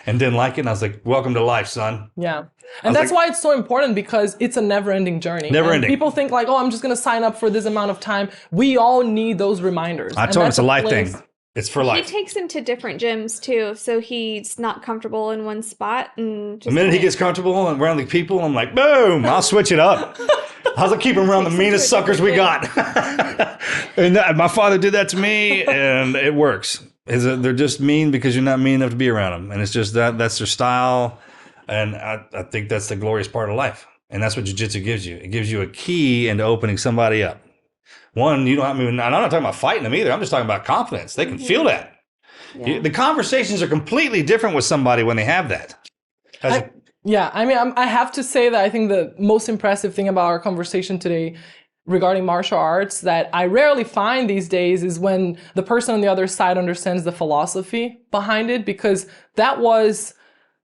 and didn't like it. And I was like, welcome to life, son. Yeah. And that's why it's so important, because it's a never-ending journey. Never-ending. People think like, oh, I'm just going to sign up for this amount of time. We all need those reminders. I told him it's a life thing. It's for life. He takes him to different gyms too, so he's not comfortable in one spot. And the minute he gets comfortable and around the people, I'm like, boom, I'll switch it up. I was like, keep him around the meanest suckers we got. And my father did that to me, and it works. They're just mean because you're not mean enough to be around them. And it's just that's their style. And I think that's the glorious part of life. And that's what jiu-jitsu gives you. It gives you a key into opening somebody up. One, you don't have, I'm not talking about fighting them either. I'm just talking about confidence. They can feel that. Yeah. The conversations are completely different with somebody when they have that. I have to say that I think the most impressive thing about our conversation today regarding martial arts that I rarely find these days is when the person on the other side understands the philosophy behind it, because that was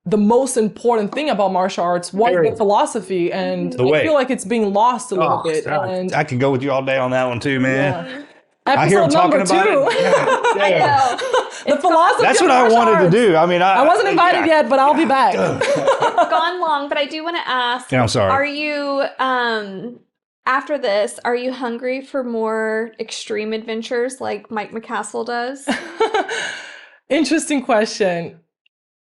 the most important thing about martial arts, was the philosophy, and I feel like it's being lost a little bit. And I can go with you all day on that one too, man. Yeah. I hear him talking about it. I know. The philosophy. That's what I wanted to do. I mean, I wasn't invited yet, but I'll be back. Gone long, but I do want to ask. Yeah, I'm sorry. Are you after this? Are you hungry for more extreme adventures like Mike McCastle does? Interesting question.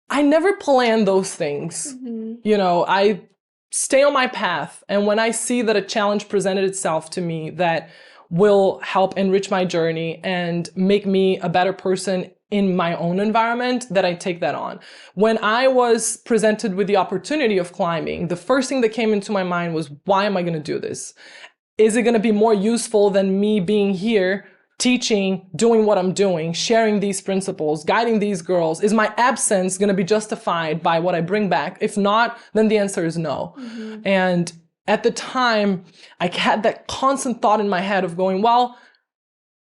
I never plan those things. You know, I stay on my path. And when I see that a challenge presented itself to me that will help enrich my journey and make me a better person in my own environment, that I take that on. When I was presented with the opportunity of climbing, the first thing that came into my mind was, why am I going to do this? Is it going to be more useful than me being here teaching, doing what I'm doing, sharing these principles, guiding these girls? Is my absence going to be justified by what I bring back? If not, then the answer is no. And at the time, I had that constant thought in my head of going, well,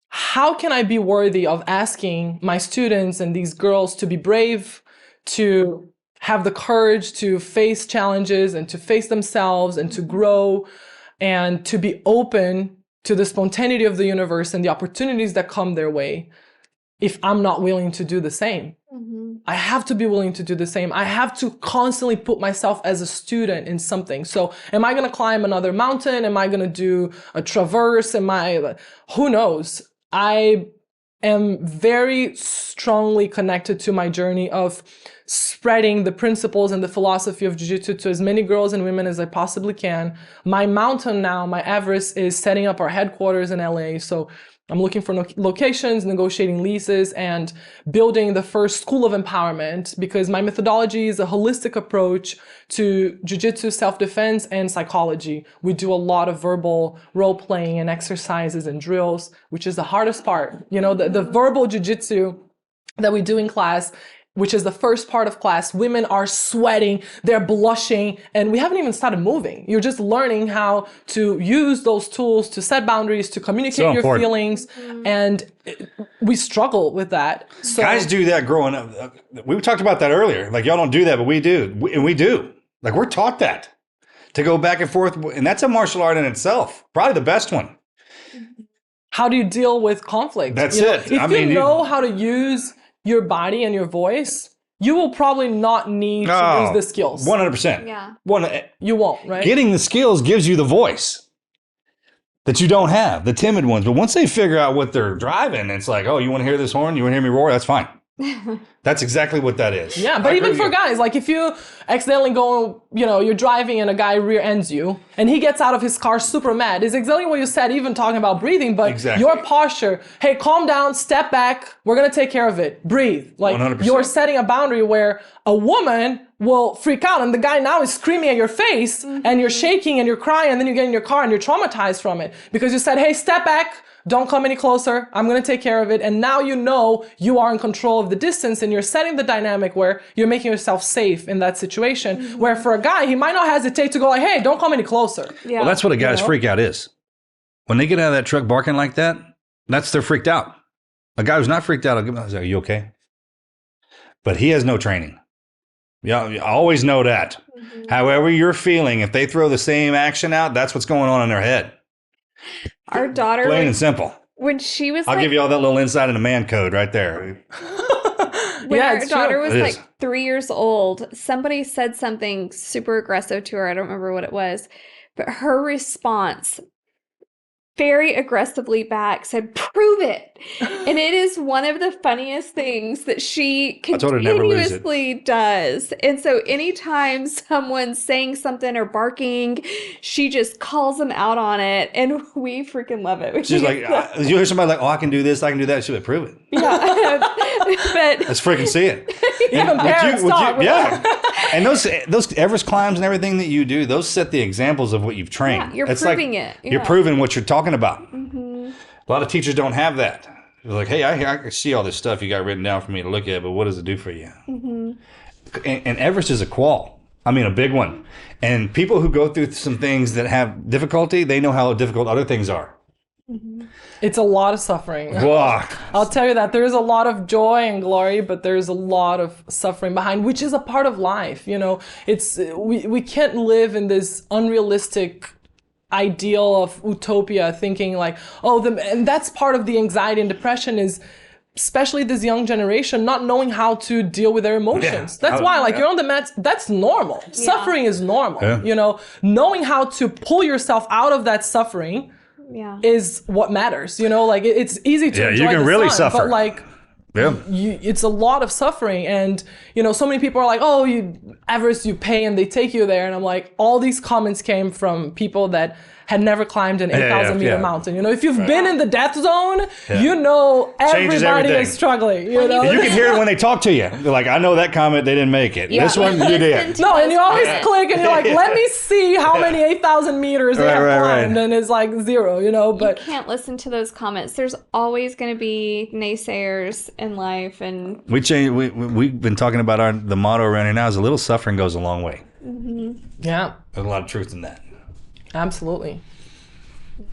how can I be worthy of asking my students and these girls to be brave, to have the courage to face challenges and to face themselves and to grow and to be open to the spontaneity of the universe and the opportunities that come their way, if I'm not willing to do the same? I have to be willing to do the same. I have to constantly put myself as a student in something. So am I going to climb another mountain? Am I going to do a traverse? Who knows? I am very strongly connected to my journey of spreading the principles and the philosophy of jiu-jitsu to as many girls and women as I possibly can. My mountain now, my Everest, is setting up our headquarters in LA. So I'm looking for locations, negotiating leases, and building the first school of empowerment, because my methodology is a holistic approach to jiu-jitsu, self-defense, and psychology. We do a lot of verbal role-playing and exercises and drills, which is the hardest part. You know, the verbal jiu-jitsu that we do in class, which is the first part of class, women are sweating, they're blushing, and we haven't even started moving. You're just learning how to use those tools to set boundaries, to communicate your feelings, and we struggle with that. So, guys do that growing up. We talked about that earlier. Like, y'all don't do that, but we do. We do. Like, we're taught that, to go back and forth, and that's a martial art in itself. Probably the best one. How do you deal with conflict? That's it. If you know how to use your body and your voice, you will probably not need to use the skills. 100%. Yeah. You won't, right? Getting the skills gives you the voice that you don't have, the timid ones. But once they figure out what they're driving, it's like, oh, you want to hear this horn? You want to hear me roar? That's fine. That's exactly what that is. Yeah, but even for guys, like if you accidentally go, you're driving and a guy rear ends you and he gets out of his car super mad, is exactly what you said, even talking about breathing, but your posture, hey, calm down, step back, we're going to take care of it, breathe. Like 100%. You're setting a boundary where a woman will freak out and the guy now is screaming at your face and you're shaking and you're crying and then you get in your car and you're traumatized from it because you said, hey, step back. Don't come any closer. I'm going to take care of it. And now you are in control of the distance and you're setting the dynamic where you're making yourself safe in that situation. Where for a guy, he might not hesitate to go like, hey, don't come any closer. Yeah. Well, that's what a guy's freak out is. When they get out of that truck barking like that, they're freaked out. A guy who's not freaked out, I'll give him, are you okay? But he has no training. Yeah, you always know that. However you're feeling, if they throw the same action out, that's what's going on in their head. Our daughter, Plain and simple. when she was I'll give you all that little insight into man code right there. when our it's daughter true. was It like is. 3 years old, somebody said something super aggressive to her. I don't remember what it was, but her response very aggressively back said, prove it. And it is one of the funniest things that she told her never lose it. continuously does. And so anytime someone's saying something or barking, she just calls them out on it. And we freaking love it. She's like, you hear somebody like, oh, I can do this, I can do that. She's like, prove it. Yeah. But Let's freaking see it. Even parents talk. Yeah. And those Everest climbs and everything that you do, those set the examples of what you've trained. Yeah, you're It's proving like, it. You're Yeah. proving what you're talking about. A lot of teachers don't have that. They're like, hey, I see all this stuff you got written down for me to look at, but what does it do for you? And Everest is a qual. I mean, a big one. And people who go through some things that have difficulty, they know how difficult other things are. It's a lot of suffering. Wow. I'll tell you that there's a lot of joy and glory, but there's a lot of suffering behind, which is a part of life. It's we can't live in this unrealistic ideal of utopia, thinking like, and that's part of the anxiety and depression is, especially this young generation, not knowing how to deal with their emotions. Yeah. That's why, you're on the mats, that's normal. Yeah. Suffering is normal. Yeah. Knowing how to pull yourself out of that suffering yeah. is what matters. It's easy to enjoy you can the really sun, suffer. but Yeah. it's a lot of suffering. And so many people are like, oh, Everest, you pay and they take you there. And I'm like, all these comments came from people that had never climbed an 8,000 meter mountain. If you've been in the death zone, Changes everybody everything. is struggling. You can hear it when they talk to you. They're like, I know that comment, they didn't make it. Yeah. This one, you did. No, and you always click and you're like, let me see how many 8,000 meters they have climbed. And it's like 0, but You can't listen to those comments. There's always going to be naysayers in life, and We've been talking about the motto around here now is a little suffering goes a long way. yeah, There's a lot of truth in that. absolutely.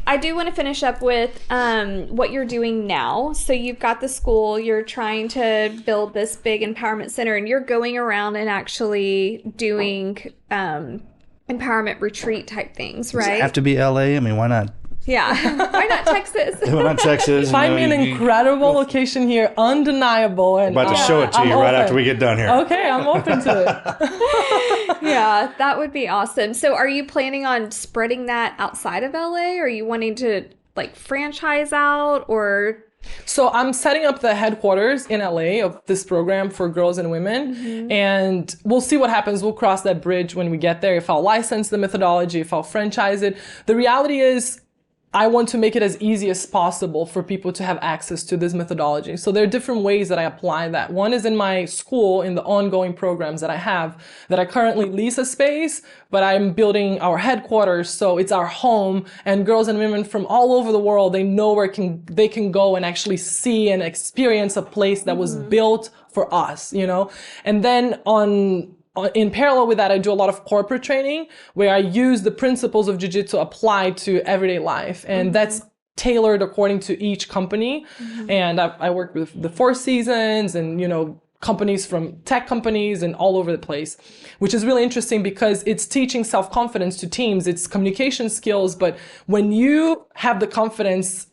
I do want to finish up with what you're doing now. So you've got the school, you're trying to build this big empowerment center, and you're going around and actually doing empowerment retreat type things, right? Does it have to be LA? I mean, why not? Yeah. Why not Texas? Why not Texas? Find me an incredible location here, undeniable. And I'm about to show it to I'm you right open. after we get done here. Okay, I'm open to it. Yeah, that would be awesome. So are you planning on spreading that outside of LA? Or are you wanting to franchise out, or? So I'm setting up the headquarters in LA of this program for girls and women. And we'll see what happens. We'll cross that bridge when we get there. If I'll license the methodology, if I'll franchise it. The reality is, I want to make it as easy as possible for people to have access to this methodology. So there are different ways that I apply that. One is in my school, in the ongoing programs that I have, that I currently lease a space, but I'm building our headquarters, so it's our home, and girls and women from all over the world, they know where they can go and actually see and experience a place that was built for us, And then in parallel with that, I do a lot of corporate training where I use the principles of jiu-jitsu applied to everyday life. And that's tailored according to each company. And I work with the Four Seasons and, companies from tech companies and all over the place, which is really interesting because it's teaching self-confidence to teams. It's communication skills. But when you have the confidence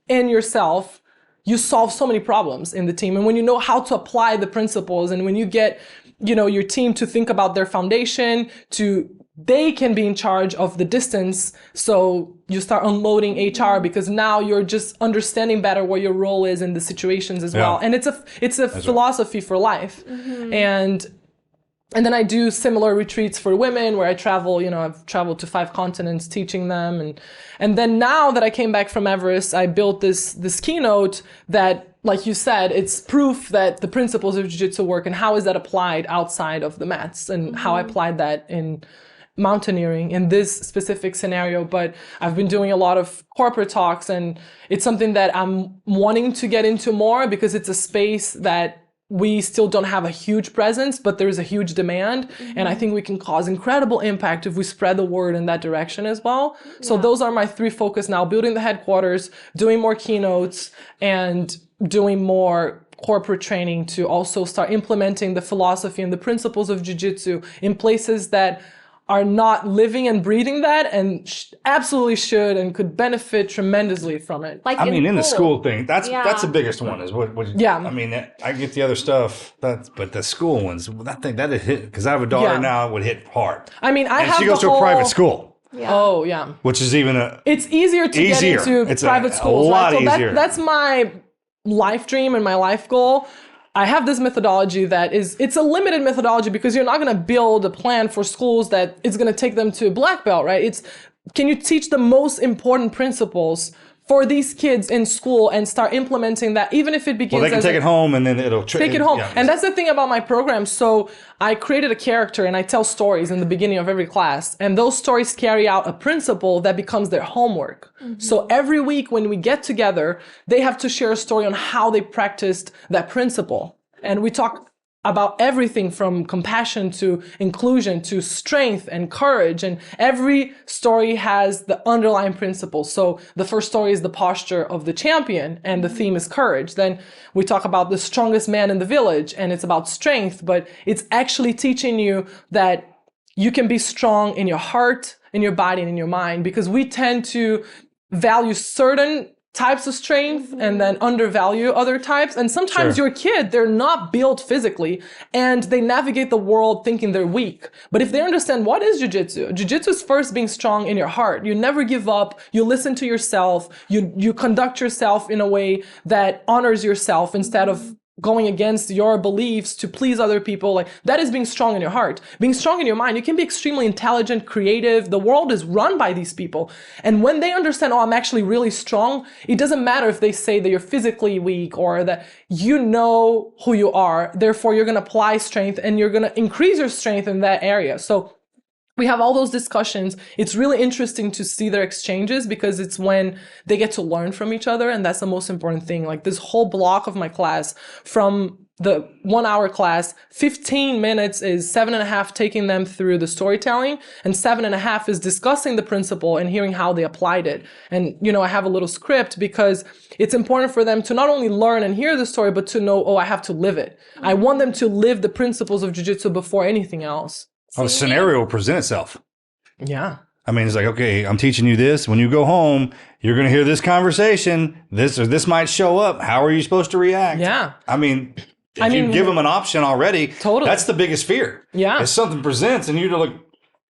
in yourself, you solve so many problems in the team. And when you know how to apply the principles, and when you get your team to think about their foundation, to they can be in charge of the distance. So you start unloading HR because now you're just understanding better what your role is in the situations as well. And it's a philosophy for life. And then I do similar retreats for women where I travel, I've traveled to 5 continents teaching them. And then now that I came back from Everest, I built this keynote that, like you said, it's proof that the principles of Jiu-Jitsu work, and how is that applied outside of the mats, and how I applied that in mountaineering in this specific scenario. But I've been doing a lot of corporate talks, and it's something that I'm wanting to get into more because it's a space that we still don't have a huge presence, but there's a huge demand. And I think we can cause incredible impact if we spread the word in that direction as well. So those are my 3 focus now: building the headquarters, doing more keynotes, and doing more corporate training to also start implementing the philosophy and the principles of Jiu-Jitsu in places that are not living and breathing that, and absolutely should and could benefit tremendously from it. Like in the school thing, that's the biggest one. Is what Yeah. I mean, I get the other stuff, but the school ones, I think that it hit, because I have a daughter now, it would hit hard. I mean, And she goes to a private school, Oh yeah, which is even it's easier to get into private schools. A lot right? So easier. That's my life dream and my life goal. I have this methodology it's a limited methodology because you're not going to build a plan for schools that it's going to take them to black belt, right? Can you teach the most important principles for these kids in school and start implementing that, even if it begins they can take it home and then it'll take it home. And that's the thing about my program. So I created a character and I tell stories in the beginning of every class, and those stories carry out a principle that becomes their homework. So every week when we get together, they have to share a story on how they practiced that principle. And we talk about everything from compassion to inclusion to strength and courage. And every story has the underlying principle. So the first story is the posture of the champion, and the theme is courage. Then we talk about the strongest man in the village, and it's about strength, but it's actually teaching you that you can be strong in your heart, in your body, and in your mind, because we tend to value certain types of strength and then undervalue other types. And sometimes your kid, they're not built physically and they navigate the world thinking they're weak. But if they understand what is Jiu-Jitsu, Jiu-Jitsu is first being strong in your heart. You never give up. You listen to yourself. You conduct yourself in a way that honors yourself instead of going against your beliefs to please other people. Like, that is being strong in your heart. Being strong in your mind. You can be extremely intelligent, creative. The world is run by these people. And when they understand, oh, I'm actually really strong, it doesn't matter if they say that you're physically weak or that you know who you are. Therefore, you're going to apply strength and you're going to increase your strength in that area. So we have all those discussions. It's really interesting to see their exchanges because it's when they get to learn from each other. And that's the most important thing. Like, this whole block of my class, from the 1 hour class, 15 minutes is 7.5 taking them through the storytelling, and 7.5 is discussing the principle and hearing how they applied it. And, I have a little script because it's important for them to not only learn and hear the story, but to know, oh, I have to live it. I want them to live the principles of Jiu-Jitsu before anything else. The scenario will present itself. Yeah. I mean, it's like, okay, I'm teaching you this. When you go home, you're going to hear this conversation. This might show up. How are you supposed to react? Yeah. I mean, if you give them an option already, totally. That's the biggest fear. Yeah. If something presents and you're like,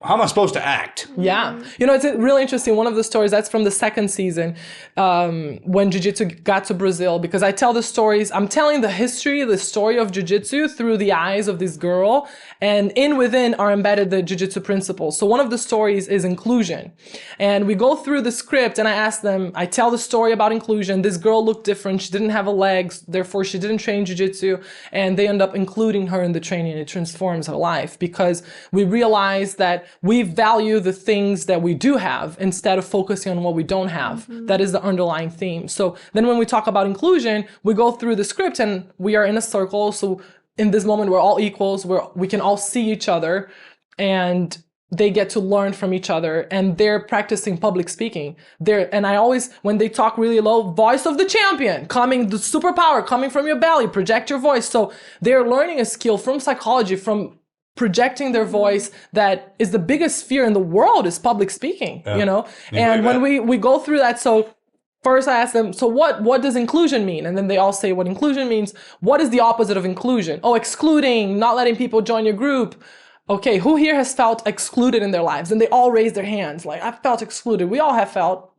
how am I supposed to act? Yeah. It's really interesting. One of the stories, that's from the second season, when Jiu-Jitsu got to Brazil, because I tell the stories, I'm telling the story of Jiu-Jitsu through the eyes of this girl, and within are embedded the Jiu-Jitsu principles. So one of the stories is inclusion. And we go through the script and I tell the story about inclusion. This girl looked different. She didn't have a leg, therefore she didn't train Jiu-Jitsu, and they end up including her in the training. It transforms her life because we realize that we value the things that we do have instead of focusing on what we don't have. That is the underlying theme. So then when we talk about inclusion, we go through the script and we are in a circle. So in this moment, we're all equals, we can all see each other, and they get to learn from each other, and they're practicing public speaking. And I always, when they talk really low, voice of the champion, the superpower coming from your belly, project your voice. So they're learning a skill from psychology, from projecting their voice, that is the biggest fear in the world, is public speaking, And when we go through that, so first I ask them, so what does inclusion mean? And then they all say what inclusion means. What is the opposite of inclusion? Oh, excluding, not letting people join your group. okay, who here has felt excluded in their lives? And they all raised their hands. Like, I felt excluded. We all have felt.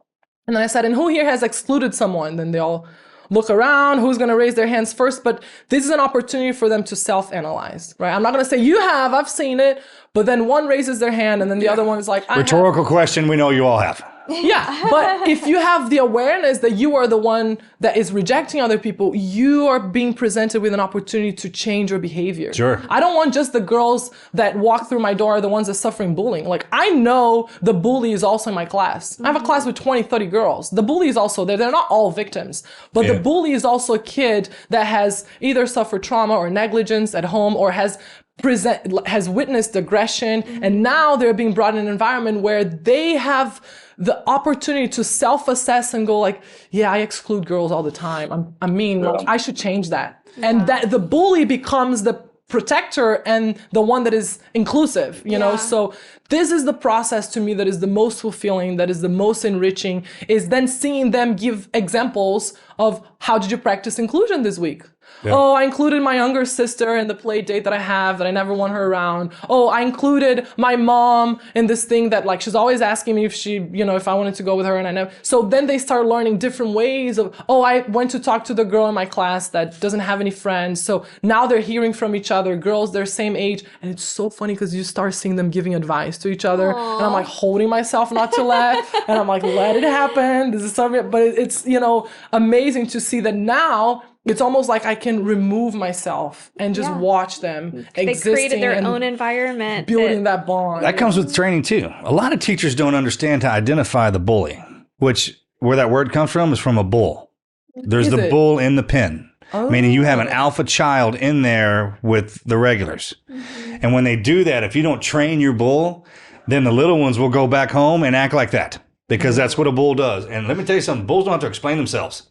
And then I said, and who here has excluded someone? Then they all look around, who's going to raise their hands first? But this is an opportunity for them to self-analyze, right? I'm not going to say, you have, I've seen it. But then one raises their hand and then the other one is like, Rhetorical question, we know you all have. Yeah, but if you have the awareness that you are the one that is rejecting other people, you are being presented with an opportunity to change your behavior. Sure. I don't want just the girls that walk through my door are the ones that are suffering bullying. Like, I know the bully is also in my class. I have a class with 20, 30 girls. The bully is also there. They're not all victims, but the bully is also a kid that has either suffered trauma or negligence at home or has witnessed aggression, and now they're being brought in an environment where they have the opportunity to self-assess and go like, yeah, I exclude girls all the time. I mean, I should change that. Yeah. And that the bully becomes the protector and the one that is inclusive, you know? So this is the process to me that is the most fulfilling, that is the most enriching, is then seeing them give examples of how did you practice inclusion this week? Yeah. Oh, I included my younger sister in the play date that I have that I never want her around. Oh, I included my mom in this thing that like she's always asking me if she, you know, if I wanted to go with her and I never. So then they start learning different ways of, oh, I went to talk to the girl in my class that doesn't have any friends. So now they're hearing from each other, girls their same age. And it's so funny because you start seeing them giving advice to each other. Aww. And I'm like holding myself not to laugh. And I'm like, let it happen. This is something, but it's, you know, amazing to see that now. It's almost like I can remove myself and just watch them They created their own environment. Building that bond. That comes with training too. A lot of teachers don't understand to identify the bully, which where that word comes from is from a bull. There's the bull in the pen. Oh. Meaning you have an alpha child in there with the regulars. Mm-hmm. And when they do that, if you don't train your bull, then the little ones will go back home and act like that because that's what a bull does. And let me tell you something, bulls don't have to explain themselves.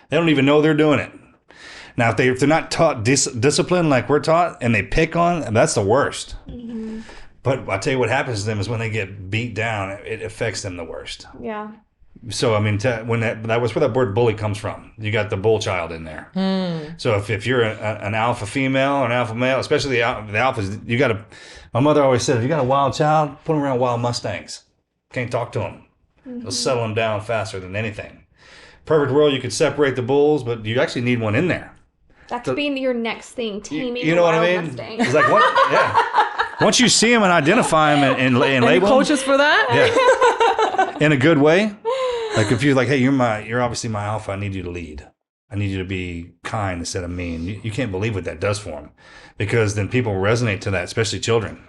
They don't even know they're doing it. Now, if they're not taught discipline like we're taught and they pick on, that's the worst. Mm-hmm. But I'll tell you what happens to them is when they get beat down, it affects them the worst. Yeah. So, I mean, when that was where that word bully comes from. You got the bull child in there. Mm. So if you're an alpha female or an alpha male, especially the alphas, you got to, my mother always said, if you got a wild child, put them around wild Mustangs. Can't talk to them. Mm-hmm. They'll settle them down faster than anything. Perfect world, you could separate the bulls, but you actually need one in there. That could be your next thing, taming you know what I mean? Mustang. It's like, once you see them and identify them and label them. Coaches for that? Yeah. In a good way. Like if you're like, hey, you're obviously my alpha, I need you to lead. I need you to be kind instead of mean. You can't believe what that does for them. Because then people resonate to that, especially children.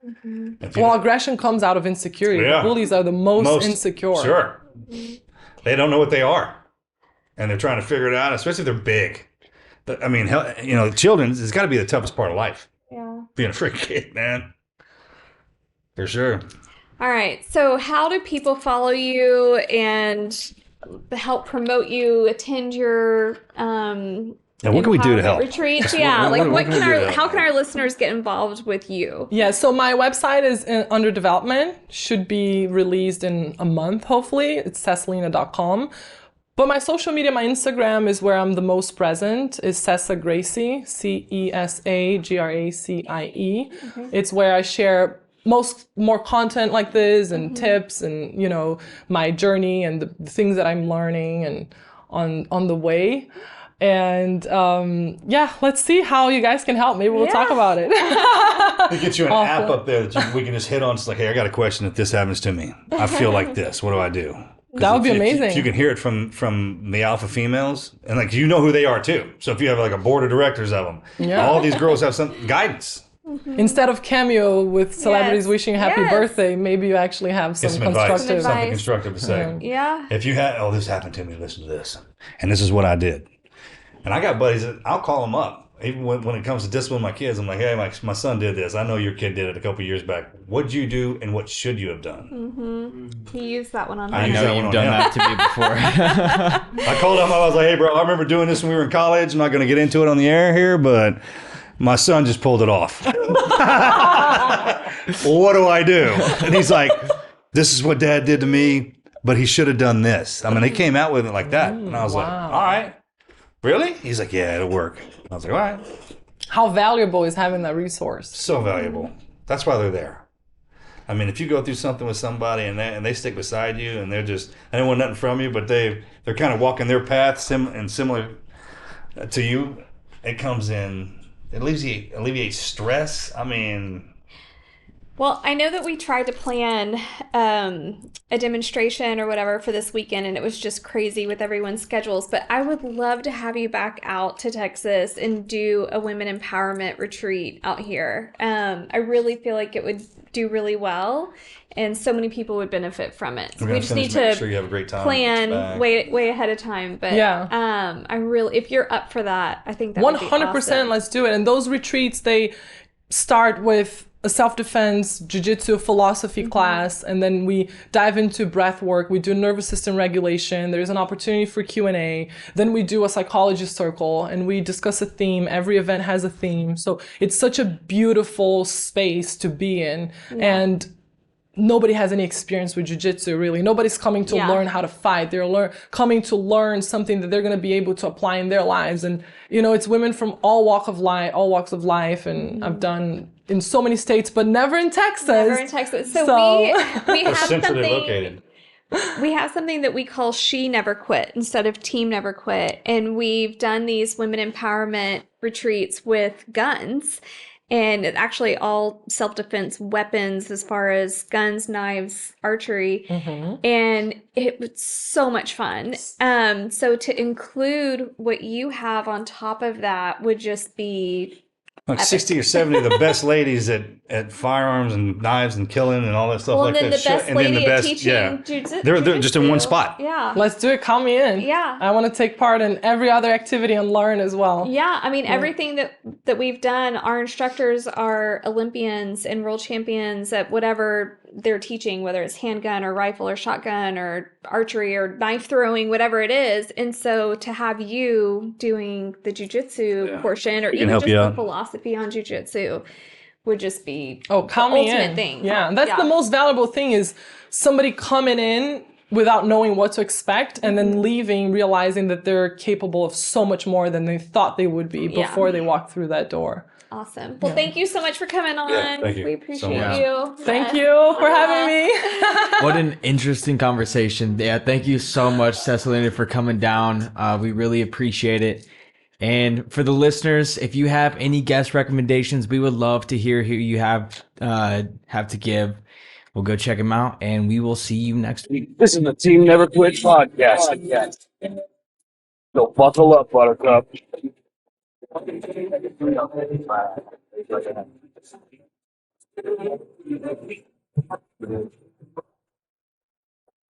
Mm-hmm. Well, aggression comes out of insecurity. Yeah. Bullies are the most insecure. Sure. Mm-hmm. They don't know what they are. And they're trying to figure it out, especially if they're big. I mean, you know, children, it's got to be the toughest part of life. Yeah. Being a freak kid, man. For sure. All right. So how do people follow you and help promote you, attend your what can we do to help? Retreats? Yeah. How can our listeners get involved with you? Yeah. So my website is under development, should be released in a month, hopefully. It's Cesalina.com. But my social media, my Instagram is where I'm the most present, is Cesa Gracie, CESAGRACIE. Mm-hmm. It's where I share more content like this and tips and, you know, my journey and the things that I'm learning and on the way. And let's see how you guys can help. Maybe we'll talk about it. We get you an app up there that we can just hit on. It's like, hey, I got a question. If this happens to me, I feel like this. What do I do? That would be amazing. If you can hear it from the alpha females, and like you know who they are too. So if you have like a board of directors of them, all these girls have some guidance. Mm-hmm. Instead of Cameo with celebrities wishing happy birthday, maybe you actually have some constructive something constructive to say. Yeah. If you had, this happened to me, listen to this, and this is what I did. And I got buddies that I'll call them up. Even when it comes to discipline my kids, I'm like, hey, my son did this. I know your kid did it a couple years back. What'd you do and what should you have done? Mm-hmm. He used that one on I know you've done that to me before. I called him. I was like, hey, bro, I remember doing this when we were in college. I'm not going to get into it on the air here, but my son just pulled it off. Well, what do I do? And he's like, this is what dad did to me, but he should have done this. I mean, they came out with it like that. And I was like, all right. Really? He's like, yeah, it'll work. I was like, all right. How valuable is having that resource? So valuable. That's why they're there. I mean, if you go through something with somebody and they stick beside you and they don't want nothing from you, but they're kind of walking their path similar to you, it comes in. It alleviates stress. I mean, Well, I know that we tried to plan a demonstration or whatever for this weekend, and it was just crazy with everyone's schedules. But I would love to have you back out to Texas and do a women empowerment retreat out here. I really feel like it would do really well, and so many people would benefit from it. So we just need to make sure you have a great time. plan way ahead of time. But I really, if you're up for that, I think that 100%. awesome. Let's do it. And those retreats, they start with a self-defense jiu-jitsu philosophy class, and then we dive into breath work. We do nervous system regulation. There's an opportunity for Q&A. Then we do a psychology circle and we discuss a theme. Every event has a theme. So it's such a beautiful space to be in. And nobody has any experience with jiu-jitsu, really. Nobody's coming to learn how to fight. They're coming to learn something that they're going to be able to apply in their lives. And, you know, it's women from all walks of life. And I've done in so many states, but never in Texas. Never in Texas. So we have something located. We have something that we call She Never Quit instead of Team Never Quit. And we've done these women empowerment retreats with guns. And it's actually all self-defense weapons as far as guns, knives, archery. And it was so much fun. So to include what you have on top of that would just be like 60 or 70 of the best ladies at firearms and knives and killing and all that stuff like that. And then the best lady at teaching jiu-jitsu. They're just in one spot. Yeah. Let's do it. Count me in. Yeah. I want to take part in every other activity and learn as well. Yeah. I mean, everything that we've done, our instructors are Olympians and world champions at whatever they're teaching, whether it's handgun or rifle or shotgun or archery or knife throwing, whatever it is. And so to have you doing the jiu-jitsu portion or even just the philosophy on jiu-jitsu would just be count the me ultimate in. thing. Yeah, that's the most valuable thing is somebody coming in without knowing what to expect and then leaving realizing that they're capable of so much more than they thought they would be before they walked through that door. Awesome. Well, thank you so much for coming on. Thank you We appreciate you. Thank you for having me. What an interesting conversation. Yeah, thank you so much, Cesalina, for coming down. We really appreciate it. And for the listeners, if you have any guest recommendations, we would love to hear who you have to give. We'll go check them out, and we will see you next week. This is the Team Never Quit podcast. So buckle up, Buttercup.